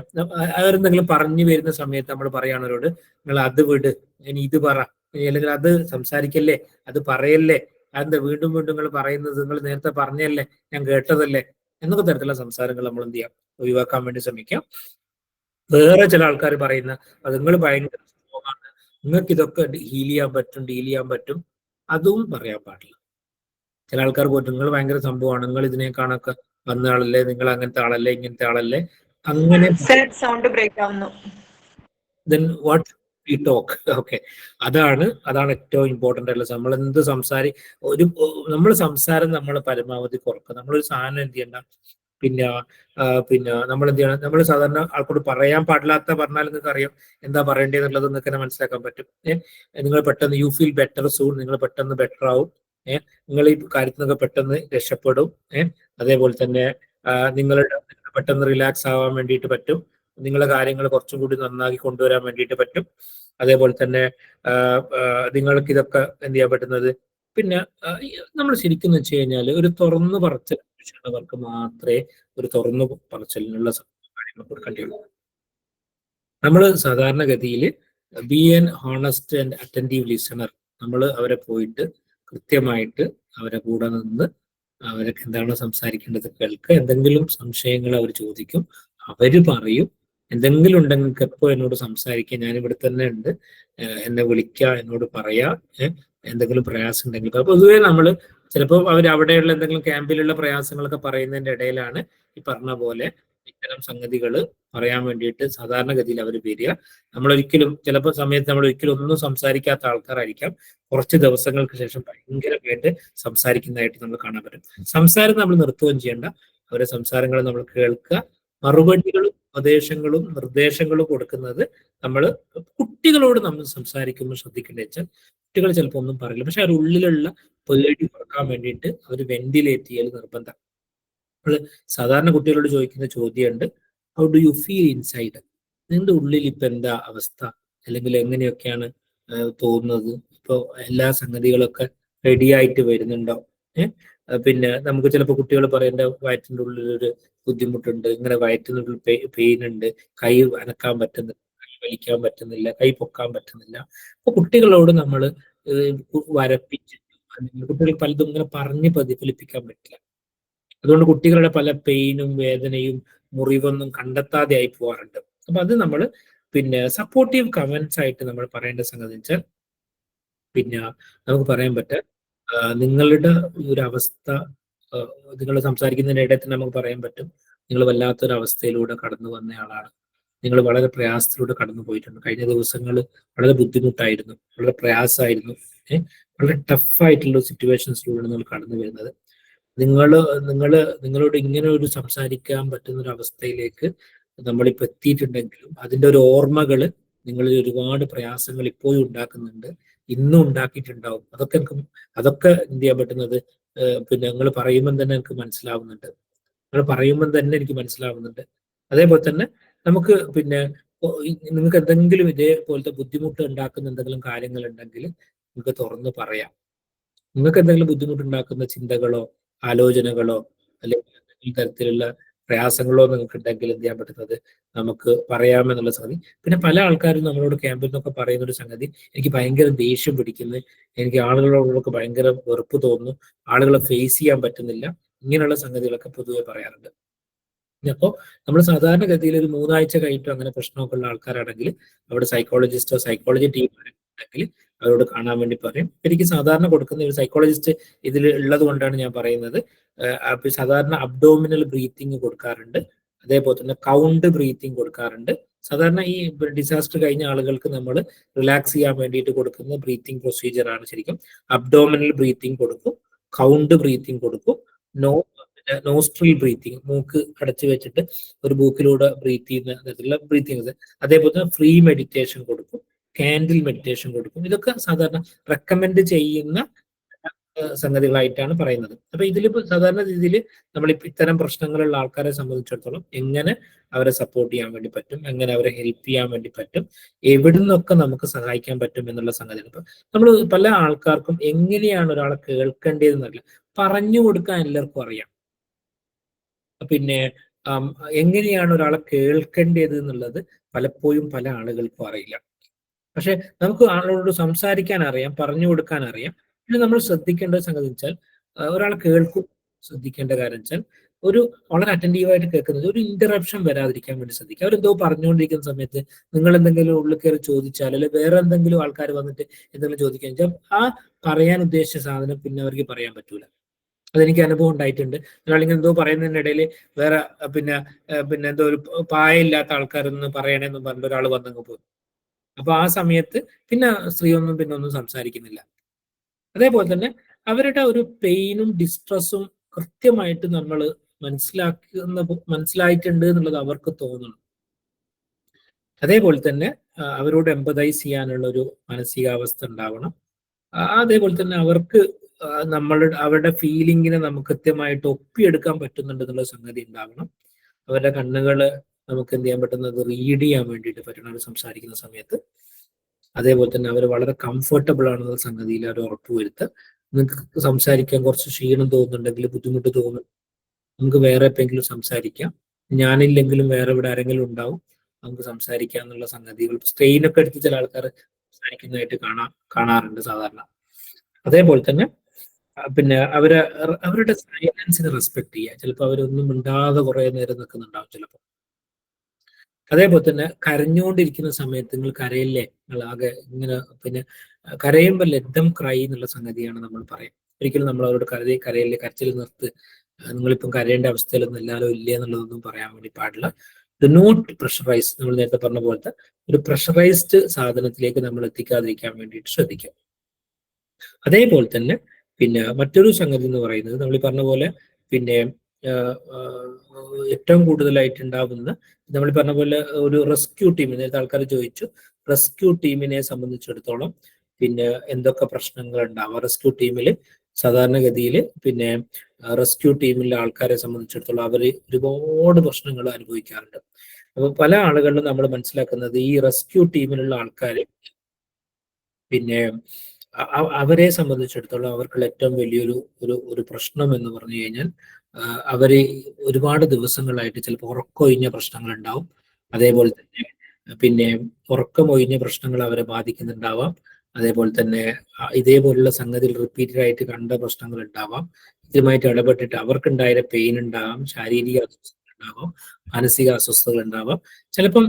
അവരെന്തെങ്കിലും പറഞ്ഞു വരുന്ന സമയത്ത് നമ്മൾ പറയാണവരോട്, നിങ്ങൾ അത് വിട്, ഇനി ഇത് പറ, അല്ലെങ്കിൽ അത് സംസാരിക്കല്ലേ, അത് പറയല്ലേ, അതെന്താ വീണ്ടും നിങ്ങൾ പറയുന്നത്, നിങ്ങൾ നേരത്തെ പറഞ്ഞല്ലേ, ഞാൻ കേട്ടതല്ലേ എന്നൊക്കെ തരത്തിലുള്ള സംസാരങ്ങൾ നമ്മൾ എന്ത് ചെയ്യാം, ഒഴിവാക്കാൻ വേണ്ടി ശ്രമിക്കാം. വേറെ ചില ആൾക്കാർ പറയുന്ന നിങ്ങൾ ഭയങ്കര സ്ട്രോങ്ങാണ്, നിങ്ങൾക്ക് ഇതൊക്കെ ഹീൽ ചെയ്യാൻ പറ്റും, ഡീൽ ചെയ്യാൻ പറ്റും, അതും പറയാൻ പാടില്ല. ചില ആൾക്കാർ പോയിട്ട് നിങ്ങൾ ഭയങ്കര സംഭവമാണ്, നിങ്ങൾ ഇതിനേക്കാണൊക്കെ വന്ന ആളല്ലേ, നിങ്ങൾ അങ്ങനത്തെ ആളല്ലേ, ഇങ്ങനത്തെ ആളല്ലേ, അങ്ങനെ സൗണ്ട് ബ്രേക്ക് ആവുന്നു. then what we talk. Okay, അതാണ് ഏറ്റവും ഇമ്പോർട്ടൻ്റ് ആയിട്ടുള്ള. നമ്മൾ എന്ത് നമ്മൾ സംസാരം നമ്മൾ പരമാവധി കുറക്കുക. നമ്മളൊരു സാധനം എന്ത് ചെയ്യണ്ട, നമ്മൾ എന്ത് ചെയ്യണം, നമ്മൾ സാധാരണ ആൾക്കോട് പറയാൻ പാടില്ലാത്ത പറഞ്ഞാൽ നിങ്ങൾക്ക് അറിയാം എന്താ പറയേണ്ടതെന്നുള്ളത് നിങ്ങൾക്ക് മനസ്സിലാക്കാൻ പറ്റും. നിങ്ങൾ പെട്ടെന്ന് യു ഫീൽ ബെറ്റർ സൂൺ, നിങ്ങൾ പെട്ടെന്ന് ബെറ്റർ ആവും. നിങ്ങൾ ഈ കാര്യത്തിൽ നിന്നൊക്കെ പെട്ടെന്ന് രക്ഷപ്പെടും. അതേപോലെ തന്നെ നിങ്ങളുടെ പെട്ടെന്ന് റിലാക്സ് ആവാൻ വേണ്ടിയിട്ട് പറ്റും. നിങ്ങളുടെ കാര്യങ്ങൾ കുറച്ചും കൂടി നന്നാക്കി കൊണ്ടുവരാൻ വേണ്ടിയിട്ട് പറ്റും. അതേപോലെ തന്നെ നിങ്ങൾക്ക് ഇതൊക്കെ എന്ത് ചെയ്യാൻ പറ്റുന്നത്, നമ്മൾ ശരിക്കും വെച്ച് കഴിഞ്ഞാൽ ഒരു തുറന്നു പറച്ചിലവർക്ക് മാത്രമേ ഒരു തുറന്നു പറച്ചിലിനുള്ള കാര്യങ്ങൾ കൊടുക്കേണ്ടിയുള്ളൂ. നമ്മൾ സാധാരണഗതിയിൽ B N honest and attentive listener. നമ്മൾ അവരെ പോയിട്ട് കൃത്യമായിട്ട് അവരെ കൂടെ നിന്ന് അവരൊക്കെ എന്താണ് സംസാരിക്കേണ്ടത് കേൾക്കുക. എന്തെങ്കിലും സംശയങ്ങൾ അവർ ചോദിക്കും, അവര് പറയും. എന്തെങ്കിലും ഉണ്ടെങ്കിൽ എപ്പോൾ എന്നോട് സംസാരിക്കുക, ഞാനിവിടെ തന്നെ ഉണ്ട്, എന്നെ വിളിക്കുക, എന്നോട് പറയാ. എന്തെങ്കിലും പ്രയാസം ഉണ്ടെങ്കിൽ പൊതുവേ നമ്മൾ ചിലപ്പോൾ അവർ അവിടെയുള്ള എന്തെങ്കിലും ക്യാമ്പിലുള്ള പ്രയാസങ്ങളൊക്കെ പറയുന്നതിന്റെ ഇടയിലാണ് ഈ പറഞ്ഞ പോലെ ഇത്തരം സംഗതികൾ പറയാൻ വേണ്ടിയിട്ട് സാധാരണഗതിയിൽ അവർ വരിക. നമ്മളൊരിക്കലും ചിലപ്പോൾ സമയത്ത് നമ്മൾ ഒരിക്കലും ഒന്നും സംസാരിക്കാത്ത ആൾക്കാരായിരിക്കാം, കുറച്ച് ദിവസങ്ങൾക്ക് ശേഷം ഭയങ്കരമായിട്ട് സംസാരിക്കുന്നതായിട്ട് നമ്മൾ കാണാൻ പറ്റും. സംസാരം നമ്മൾ നിർത്തുകയും ചെയ്യേണ്ട, അവരുടെ സംസാരങ്ങൾ നമ്മൾ കേൾക്കുക. മറുപടികളും ഉപദേശങ്ങളും നിർദ്ദേശങ്ങളും കൊടുക്കുന്നത് നമ്മൾ കുട്ടികളോട് നമ്മൾ സംസാരിക്കുമ്പോൾ ശ്രദ്ധിക്കേണ്ടത് വെച്ചാൽ കുട്ടികൾ ചിലപ്പോൾ ഒന്നും പറയില്ല, പക്ഷെ അവരുടെ ഉള്ളിലുള്ള പേടി കുറക്കാൻ വേണ്ടിയിട്ട് അവർ വെന്റിലേറ്റ് ചെയ്യൽ നിർബന്ധം. നമ്മൾ സാധാരണ കുട്ടികളോട് ചോദിക്കുന്ന ചോദ്യമുണ്ട്, how do you feel inside? നിങ്ങളുടെ ഉള്ളിൽ ഇപ്പൊ എന്താ അവസ്ഥ, അല്ലെങ്കിൽ എങ്ങനെയൊക്കെയാണ് തോന്നുന്നത്? ഇപ്പോൾ എല്ലാ സംഗതികളൊക്കെ റെഡി ആയിട്ട് വരുന്നുണ്ടോ? പിന്നെ നമുക്ക് ചിലപ്പോൾ കുട്ടികൾ പറയേണ്ട വയറ്റിൻ്റെ ഉള്ളിലൊരു ബുദ്ധിമുട്ടുണ്ട്, ഇങ്ങനെ വയറ്റിനുള്ളിൽ പെയിൻ ഉണ്ട്, കൈ അനക്കാൻ പറ്റുന്നില്ല, കൈ വലിക്കാൻ പറ്റുന്നില്ല, കൈ പൊക്കാൻ പറ്റുന്നില്ല. അപ്പൊ കുട്ടികളോട് നമ്മൾ വരപ്പിച്ച് കുട്ടികൾ പലതും ഇങ്ങനെ പറഞ്ഞ് പ്രതിഫലിപ്പിക്കാൻ പറ്റില്ല. അതുകൊണ്ട് കുട്ടികളുടെ പല പെയിനും വേദനയും മുറിവൊന്നും കണ്ടെത്താതെ ആയി പോകാറുണ്ട്. അപ്പൊ അത് നമ്മൾ പിന്നെ സപ്പോർട്ടീവ് കമന്റ്സ് ആയിട്ട് നമ്മൾ പറയേണ്ട സംഗതി വെച്ചാൽ പിന്നെ നമുക്ക് പറയാൻ പറ്റുക, നിങ്ങളുടെ ഒരു അവസ്ഥ നിങ്ങൾ സംസാരിക്കുന്നതിനിടെ തന്നെ നമുക്ക് പറയാൻ പറ്റും, നിങ്ങൾ വല്ലാത്തൊരവസ്ഥയിലൂടെ കടന്നു വന്നയാളാണ്, നിങ്ങൾ വളരെ പ്രയാസത്തിലൂടെ കടന്നു പോയിട്ടുണ്ട്, കഴിഞ്ഞ ദിവസങ്ങൾ വളരെ ബുദ്ധിമുട്ടായിരുന്നു, വളരെ പ്രയാസമായിരുന്നു, വളരെ ടഫായിട്ടുള്ള സിറ്റുവേഷൻസിലൂടെ നിങ്ങൾ കടന്നു വരുന്നത്. നിങ്ങളോട് ഇങ്ങനെ ഒരു സംസാരിക്കാൻ പറ്റുന്ന ഒരു അവസ്ഥയിലേക്ക് നമ്മളിപ്പോൾ എത്തിയിട്ടുണ്ടെങ്കിലും അതിൻ്റെ ഒരു ഓർമ്മകൾ നിങ്ങളിൽ ഒരുപാട് പ്രയാസങ്ങൾ ഇപ്പോഴും ഉണ്ടാക്കുന്നുണ്ട്, ഇന്നും ഉണ്ടാക്കിയിട്ടുണ്ടാവും. അതൊക്കെ എന്ത് ചെയ്യാൻ പറ്റുന്നത് പിന്നെ നിങ്ങൾ പറയുമ്പം തന്നെ എനിക്ക് മനസ്സിലാവുന്നുണ്ട്, എനിക്ക് മനസ്സിലാവുന്നുണ്ട്. അതേപോലെ തന്നെ നമുക്ക് പിന്നെ നിങ്ങൾക്ക് എന്തെങ്കിലും ഇതേപോലത്തെ ബുദ്ധിമുട്ട് ഉണ്ടാക്കുന്ന എന്തെങ്കിലും കാര്യങ്ങൾ ഉണ്ടെങ്കിൽ നിങ്ങൾക്ക് തുറന്ന് പറയാം. നിങ്ങൾക്ക് എന്തെങ്കിലും ബുദ്ധിമുട്ടുണ്ടാക്കുന്ന ചിന്തകളോ ആലോചനകളോ അല്ലെങ്കിൽ എന്തെങ്കിലും തരത്തിലുള്ള പ്രയാസങ്ങളോ നിങ്ങൾക്ക് ഉണ്ടെങ്കിൽ എന്ത് ചെയ്യാൻ പറ്റുന്നത് നമുക്ക് പറയാമെന്നുള്ള സംഗതി. പിന്നെ പല ആൾക്കാരും നമ്മളോട് ക്യാമ്പിൽ നിന്നൊക്കെ പറയുന്ന ഒരു സംഗതി, എനിക്ക് ഭയങ്കര ദേഷ്യം പിടിക്കുന്നു, എനിക്ക് ആളുകളോടൊക്കെ ഭയങ്കര വെറുപ്പ് തോന്നുന്നു, ആളുകളെ ഫേസ് ചെയ്യാൻ പറ്റുന്നില്ല, ഇങ്ങനെയുള്ള സംഗതികളൊക്കെ പൊതുവെ പറയാറുണ്ട്. അപ്പോൾ നമ്മൾ സാധാരണഗതിയിൽ ഒരു 3 ആഴ്ച കഴിഞ്ഞിട്ടോ അങ്ങനെ പ്രശ്നമൊക്കെ ഉള്ള ആൾക്കാരാണെങ്കിൽ അവിടെ സൈക്കോളജിസ്റ്റോ സൈക്കോളജി ടീം ഉണ്ടെങ്കിൽ അവരോട് കാണാൻ വേണ്ടി പറയും. എനിക്ക് സാധാരണ കൊടുക്കുന്ന ഒരു സൈക്കോളജിസ്റ്റ് ഇതിൽ ഉള്ളത് കൊണ്ടാണ് ഞാൻ പറയുന്നത്. സാധാരണ അബ്ഡോമിനൽ ബ്രീത്തിങ് കൊടുക്കാറുണ്ട്, അതേപോലെ തന്നെ കൗണ്ട് ബ്രീത്തിങ് കൊടുക്കാറുണ്ട്. സാധാരണ ഈ ഡിസാസ്റ്റർ കഴിഞ്ഞ ആളുകൾക്ക് നമ്മൾ റിലാക്സ് ചെയ്യാൻ വേണ്ടിയിട്ട് കൊടുക്കുന്ന ബ്രീത്തിങ് പ്രൊസീജിയർ ആണ് ശരിക്കും. അബ്ഡോമിനൽ ബ്രീത്തിങ് കൊടുക്കും, കൗണ്ട് ബ്രീത്തിങ് കൊടുക്കും, നോസ്ട്രിൽ ബ്രീത്തിങ്, മൂക്ക് അടച്ചു വെച്ചിട്ട് ഒരു മൂക്കിലൂടെ ബ്രീത്ത് ചെയ്യുന്ന തരത്തിലുള്ള ബ്രീത്തിങ്, അതേപോലെ തന്നെ ഫ്രീ മെഡിറ്റേഷൻ കൊടുക്കും, കാൻഡിൽ മെഡിറ്റേഷൻ കൊടുക്കും. ഇതൊക്കെ സാധാരണ റെക്കമെൻഡ് ചെയ്യുന്ന സംഗതികളായിട്ടാണ് പറയുന്നത്. അപ്പൊ ഇതിലിപ്പോ സാധാരണ രീതിയിൽ നമ്മളിപ്പോ ഇത്തരം പ്രശ്നങ്ങളുള്ള ആൾക്കാരെ സംബന്ധിച്ചിടത്തോളം എങ്ങനെ അവരെ സപ്പോർട്ട് ചെയ്യാൻ വേണ്ടി പറ്റും, എങ്ങനെ അവരെ ഹെൽപ്പ് ചെയ്യാൻ വേണ്ടി പറ്റും, എവിടുന്നൊക്കെ നമുക്ക് സഹായിക്കാൻ പറ്റും എന്നുള്ള സംഗതിയാണ്. ഇപ്പൊ നമ്മൾ പല ആൾക്കാർക്കും എങ്ങനെയാണ് ഒരാളെ കേൾക്കേണ്ടതെന്നല്ല, പറഞ്ഞു കൊടുക്കാൻ എല്ലാവർക്കും അറിയാം. പിന്നെ എങ്ങനെയാണ് ഒരാളെ കേൾക്കേണ്ടത് എന്നുള്ളത് പലപ്പോഴും പല ആളുകൾക്കും അറിയില്ല. പക്ഷെ നമുക്ക് ആളോട് സംസാരിക്കാൻ അറിയാം, പറഞ്ഞു കൊടുക്കാൻ അറിയാം. പിന്നെ നമ്മൾ ശ്രദ്ധിക്കേണ്ട സംഗതി വെച്ചാൽ ഒരാളെ ശ്രദ്ധിക്കേണ്ട കാര്യം വെച്ചാൽ ഒരു വളരെ അറ്റൻറ്റീവായിട്ട് കേൾക്കുന്നത്, ഒരു ഇന്ററപ്ഷൻ വരാതിരിക്കാൻ വേണ്ടി ശ്രദ്ധിക്കുക. അവരെന്തോ പറഞ്ഞുകൊണ്ടിരിക്കുന്ന സമയത്ത് നിങ്ങൾ എന്തെങ്കിലും ഉള്ളിൽ കയറി ചോദിച്ചാൽ, അല്ലെങ്കിൽ വേറെ എന്തെങ്കിലും ആൾക്കാർ വന്നിട്ട് എന്തെങ്കിലും ചോദിക്കാൻ വെച്ചാൽ ആ പറയാൻ ഉദ്ദേശിച്ച സാധനം പിന്നെ അവർക്ക് പറയാൻ പറ്റൂല. അതെനിക്ക് അനുഭവം ഉണ്ടായിട്ടുണ്ട്. ഒരാളിങ്ങനെ എന്തോ പറയുന്നതിനിടയിൽ വേറെ പിന്നെ എന്തോ ഒരു പായയില്ലാത്ത ആൾക്കാരൊന്നും പറയണേന്ന് പറഞ്ഞിട്ട് ഒരാൾ വന്നങ്ങ് പോകും. അപ്പൊ ആ സമയത്ത് പിന്നെ സ്ത്രീയൊന്നും പിന്നെ ഒന്നും സംസാരിക്കുന്നില്ല. അതേപോലെ തന്നെ അവരുടെ ഒരു പെയിനും ഡിസ്ട്രസ്സും കൃത്യമായിട്ട് നമ്മൾ മനസ്സിലായിട്ടുണ്ട് എന്നുള്ളത് അവർക്ക് തോന്നണം. അതേപോലെ തന്നെ അവരോട് എമ്പതൈസ് ചെയ്യാനുള്ള ഒരു മാനസികാവസ്ഥ ഉണ്ടാവണം. അതേപോലെ തന്നെ അവർക്ക് അവരുടെ ഫീലിങ്ങിനെ നമുക്ക് കൃത്യമായിട്ട് ഒപ്പിയെടുക്കാൻ പറ്റുന്നുണ്ട് എന്നുള്ള സംഗതി ഉണ്ടാവണം. അവരുടെ കണ്ണുകള് നമുക്ക് എന്ത് ചെയ്യാൻ പറ്റുന്നത് റീഡ് ചെയ്യാൻ വേണ്ടിയിട്ട് പറ്റണം അവർ സംസാരിക്കുന്ന സമയത്ത്. അതേപോലെ തന്നെ അവർ വളരെ കംഫർട്ടബിൾ ആണെന്ന സംഗതിയിൽ അവർ ഉറപ്പുവരുത്തുക. നിങ്ങൾക്ക് സംസാരിക്കാൻ കുറച്ച് ക്ഷീണം തോന്നുന്നുണ്ടെങ്കിൽ, ബുദ്ധിമുട്ട് തോന്നുന്നു, നമുക്ക് വേറെ എപ്പോഴെങ്കിലും സംസാരിക്കാം, ഞാനില്ലെങ്കിലും വേറെ ഇവിടെ ആരെങ്കിലും ഉണ്ടാവും, നമുക്ക് സംസാരിക്കാം എന്നുള്ള സംഗതികൾ സ്ട്രെയിനൊക്കെ എടുത്ത് ചില ആൾക്കാർ സംസാരിക്കുന്നതായിട്ട് കാണാറുണ്ട് സാധാരണ. അതേപോലെ തന്നെ പിന്നെ അവരുടെ സൈലൻസിനെ റെസ്പെക്ട് ചെയ്യുക. ചിലപ്പോൾ അവരൊന്നും മിണ്ടാതെ കുറെ നേരം നിൽക്കുന്നുണ്ടാവും ചിലപ്പോൾ. അതേപോലെ തന്നെ കരഞ്ഞുകൊണ്ടിരിക്കുന്ന സമയത്ത് നിങ്ങൾ കരയില്ലേ, നിങ്ങൾ ആകെ ഇങ്ങനെ പിന്നെ കരയുമ്പോൾ ലെറ്റ് ദം ക്രൈ എന്നുള്ള സംഗതിയാണ് നമ്മൾ പറയാം. ഒരിക്കലും നമ്മൾ അവരോട് കരയില്ലേ, കരച്ചിൽ നിർത്ത്, നിങ്ങളിപ്പം കരയേണ്ട അവസ്ഥയിലൊന്നും എല്ലാവരും ഇല്ല എന്നുള്ളതൊന്നും പറയാൻ വേണ്ടി പാടില്ല. ഡു നോട്ട് പ്രഷറൈസ്, നമ്മൾ നേരത്തെ പറഞ്ഞ പോലത്തെ ഒരു പ്രഷറൈസ്ഡ് സാധനത്തിലേക്ക് നമ്മൾ എത്തിക്കാതിരിക്കാൻ വേണ്ടിയിട്ട് ശ്രദ്ധിക്കുക. അതേപോലെ തന്നെ പിന്നെ മറ്റൊരു സംഗതി എന്ന് പറയുന്നത് നമ്മൾ ഈ പറഞ്ഞ പോലെ പിന്നെ ഏറ്റവും കൂടുതലായിട്ട് ഉണ്ടാവുന്ന നമ്മൾ പറഞ്ഞ പോലെ ഒരു റെസ്ക്യൂ ടീം, നേരത്തെ ആൾക്കാർ ചോദിച്ചു റെസ്ക്യൂ ടീമിനെ സംബന്ധിച്ചിടത്തോളം പിന്നെ എന്തൊക്കെ പ്രശ്നങ്ങൾ ഉണ്ടാവും. റെസ്ക്യൂ ടീമിൽ സാധാരണഗതിയിൽ പിന്നെ റെസ്ക്യൂ ടീമിലെ ആൾക്കാരെ സംബന്ധിച്ചിടത്തോളം അവർ ഒരുപാട് പ്രശ്നങ്ങൾ അനുഭവിക്കാറുണ്ട്. അപ്പോൾ പല ആളുകളിലും നമ്മൾ മനസ്സിലാക്കുന്നത് ഈ റെസ്ക്യൂ ടീമിലുള്ള ആൾക്കാർ പിന്നെ അവരെ സംബന്ധിച്ചിടത്തോളം അവർക്കുള്ള ഏറ്റവും വലിയൊരു ഒരു പ്രശ്നം എന്ന് പറഞ്ഞു കഴിഞ്ഞാൽ അവര് ഒരുപാട് ദിവസങ്ങളായിട്ട് ചിലപ്പോൾ ഉറക്കമൊഴിഞ്ഞ പ്രശ്നങ്ങൾ ഉണ്ടാവും. അതേപോലെ തന്നെ പിന്നെ ഉറക്കമൊഴിഞ്ഞ പ്രശ്നങ്ങൾ അവരെ ബാധിക്കുന്നുണ്ടാവാം. അതേപോലെ തന്നെ ഇതേപോലുള്ള സംഗതികൾ റിപ്പീറ്റഡ് ആയിട്ട് കണ്ട പ്രശ്നങ്ങൾ ഉണ്ടാവാം. ഇതുമായിട്ട് ഇടപെട്ടിട്ട് അവർക്കുണ്ടായ പെയിൻ ഉണ്ടാവാം, ശാരീരിക അസ്വസ്ഥതകൾ ഉണ്ടാവാം, മാനസിക അസ്വസ്ഥതകൾ ഉണ്ടാവാം. ചിലപ്പം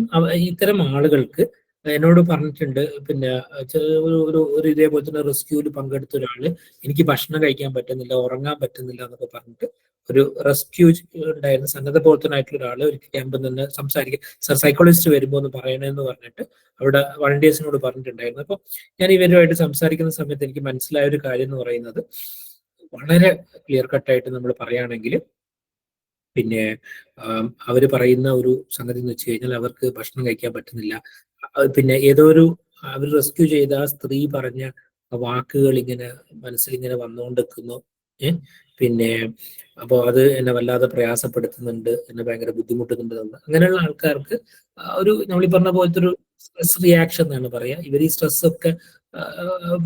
ഇത്തരം ആളുകൾക്ക് എന്നോട് പറഞ്ഞിട്ടുണ്ട് പിന്നെ ഒരു ഇതേപോലെ തന്നെ റെസ്ക്യൂവിൽ പങ്കെടുത്ത ഒരാള് എനിക്ക് ഭക്ഷണം കഴിക്കാൻ പറ്റുന്നില്ല, ഉറങ്ങാൻ പറ്റുന്നില്ല എന്നൊക്കെ പറഞ്ഞിട്ട് ഒരു റെസ്ക്യൂ ഉണ്ടായിരുന്ന സന്നദ്ധ പ്രവർത്തനായിട്ടുള്ള ഒരാള് ഒരു ക്യാമ്പിൽ നിന്ന് സംസാരിക്കുക സൈക്കോളജിസ്റ്റ് വരുമ്പോൾ ഒന്ന് പറയണമെന്ന് പറഞ്ഞിട്ട് അവിടെ വളണ്ടിയേഴ്സിനോട് പറഞ്ഞിട്ടുണ്ടായിരുന്നു. അപ്പൊ ഞാൻ ഇവരുമായിട്ട് സംസാരിക്കുന്ന സമയത്ത് എനിക്ക് മനസ്സിലായ ഒരു കാര്യം എന്ന് പറയുന്നത് വളരെ ക്ലിയർ കട്ടായിട്ട് നമ്മൾ പറയുകയാണെങ്കിൽ പിന്നെ അവര് പറയുന്ന ഒരു സംഗതി എന്ന് വെച്ച് കഴിഞ്ഞാൽ അവർക്ക് ഭക്ഷണം കഴിക്കാൻ പറ്റുന്നില്ല. പിന്നെ ഏതോ ഒരു അവർ റെസ്ക്യൂ ചെയ്ത ആ സ്ത്രീ പറഞ്ഞ വാക്കുകൾ ഇങ്ങനെ മനസ്സിലിങ്ങനെ വന്നുകൊണ്ടിരിക്കുന്നു. പിന്നെ അപ്പോൾ അത് എന്നെ വല്ലാതെ പ്രയാസപ്പെടുത്തുന്നുണ്ട്, എന്നെ ഭയങ്കര ബുദ്ധിമുട്ടുന്നുണ്ട്. അങ്ങനെയുള്ള ആൾക്കാർക്ക് ഒരു നമ്മൾ ഈ പറഞ്ഞ പോലത്തെ ഒരു സ്ട്രെസ് റിയാക്ഷൻ എന്നാണ് പറയാ. ഇവർ ഈ സ്ട്രെസ് ഒക്കെ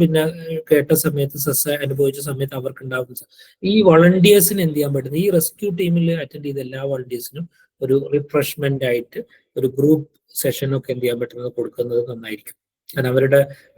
പിന്നെ കേട്ട സമയത്ത് സ്ട്രെസ് അനുഭവിച്ച സമയത്ത് അവർക്ക് ഉണ്ടാകുന്ന ഈ വളണ്ടിയേഴ്സിന് എന്ത് ചെയ്യാൻ പറ്റുന്നത്, ഈ റെസ്ക്യൂ ടീമിൽ അറ്റൻഡ് ചെയ്ത എല്ലാ വളണ്ടിയേഴ്സിനും ഒരു റിഫ്രഷ്മെന്റ് ആയിട്ട് ഒരു ഗ്രൂപ്പ് സെഷനൊക്കെ എന്ത് ചെയ്യാൻ പറ്റുന്നത് കൊടുക്കുന്നത് നന്നായിരിക്കും. കാരണം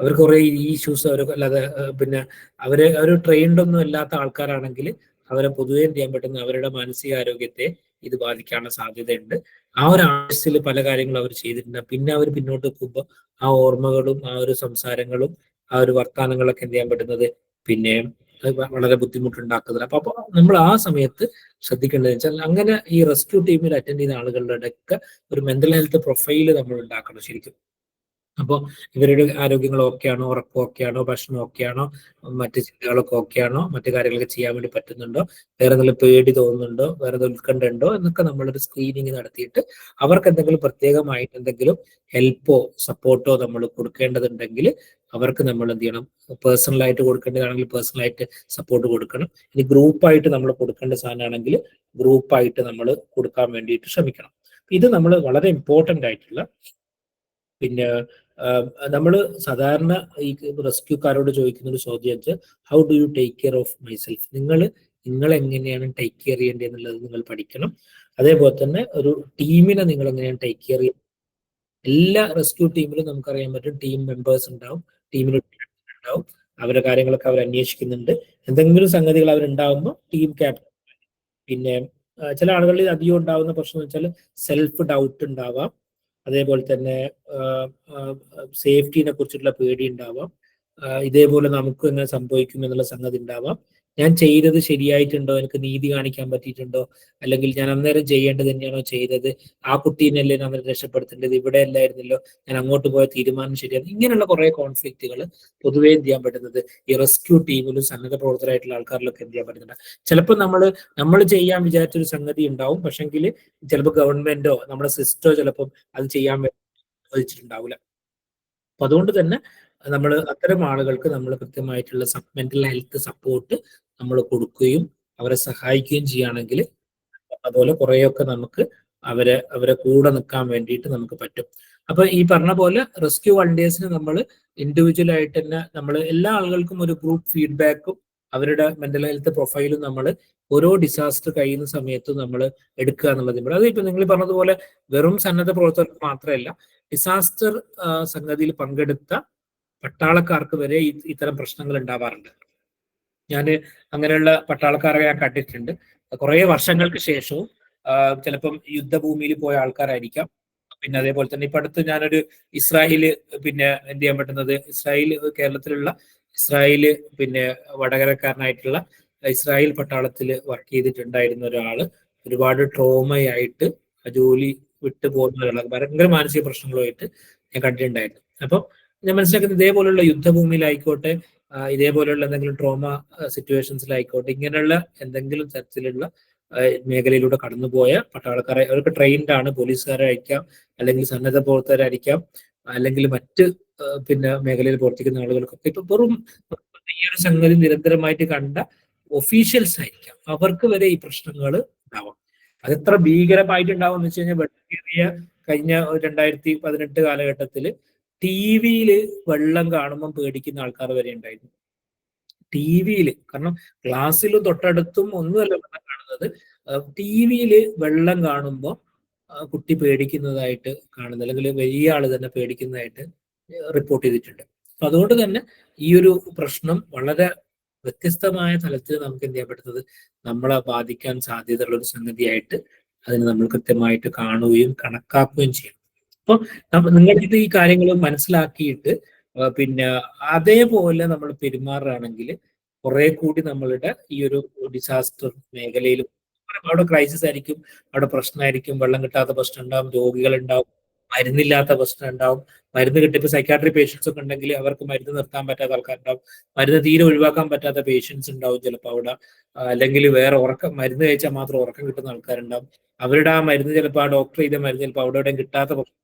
അവർക്ക് കുറെ ഇഷ്യൂസ് അവർക്ക് അല്ലാതെ പിന്നെ അവർ ട്രെയിൻഡ് ഒന്നും അല്ലാത്ത ആൾക്കാരാണെങ്കിൽ അവരെ പൊതുവെ എന്ത് ചെയ്യാൻ പറ്റുന്ന അവരുടെ മാനസികാരോഗ്യത്തെ ഇത് ബാധിക്കാനുള്ള സാധ്യതയുണ്ട്. ആ ഒരു ആവശ്യത്തിൽ പല കാര്യങ്ങളും അവർ ചെയ്തിട്ടുണ്ട്. പിന്നെ അവർ പിന്നോട്ട് വെക്കുമ്പോൾ ആ ഓർമ്മകളും ആ ഒരു സംസാരങ്ങളും ആ ഒരു വർത്തമാനങ്ങളൊക്കെ എന്ത് ചെയ്യാൻ പറ്റുന്നത് പിന്നെ വളരെ ബുദ്ധിമുട്ടുണ്ടാക്കുന്നില്ല. അപ്പൊ നമ്മൾ ആ സമയത്ത് ശ്രദ്ധിക്കേണ്ടതെന്ന് വെച്ചാൽ അങ്ങനെ ഈ റെസ്ക്യൂ ടീമിൽ അറ്റൻഡ് ചെയ്യുന്ന ആളുകളുടെ ഒക്കെ ഒരു മെന്റൽ ഹെൽത്ത് പ്രൊഫൈല് നമ്മൾ ഉണ്ടാക്കണം ശരിക്കും. അപ്പോൾ ഇവരുടെ ആരോഗ്യങ്ങൾ ഓക്കെയാണോ, ഉറക്കം ഓക്കെയാണോ, ഭക്ഷണം ഓക്കെയാണോ, മറ്റ് ചിന്തകളൊക്കെ ഓക്കെയാണോ, മറ്റു കാര്യങ്ങളൊക്കെ ചെയ്യാൻ വേണ്ടി പറ്റുന്നുണ്ടോ, വേറെ എന്തെങ്കിലും പേടി തോന്നുന്നുണ്ടോ, വേറെ ഉത്കണ്ഠ ഉണ്ടോ എന്നൊക്കെ നമ്മളൊരു സ്ക്രീനിങ് നടത്തിയിട്ട് അവർക്ക് എന്തെങ്കിലും പ്രത്യേകമായിട്ട് എന്തെങ്കിലും ഹെൽപ്പോ സപ്പോർട്ടോ നമ്മൾ കൊടുക്കേണ്ടതുണ്ടെങ്കിൽ അവർക്ക് നമ്മൾ എന്ത് ചെയ്യണം, പേഴ്സണലായിട്ട് കൊടുക്കേണ്ടതാണെങ്കിൽ പേഴ്സണലായിട്ട് സപ്പോർട്ട് കൊടുക്കണം. ഇനി ഗ്രൂപ്പായിട്ട് നമ്മൾ കൊടുക്കേണ്ട സാധനമാണെങ്കിൽ ഗ്രൂപ്പായിട്ട് നമ്മൾ കൊടുക്കാൻ വേണ്ടിയിട്ട് ശ്രമിക്കണം. ഇത് നമ്മൾ വളരെ ഇമ്പോർട്ടൻ്റ് ആയിട്ടുള്ള പിന്നെ നമ്മൾ സാധാരണ ഈ റെസ്ക്യൂക്കാരോട് ചോദിക്കുന്ന ഒരു ചോദ്യം വെച്ചാൽ how do you take care of myself, നിങ്ങൾ എങ്ങനെയാണ് ടേക്ക് കെയർ ചെയ്യേണ്ടത് എന്നുള്ളത് നിങ്ങൾ പഠിക്കണം. അതേപോലെ തന്നെ ഒരു ടീമിനെ നിങ്ങൾ എങ്ങനെയാണ് ടേക്ക് കെയർ ചെയ്യുന്നത്. എല്ലാ റെസ്ക്യൂ ടീമിലും നമുക്കറിയാൻ പറ്റും ടീം മെമ്പേഴ്സ് ഉണ്ടാവും, ടീമിൽ ഉണ്ടാവും, അവരുടെ കാര്യങ്ങളൊക്കെ അവർ അന്വേഷിക്കുന്നുണ്ട്. എന്തെങ്കിലും സംഗതികൾ അവരുണ്ടാവുമ്പോൾ ടീം ക്യാപ്റ്റൻ. പിന്നെ ചില ആളുകളിൽ അധികം ഉണ്ടാവുന്ന പ്രശ്നം എന്ന് വെച്ചാൽ സെൽഫ് ഡൗട്ട് ഉണ്ടാവാം. അതേപോലെ തന്നെ സേഫ്റ്റിനെ കുറിച്ചിട്ടുള്ള പേടി ഉണ്ടാവാം. ഇതേപോലെ നമുക്കും എങ്ങനെ സംഭവിക്കും എന്നുള്ള സംഗതി ഉണ്ടാവാം. ഞാൻ ചെയ്തത് ശരിയായിട്ടുണ്ടോ, എനിക്ക് നീതി കാണിക്കാൻ പറ്റിയിട്ടുണ്ടോ, അല്ലെങ്കിൽ ഞാൻ അന്നേരം ചെയ്യേണ്ടത് തന്നെയാണോ ചെയ്തത്, ആ കുട്ടീനല്ലേ നമ്മൾ രക്ഷപ്പെടുത്തേണ്ടത്, ഇവിടെ അല്ലായിരുന്നല്ലോ, ഞാൻ അങ്ങോട്ട് പോയ തീരുമാനം ശരിയാണ്. ഇങ്ങനെയുള്ള കുറെ കോൺഫ്ലിക്റ്റുകൾ പൊതുവേ എന്ത് ചെയ്യാൻ പറ്റുന്നത് ഈ റെസ്ക്യൂ ടീമിലും സന്നദ്ധ പ്രവർത്തകരായിട്ടുള്ള ആൾക്കാരിലൊക്കെ എന്ത് ചെയ്യാൻ പറ്റുന്നുണ്ട്. ചിലപ്പോൾ നമ്മൾ ചെയ്യാൻ വിചാരിച്ചൊരു സംഗതി ഉണ്ടാവും, പക്ഷെങ്കിൽ ചിലപ്പോൾ ഗവൺമെന്റോ നമ്മുടെ സിസ്റ്റോ ചിലപ്പം അത് ചെയ്യാൻ സാധിച്ചിട്ടുണ്ടാവില്ല. അപ്പൊ അതുകൊണ്ട് തന്നെ നമ്മൾ അത്തരം ആളുകൾക്ക് നമ്മൾ കൃത്യമായിട്ടുള്ള മെന്റൽ ഹെൽത്ത് സപ്പോർട്ട് നമ്മൾ കൊടുക്കുകയും അവരെ സഹായിക്കുകയും ചെയ്യുകയാണെങ്കിൽ അതുപോലെ കുറേയൊക്കെ നമുക്ക് അവരെ കൂടെ നിൽക്കാൻ വേണ്ടിയിട്ട് നമുക്ക് പറ്റും. അപ്പൊ ഈ പറഞ്ഞ പോലെ റെസ്ക്യൂ വളണ്ടിയേഴ്സിന് നമ്മൾ ഇൻഡിവിജ്വൽ ആയിട്ട് തന്നെ നമ്മൾ എല്ലാ ആളുകൾക്കും ഒരു ഗ്രൂപ്പ് ഫീഡ്ബാക്കും അവരുടെ മെന്റൽ ഹെൽത്ത് പ്രൊഫൈലും നമ്മൾ ഓരോ ഡിസാസ്റ്റർ കഴിയുന്ന സമയത്തും നമ്മൾ എടുക്കുക എന്നുള്ളത്. അത് ഇപ്പൊ നിങ്ങൾ പറഞ്ഞതുപോലെ വെറും സന്നദ്ധ പ്രവർത്തകർക്ക് മാത്രമല്ല, ഡിസാസ്റ്റർ സംഗതിയിൽ പങ്കെടുത്ത പട്ടാളക്കാർക്ക് വരെ ഇത്തരം പ്രശ്നങ്ങൾ ഉണ്ടാവാറുണ്ട്. ഞാൻ അങ്ങനെയുള്ള പട്ടാളക്കാരെ ഞാൻ കണ്ടിട്ടുണ്ട്. കുറെ വർഷങ്ങൾക്ക് ശേഷവും ചിലപ്പം യുദ്ധഭൂമിയിൽ പോയ ആൾക്കാരായിരിക്കാം. പിന്നെ അതേപോലെ തന്നെ ഇപ്പൊ അടുത്ത് ഞാനൊരു ഇസ്രായേല് പിന്നെ എന്ത് ചെയ്യാൻ പറ്റുന്നത്, കേരളത്തിലുള്ള ഇസ്രായേല് പിന്നെ വടകരക്കാരനായിട്ടുള്ള ഇസ്രായേൽ പട്ടാളത്തിൽ വർക്ക് ചെയ്തിട്ടുണ്ടായിരുന്ന ഒരാള് ഒരുപാട് ട്രോമയായിട്ട് ജോലി വിട്ടു പോകുന്ന ഒരാളാണ്, ഭയങ്കര മാനസിക പ്രശ്നങ്ങളുമായിട്ട് ഞാൻ കണ്ടിട്ടുണ്ടായിരുന്നു. അപ്പം ഞാൻ മനസ്സിലാക്കുന്നത് ഇതേപോലുള്ള യുദ്ധഭൂമിയിലായിക്കോട്ടെ, ഇതേപോലെയുള്ള എന്തെങ്കിലും ട്രോമ സിറ്റുവേഷൻസിലായിക്കോട്ടെ, ഇങ്ങനെയുള്ള എന്തെങ്കിലും തരത്തിലുള്ള മേഖലയിലൂടെ കടന്നുപോയ പട്ടാളക്കാരെ, അവർക്ക് ട്രെയിൻഡ് ആണ്, പോലീസുകാരായിരിക്കാം, അല്ലെങ്കിൽ സന്നദ്ധ പ്രവർത്തകരായിരിക്കാം, അല്ലെങ്കിൽ മറ്റ് മേഖലയിൽ പ്രവർത്തിക്കുന്ന ആളുകൾക്കൊക്കെ ഇപ്പൊ വെറും ഈ ഒരു സംഗതി നിരന്തരമായിട്ട് കണ്ട ഒഫീഷ്യൽസ് ആയിരിക്കാം, അവർക്ക് വരെ ഈ പ്രശ്നങ്ങൾ ഉണ്ടാവാം. അതെത്ര ഭീകരമായിട്ടുണ്ടാവും എന്ന് വെച്ച് കഴിഞ്ഞാൽ, വെള്ളമേറിയ കഴിഞ്ഞ 2018 കാലഘട്ടത്തിൽ TV-യിൽ വെള്ളം കാണുമ്പോൾ പേടിക്കുന്ന ആൾക്കാർ വരെ ഉണ്ടായിരുന്നു. TV-യിൽ, കാരണം ക്ലാസ്സിലും തൊട്ടടുത്തും ഒന്നുമല്ല വെള്ളം കാണുന്നത്, TV-യിൽ വെള്ളം കാണുമ്പോൾ കുട്ടി പേടിക്കുന്നതായിട്ട് കാണുന്നത്, അല്ലെങ്കിൽ വലിയ ആള് തന്നെ പേടിക്കുന്നതായിട്ട് റിപ്പോർട്ട് ചെയ്തിട്ടുണ്ട്. അപ്പൊ അതുകൊണ്ട് തന്നെ ഈ ഒരു പ്രശ്നം വളരെ വ്യത്യസ്തമായ തലത്തിൽ നമുക്ക് എന്ത് ചെയ്യാൻ പറ്റുന്നത്, നമ്മളെ ബാധിക്കാൻ സാധ്യതയുള്ള ഒരു സംഗതിയായിട്ട് അതിന് നമ്മൾ കൃത്യമായിട്ട് കാണുകയും കണക്കാക്കുകയും ചെയ്യണം. അപ്പൊ നിങ്ങൾക്ക് ഈ കാര്യങ്ങൾ മനസ്സിലാക്കിയിട്ട് അതേപോലെ നമ്മൾ പെരുമാറുകയാണെങ്കിൽ കുറെ കൂടി നമ്മളുടെ ഈ ഒരു ഡിസാസ്റ്റർ മേഖലയിൽ, അവിടെ ക്രൈസിസ് ആയിരിക്കും, അവിടെ പ്രശ്നമായിരിക്കും, വെള്ളം കിട്ടാത്ത പ്രശ്നം ഉണ്ടാവും, രോഗികൾ ഉണ്ടാവും, മരുന്നില്ലാത്ത പ്രശ്നം ഉണ്ടാവും, മരുന്ന് കിട്ടിയപ്പോൾ സൈക്കാട്രി പേഷ്യൻസ് ഒക്കെ ഉണ്ടെങ്കിൽ അവർക്ക് മരുന്ന് നിർത്താൻ പറ്റാത്ത ആൾക്കാരുണ്ടാവും, മരുന്ന് തീരെ ഒഴിവാക്കാൻ പറ്റാത്ത പേഷ്യൻസ് ഉണ്ടാവും ചിലപ്പോൾ അവിടെ, അല്ലെങ്കിൽ വേറെ മരുന്ന് കഴിച്ചാൽ മാത്രം ഉറക്കം കിട്ടുന്ന ആൾക്കാരുണ്ടാവും, അവരുടെ ആ മരുന്ന് ചിലപ്പോൾ ആ ഡോക്ടർ ചെയ്ത മരുന്ന് ചിലപ്പോൾ അവിടെ എവിടെയും കിട്ടാത്ത പ്രശ്നം.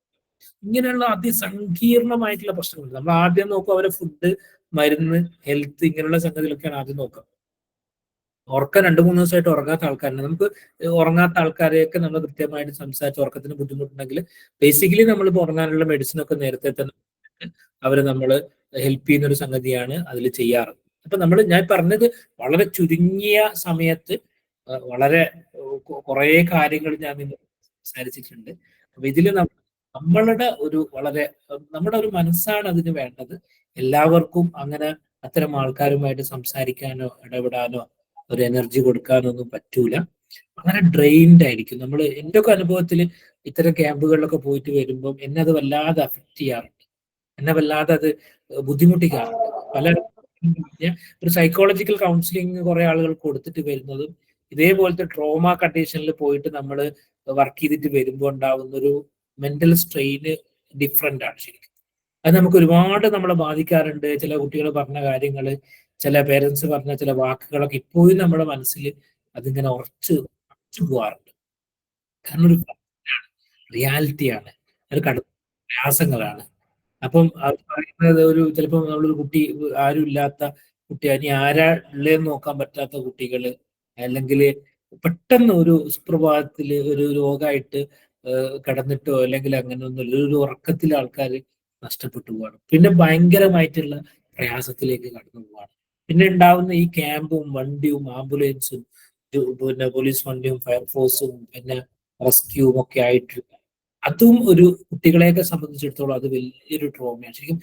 ഇങ്ങനെയുള്ള അതിസങ്കീർണമായിട്ടുള്ള പ്രശ്നങ്ങൾ നമ്മൾ ആദ്യം നോക്കും, അവരെ ഫുഡ്, മരുന്ന്, ഹെൽത്ത്, ഇങ്ങനെയുള്ള സംഗതികളൊക്കെയാണ് ആദ്യം നോക്കുക. ഉറക്കം 2-3 ദിവസമായിട്ട് ഉറങ്ങാത്ത ആൾക്കാരുണ്ട്. നമുക്ക് ഉറങ്ങാത്ത ആൾക്കാരെയൊക്കെ നമ്മൾ കൃത്യമായിട്ട് സംസാരിച്ച് ഉറക്കത്തിന് ബുദ്ധിമുട്ടുണ്ടെങ്കിൽ ബേസിക്കലി നമ്മളിപ്പോൾ ഉറങ്ങാനുള്ള മെഡിസിനൊക്കെ നേരത്തെ തന്നെ അവര് നമ്മൾ ഹെൽപ്പ് ചെയ്യുന്ന ഒരു സംഗതിയാണ് അതിൽ ചെയ്യാറ്. അപ്പൊ ഞാൻ പറഞ്ഞത് വളരെ ചുരുങ്ങിയ സമയത്ത് വളരെ കുറെ കാര്യങ്ങൾ ഞാൻ നിന്ന് സംസാരിച്ചിട്ടുണ്ട്. അപ്പൊ ഇതില് നമ്മുടെ ഒരു മനസ്സാണ് അതിന് വേണ്ടത്. എല്ലാവർക്കും അങ്ങനെ അത്തരം ആൾക്കാരുമായിട്ട് സംസാരിക്കാനോ ഇടപെടാനോ ഒരു എനർജി കൊടുക്കാനൊന്നും പറ്റൂല. അങ്ങനെ ഡ്രെയിൻഡ് ആയിരിക്കും നമ്മൾ. എൻ്റെ ഒക്കെ അനുഭവത്തിൽ ഇത്തരം ക്യാമ്പുകളിലൊക്കെ പോയിട്ട് വരുമ്പം എന്നെ അത് വല്ലാതെ അഫക്റ്റ് ചെയ്യാറുണ്ട്, എന്നെ വല്ലാതെ അത് ബുദ്ധിമുട്ടിക്കാറുണ്ട്. ഒരു സൈക്കോളജിക്കൽ കൗൺസിലിംഗ് കുറെ ആളുകൾ കൊടുത്തിട്ട് വരുന്നതും ഇതേപോലത്തെ ട്രോമ കണ്ടീഷനിൽ പോയിട്ട് നമ്മൾ വർക്ക് ചെയ്തിട്ട് വരുമ്പോൾ ഉണ്ടാവുന്ന ഒരു മെന്റൽ സ്ട്രെയിന് ഡിഫറെന്റ് ആണ് ശരിക്കും. അത് നമുക്ക് ഒരുപാട് നമ്മളെ ബാധിക്കാറുണ്ട്. ചില കുട്ടികൾ പറഞ്ഞ കാര്യങ്ങൾ, ചില പേരൻസ് പറഞ്ഞ ചില വാക്കുകളൊക്കെ ഇപ്പോഴും നമ്മുടെ മനസ്സിൽ അതിങ്ങനെ ഉറച്ചു പോകാറുണ്ട്. കാരണം ഒരു റിയാലിറ്റിയാണ്, ഒരു കടുത്ത പ്രയാസങ്ങളാണ്. അപ്പം അത് പറയുന്നത് ചിലപ്പോൾ നമ്മളൊരു കുട്ടി, ആരും ഇല്ലാത്ത കുട്ടി, ഇനി ആരാ ഉള്ളതെന്ന് നോക്കാൻ പറ്റാത്ത കുട്ടികള്, അല്ലെങ്കിൽ പെട്ടെന്ന് ഒരു സുപ്രഭാതത്തിൽ ഒരു രോഗമായിട്ട് കിടന്നിട്ടോ അല്ലെങ്കിൽ അങ്ങനെ ഒന്നുമില്ല, ഒരു ഉറക്കത്തിൽ ആൾക്കാർ നഷ്ടപ്പെട്ടു പോവാണ്. പിന്നെ ഭയങ്കരമായിട്ടുള്ള പ്രയാസത്തിലേക്ക് കടന്നു പോവാണ്. പിന്നെ ഉണ്ടാവുന്ന ഈ ക്യാമ്പും വണ്ടിയും ആംബുലൻസും പോലീസ് വണ്ടിയും ഫയർഫോഴ്സും പിന്നെ റെസ്ക്യൂവും ഒക്കെ ആയിട്ട്, അതും ഒരു കുട്ടികളെയൊക്കെ സംബന്ധിച്ചിടത്തോളം അത് വലിയൊരു ട്രോമയാണ് ശരിക്കും.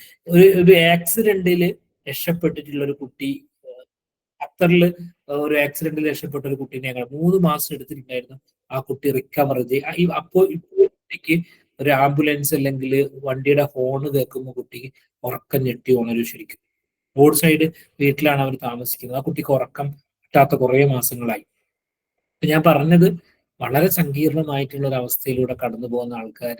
ഒരു ആക്സിഡന്റിൽ രക്ഷപ്പെട്ടിട്ടുള്ള ഒരു കുട്ടി, ഖത്തറിൽ ഒരു ആക്സിഡന്റിൽ രക്ഷപ്പെട്ട ഒരു കുട്ടീനെ 3 മാസം എടുത്തിട്ടുണ്ടായിരുന്നു ആ കുട്ടി റിക്കവർ ചെയ്ത്. അപ്പോൾ കുട്ടിക്ക് ഒരു ആംബുലൻസ് അല്ലെങ്കിൽ വണ്ടിയുടെ ഹോണ് കേൾക്കുമ്പോൾ കുട്ടിക്ക് ഉറക്കം ഞെട്ടി ഉണരും ശരിക്കും. റോഡ് സൈഡ് വീട്ടിലാണ് അവർ താമസിക്കുന്നത്. ആ കുട്ടിക്ക് ഉറക്കം കിട്ടാത്ത കുറേ മാസങ്ങളായി. ഞാൻ പറഞ്ഞത് വളരെ സങ്കീർണമായിട്ടുള്ള ഒരു അവസ്ഥയിലൂടെ കടന്നു പോകുന്ന ആൾക്കാർ,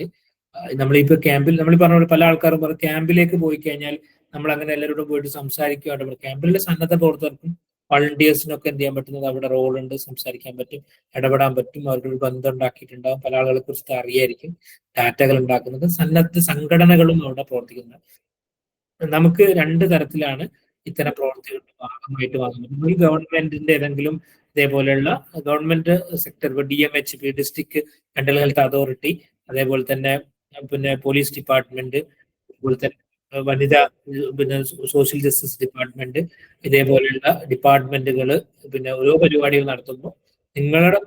നമ്മളിപ്പോ ക്യാമ്പിൽ നമ്മൾ പറഞ്ഞ പോലെ പല ആൾക്കാരും പറയും ക്യാമ്പിലേക്ക് പോയി കഴിഞ്ഞാൽ നമ്മൾ അങ്ങനെ എല്ലാവരോടും പോയിട്ട് സംസാരിക്കുകയാണ്. ക്യാമ്പിലെ സന്നദ്ധ പ്രവർത്തകർക്കും വളണ്ടിയേഴ്സിനൊക്കെ എന്ത് ചെയ്യാൻ പറ്റുന്നത്, അവിടെ റോളുണ്ട്, സംസാരിക്കാൻ പറ്റും, ഇടപെടാൻ പറ്റും, അവരുടെ ഒരു ബന്ധം ഉണ്ടാക്കിയിട്ടുണ്ടാകും, പല ആളുകളെ കുറിച്ച് അറിയായിരിക്കും, ഡാറ്റകൾ ഉണ്ടാക്കുന്നത്. സന്നദ്ധ സംഘടനകളും അവിടെ പ്രവർത്തിക്കുന്നത്. നമുക്ക് 2 തരത്തിലാണ് ഇത്തരം പ്രവർത്തികളുടെ ഭാഗമായിട്ട് വാങ്ങുന്നത്. ഈ ഗവൺമെന്റിന്റെ ഏതെങ്കിലും ഇതേപോലെയുള്ള government sector, DMHP, district mental health authority, അതേപോലെ തന്നെ പോലീസ് ഡിപ്പാർട്ട്മെന്റ്, അതുപോലെ തന്നെ വനിതാ സോഷ്യൽ ജസ്റ്റിസ് ഡിപ്പാർട്ട്മെന്റ്, ഇതേപോലെയുള്ള ഡിപ്പാർട്ട്മെന്റുകൾ ഓരോ പരിപാടികൾ നടത്തുമ്പോൾ നിങ്ങളുടെ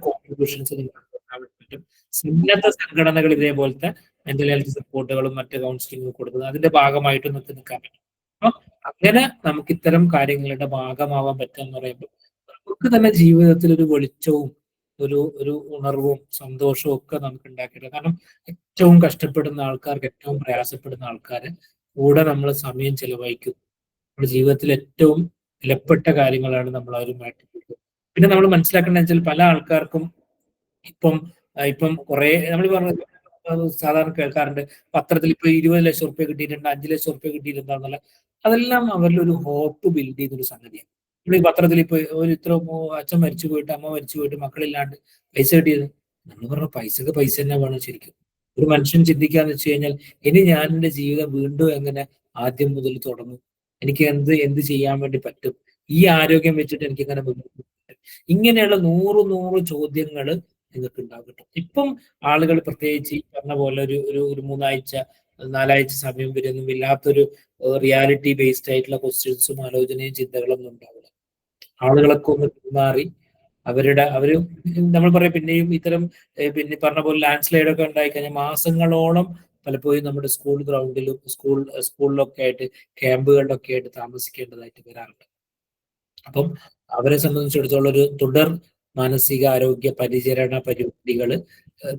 കോൺട്രിബ്യൂഷൻസ് നിങ്ങൾക്ക് പറ്റും. സന്നദ്ധ സംഘടനകൾ ഇതേപോലത്തെ മെന്റൽ ഹെൽത്ത് സപ്പോർട്ടുകളും മറ്റ് കൗൺസിലിംഗും കൊടുക്കുന്നത് അതിന്റെ ഭാഗമായിട്ട് നമുക്ക് നിൽക്കാൻ പറ്റും. അപ്പൊ അങ്ങനെ നമുക്ക് ഇത്തരം കാര്യങ്ങളുടെ ഭാഗമാവാൻ പറ്റുക എന്ന് പറയുമ്പോൾ നമുക്ക് തന്നെ ജീവിതത്തിൽ ഒരു വെളിച്ചവും ഒരു ഉണർവും സന്തോഷവും ഒക്കെ നമുക്ക് ഉണ്ടാക്കിയിട്ട്, കാരണം ഏറ്റവും കഷ്ടപ്പെടുന്ന ആൾക്കാർക്ക്, ഏറ്റവും പ്രയാസപ്പെടുന്ന ആൾക്കാരെ കൂടെ നമ്മൾ സമയം ചെലവഴിക്കും. നമ്മുടെ ജീവിതത്തിൽ ഏറ്റവും വിലപ്പെട്ട കാര്യങ്ങളാണ് നമ്മൾ അവരുമായിട്ട്. പിന്നെ നമ്മൾ മനസ്സിലാക്കേണ്ടത് വെച്ചാൽ പല ആൾക്കാർക്കും ഇപ്പം കുറെ നമ്മൾ പറഞ്ഞ സാധാരണ കേൾക്കാറുണ്ട്, പത്രത്തിൽ ഇപ്പൊ 20 ലക്ഷം റുപ്യ കിട്ടിയിട്ടുണ്ട്, 5 ലക്ഷം റുപ്യ കിട്ടിയിട്ടുണ്ടെന്നുള്ള. അതെല്ലാം അവരിൽ ഒരു ഹോപ്പ് ബിൽഡ് ചെയ്തൊരു സംഗതിയാണ്. നമ്മൾ ഈ പത്രത്തിൽ ഇപ്പൊ ഇത്ര അച്ഛൻ മരിച്ചു പോയിട്ട് അമ്മ മരിച്ചു പോയിട്ട് മക്കളില്ലാണ്ട് പൈസ കിട്ടിയത്, നമ്മൾ പറഞ്ഞ പൈസക്ക് പൈസ തന്നെ വേണം. ശരിക്കും ഒരു മനുഷ്യൻ ചിന്തിക്കാന്ന് വെച്ച് കഴിഞ്ഞാൽ, ഇനി ഞാൻ എൻ്റെ ജീവിതം വീണ്ടും എങ്ങനെ ആദ്യം മുതൽ തുടങ്ങും, എനിക്ക് എന്ത് ചെയ്യാൻ വേണ്ടി പറ്റും, ഈ ആരോഗ്യം വെച്ചിട്ട് എനിക്ക് ഇങ്ങനെ മുന്നോട്ട് പറ്റും, ഇങ്ങനെയുള്ള 100 ചോദ്യങ്ങൾ നിങ്ങൾക്ക് ഉണ്ടാകട്ടെ. ഇപ്പം ആളുകൾ പ്രത്യേകിച്ച് ഈ പറഞ്ഞ പോലെ ഒരു 3 ആഴ്ച 4 ആഴ്ച സമയം വരെയൊന്നും ഇല്ലാത്തൊരു റിയാലിറ്റി ബേസ്ഡ് ആയിട്ടുള്ള ക്വസ്റ്റ്യൻസും ആലോചനയും ചിന്തകളൊന്നും ഉണ്ടാവില്ല. ആളുകളൊക്കെ ഒന്ന് പിന്മാറി അവര് നമ്മൾ പറയാം, പിന്നെയും ഇത്തരം പിന്നെ പറഞ്ഞ പോലെ ലാൻഡ് സ്ലൈഡ് ഒക്കെ ഉണ്ടായി കഴിഞ്ഞാൽ മാസങ്ങളോളം പലപ്പോഴും നമ്മുടെ സ്കൂൾ ഗ്രൗണ്ടിലും സ്കൂളിലൊക്കെ ആയിട്ട് ക്യാമ്പുകളിലൊക്കെ ആയിട്ട് താമസിക്കേണ്ടതായിട്ട് വരാറുണ്ട്. അപ്പം അവരെ സംബന്ധിച്ചിടത്തോളം ഒരു തുടർ മാനസികാരോഗ്യ പരിചരണ പരിപാടികൾ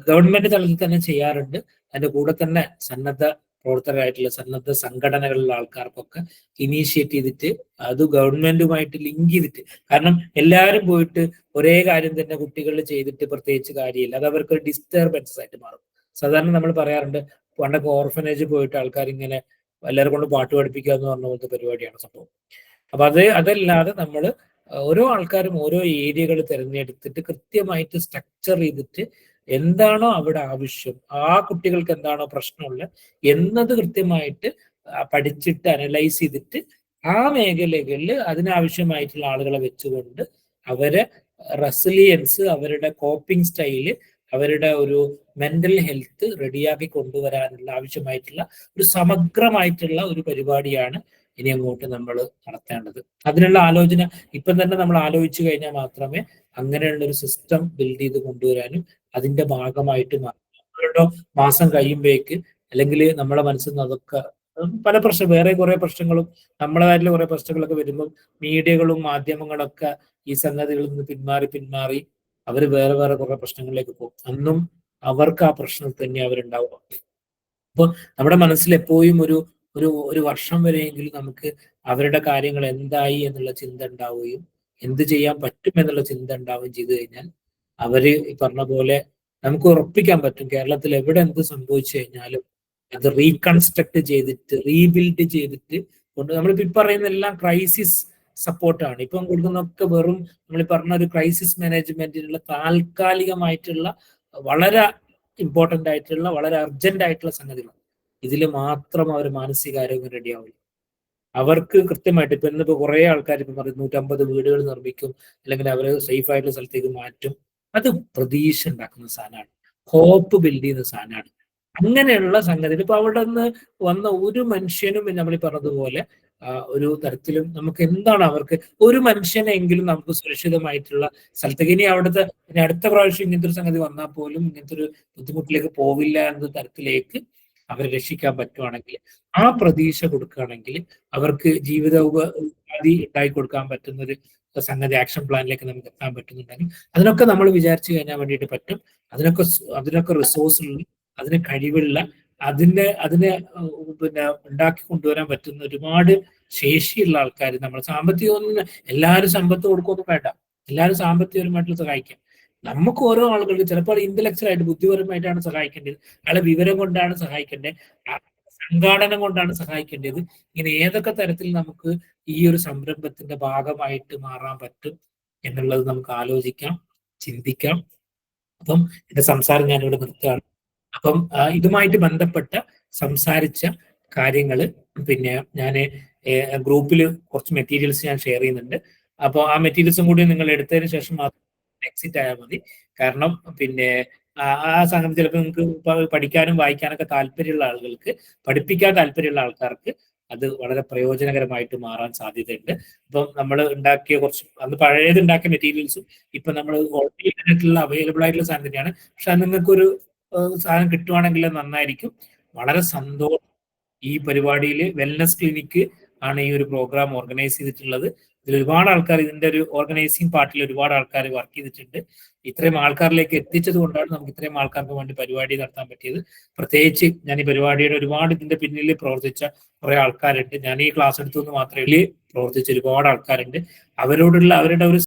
ഗവൺമെന്റ് തലത്തിൽ തന്നെ ചെയ്യാറുണ്ട്. അതിന്റെ കൂടെ തന്നെ സന്നദ്ധ പ്രവർത്തകരായിട്ടുള്ള സന്നദ്ധ സംഘടനകളിലുള്ള ആൾക്കാർക്കൊക്കെ ഇനീഷ്യേറ്റ് ചെയ്തിട്ട് അത് ഗവൺമെന്റുമായിട്ട് ലിങ്ക് ചെയ്തിട്ട്, കാരണം എല്ലാവരും പോയിട്ട് ഒരേ കാര്യം തന്നെ കുട്ടികളിൽ ചെയ്തിട്ട് പ്രത്യേകിച്ച് കാര്യമില്ല, അത് അവർക്ക് ഡിസ്റ്റർബൻസ് ആയിട്ട് മാറും. സാധാരണ നമ്മൾ പറയാറുണ്ട്, പണ്ടൊക്കെ ഓർഫനേജ് പോയിട്ട് ആൾക്കാർ ഇങ്ങനെ എല്ലാവരും കൊണ്ട് പാട്ട് പഠിപ്പിക്കുക എന്ന് പറഞ്ഞ പോലത്തെ പരിപാടിയാണ് സംഭവം. അപ്പൊ അതല്ലാതെ നമ്മൾ ഓരോ ആൾക്കാരും ഓരോ ഏരിയകൾ തിരഞ്ഞെടുത്തിട്ട് കൃത്യമായിട്ട് സ്ട്രക്ചർ ചെയ്തിട്ട് എന്താണോ അവിടെ ആവശ്യം, ആ കുട്ടികൾക്ക് എന്താണോ പ്രശ്നമുള്ളത് എന്നത് കൃത്യമായിട്ട് പഠിച്ചിട്ട് അനലൈസ് ചെയ്തിട്ട് ആ മേഖലകളിൽ അതിനാവശ്യമായിട്ടുള്ള ആളുകളെ വെച്ചുകൊണ്ട് അവരെ റെസിലിയൻസ്, അവരുടെ കോപ്പിംഗ് സ്റ്റൈല്, അവരുടെ ഒരു മെന്റൽ ഹെൽത്ത് റെഡിയാക്കി കൊണ്ടുവരാനുള്ള ആവശ്യമായിട്ടുള്ള ഒരു സമഗ്രമായിട്ടുള്ള ഒരു പരിപാടിയാണ് ഇനി അങ്ങോട്ട് നമ്മൾ നടത്തേണ്ടത്. അതിനുള്ള ആലോചന ഇപ്പം തന്നെ നമ്മൾ ആലോചിച്ചു കഴിഞ്ഞാൽ മാത്രമേ അങ്ങനെയുള്ള ഒരു സിസ്റ്റം ബിൽഡ് ചെയ്ത് കൊണ്ടുവരാനും അതിന്റെ ഭാഗമായിട്ട് ഓരോ മാസം കഴിയുമ്പോഴേക്ക്, അല്ലെങ്കിൽ നമ്മുടെ മനസ്സിൽ നിന്ന് അതൊക്കെ പല വേറെ കുറെ പ്രശ്നങ്ങളും നമ്മളതായിട്ടുള്ള കുറെ പ്രശ്നങ്ങളൊക്കെ വരുമ്പോൾ മീഡിയകളും മാധ്യമങ്ങളൊക്കെ ഈ സംഗതികളിൽ നിന്ന് പിന്മാറി അവർ വേറെ കുറെ പ്രശ്നങ്ങളിലേക്ക് പോകും. അന്നും അവർക്ക് ആ പ്രശ്നത്തിൽ തന്നെ അവരുണ്ടാവുക. അപ്പോൾ നമ്മുടെ മനസ്സിൽ എപ്പോഴും ഒരു വർഷം വരെയെങ്കിലും നമുക്ക് അവരുടെ കാര്യങ്ങൾ എന്തായി എന്നുള്ള ചിന്ത ഉണ്ടാവുകയും എന്ത് ചെയ്യാൻ പറ്റും എന്നുള്ള ചിന്ത ഉണ്ടാവുകയും ചെയ്തു കഴിഞ്ഞാൽ അവര് ഈ പറഞ്ഞ പോലെ നമുക്ക് ഉറപ്പിക്കാൻ പറ്റും, കേരളത്തിൽ എവിടെ എന്ത് സംഭവിച്ചു കഴിഞ്ഞാലും അത് റീകൺസ്ട്രക്ട് ചെയ്തിട്ട് റീബിൽഡ് ചെയ്തിട്ട് നമ്മളിപ്പോ ഈ പറയുന്ന എല്ലാം ക്രൈസിസ് സപ്പോർട്ടാണ്. ഇപ്പം കൊടുക്കുന്നൊക്കെ വെറും നമ്മൾ പറഞ്ഞ ഒരു ക്രൈസിസ് മാനേജ്മെന്റിനുള്ള താൽക്കാലികമായിട്ടുള്ള വളരെ ഇമ്പോർട്ടന്റ് ആയിട്ടുള്ള വളരെ അർജന്റ് ആയിട്ടുള്ള സംഗതികളാണ്. ഇതിൽ മാത്രം അവർ മാനസികാരോഗ്യം റെഡിയാവില്ല. അവർക്ക് കൃത്യമായിട്ട് ഇപ്പൊ ഇന്നിപ്പോ കുറെ ആൾക്കാർ ഇപ്പൊ പറയും 150 വീടുകൾ നിർമ്മിക്കും, അല്ലെങ്കിൽ അവര് സേഫ് ആയിട്ടുള്ള സ്ഥലത്തേക്ക് മാറ്റും. അത് പ്രതീക്ഷ ഉണ്ടാക്കുന്ന സാധനമാണ്, ഹോപ്പ് ബിൽഡ് ചെയ്യുന്ന സാധനമാണ്. അങ്ങനെയുള്ള സംഗതിയിൽ ഇപ്പൊ അവിടെ നിന്ന് വന്ന ഒരു മനുഷ്യനും നമ്മൾ ഈ പറഞ്ഞതുപോലെ ഒരു തരത്തിലും നമുക്ക് എന്താണ് അവർക്ക് ഒരു മനുഷ്യനെങ്കിലും നമുക്ക് സുരക്ഷിതമായിട്ടുള്ള സ്ഥലത്തേക്ക് ഇനി അടുത്ത പ്രാവശ്യം ഇങ്ങനത്തെ ഒരു സംഗതി വന്നാൽ പോലും ഇങ്ങനത്തെ ഒരു ബുദ്ധിമുട്ടിലേക്ക് പോവില്ല എന്ന തരത്തിലേക്ക് അവരെ രക്ഷിക്കാൻ പറ്റുവാണെങ്കിൽ, ആ പ്രതീക്ഷ കൊടുക്കുകയാണെങ്കിൽ, അവർക്ക് ജീവിത ഉപാധി ഉണ്ടാക്കി കൊടുക്കാൻ പറ്റുന്ന ഒരു സംഗതി ആക്ഷൻ പ്ലാനിലേക്ക് നമുക്ക് എത്താൻ പറ്റുന്നുണ്ടെങ്കിൽ അതിനൊക്കെ നമ്മൾ വിചാരിച്ചു കഴിഞ്ഞാൽ വേണ്ടിയിട്ട് പറ്റും. അതിനൊക്കെ റിസോഴ്സ് ഉള്ള, അതിന് കഴിവുള്ള, അതിനെ പിന്നെ ഉണ്ടാക്കി കൊണ്ടുവരാൻ പറ്റുന്ന ഒരുപാട് ശേഷിയുള്ള ആൾക്കാർ നമ്മൾ സാമ്പത്തികമൊന്നും എല്ലാവരും സമ്പത്ത് കൊടുക്കൊന്നും വേണ്ട, എല്ലാവരും സാമ്പത്തികപരമായിട്ടുള്ള സഹായിക്കാം. നമുക്ക് ഓരോ ആളുകൾക്ക് ചിലപ്പോൾ ഇന്റലക്ച്വൽ ആയിട്ട് ബുദ്ധിപരമായിട്ടാണ് സഹായിക്കേണ്ടത്, അയാളെ വിവരം കൊണ്ടാണ് സഹായിക്കേണ്ടത്, സംഘാടനം കൊണ്ടാണ് സഹായിക്കേണ്ടത്. ഇങ്ങനെ ഏതൊക്കെ തരത്തിൽ നമുക്ക് ഈ ഒരു സംരംഭത്തിന്റെ ഭാഗമായിട്ട് മാറാൻ പറ്റും എന്നുള്ളത് നമുക്ക് ആലോചിക്കാം, ചിന്തിക്കാം. അപ്പം എന്റെ സംസാരം ഞാനിവിടെ നിർത്തുകയാണ്. അപ്പം ഇതുമായിട്ട് ബന്ധപ്പെട്ട സംസാരിച്ച കാര്യങ്ങൾ പിന്നെ ഞാൻ ഗ്രൂപ്പിൽ കുറച്ച് മെറ്റീരിയൽസ് ഞാൻ ഷെയർ ചെയ്യുന്നുണ്ട്. അപ്പോൾ ആ മെറ്റീരിയൽസും കൂടി നിങ്ങൾ എടുത്തതിന് ശേഷം മാത്രം എക്സിറ്റ് ആയാൽ മതി. കാരണം പിന്നെ ആ സംഗതി ചിലപ്പോൾ നിങ്ങൾക്ക് പഠിക്കാനും വായിക്കാനൊക്കെ താല്പര്യമുള്ള ആളുകൾക്ക്, പഠിപ്പിക്കാൻ താല്പര്യമുള്ള ആൾക്കാർക്ക് അത് വളരെ പ്രയോജനകരമായിട്ട് മാറാൻ സാധ്യതയുണ്ട്. അപ്പം നമ്മൾ ഉണ്ടാക്കിയ കുറച്ച് അന്ന് പഴയത് ഉണ്ടാക്കിയ മെറ്റീരിയൽസും ഇപ്പൊ നമ്മൾ ഓൾറെഡി ഇന്റർനെറ്റിലുള്ള അവൈലബിൾ ആയിട്ടുള്ള സാധനം തന്നെയാണ്. പക്ഷെ അത് നിങ്ങൾക്കൊരു സാധനം കിട്ടുവാണെങ്കിൽ നന്നായിരിക്കും. വളരെ സന്തോഷം. ഈ പരിപാടിയിൽ വെൽനസ് ക്ലിനിക്ക് ആണ് ഈ ഒരു പ്രോഗ്രാം ഓർഗനൈസ് ചെയ്തിട്ടുള്ളത്. ഇതിൽ ഒരുപാട് ആൾക്കാർ ഇതിന്റെ ഒരു ഓർഗനൈസിങ് പാർട്ടിൽ ഒരുപാട് ആൾക്കാർ വർക്ക് ചെയ്തിട്ടുണ്ട്. ഇത്രയും ആൾക്കാരിലേക്ക് എത്തിച്ചത് കൊണ്ടാണ് നമുക്ക് ഇത്രയും ആൾക്കാർക്ക് വേണ്ടി പരിപാടി നടത്താൻ പറ്റിയത്. പ്രത്യേകിച്ച് ഞാൻ ഈ പരിപാടിയുടെ ഒരുപാട് ഇതിന്റെ പിന്നിൽ പ്രവർത്തിച്ച കുറെ ആൾക്കാരുണ്ട്. ഞാൻ ഈ ക്ലാസ് എടുത്തു എന്ന് മാത്രമേ പ്രവർത്തിച്ച ഒരുപാട് ആൾക്കാരുണ്ട്. അവരുടെ ഒരു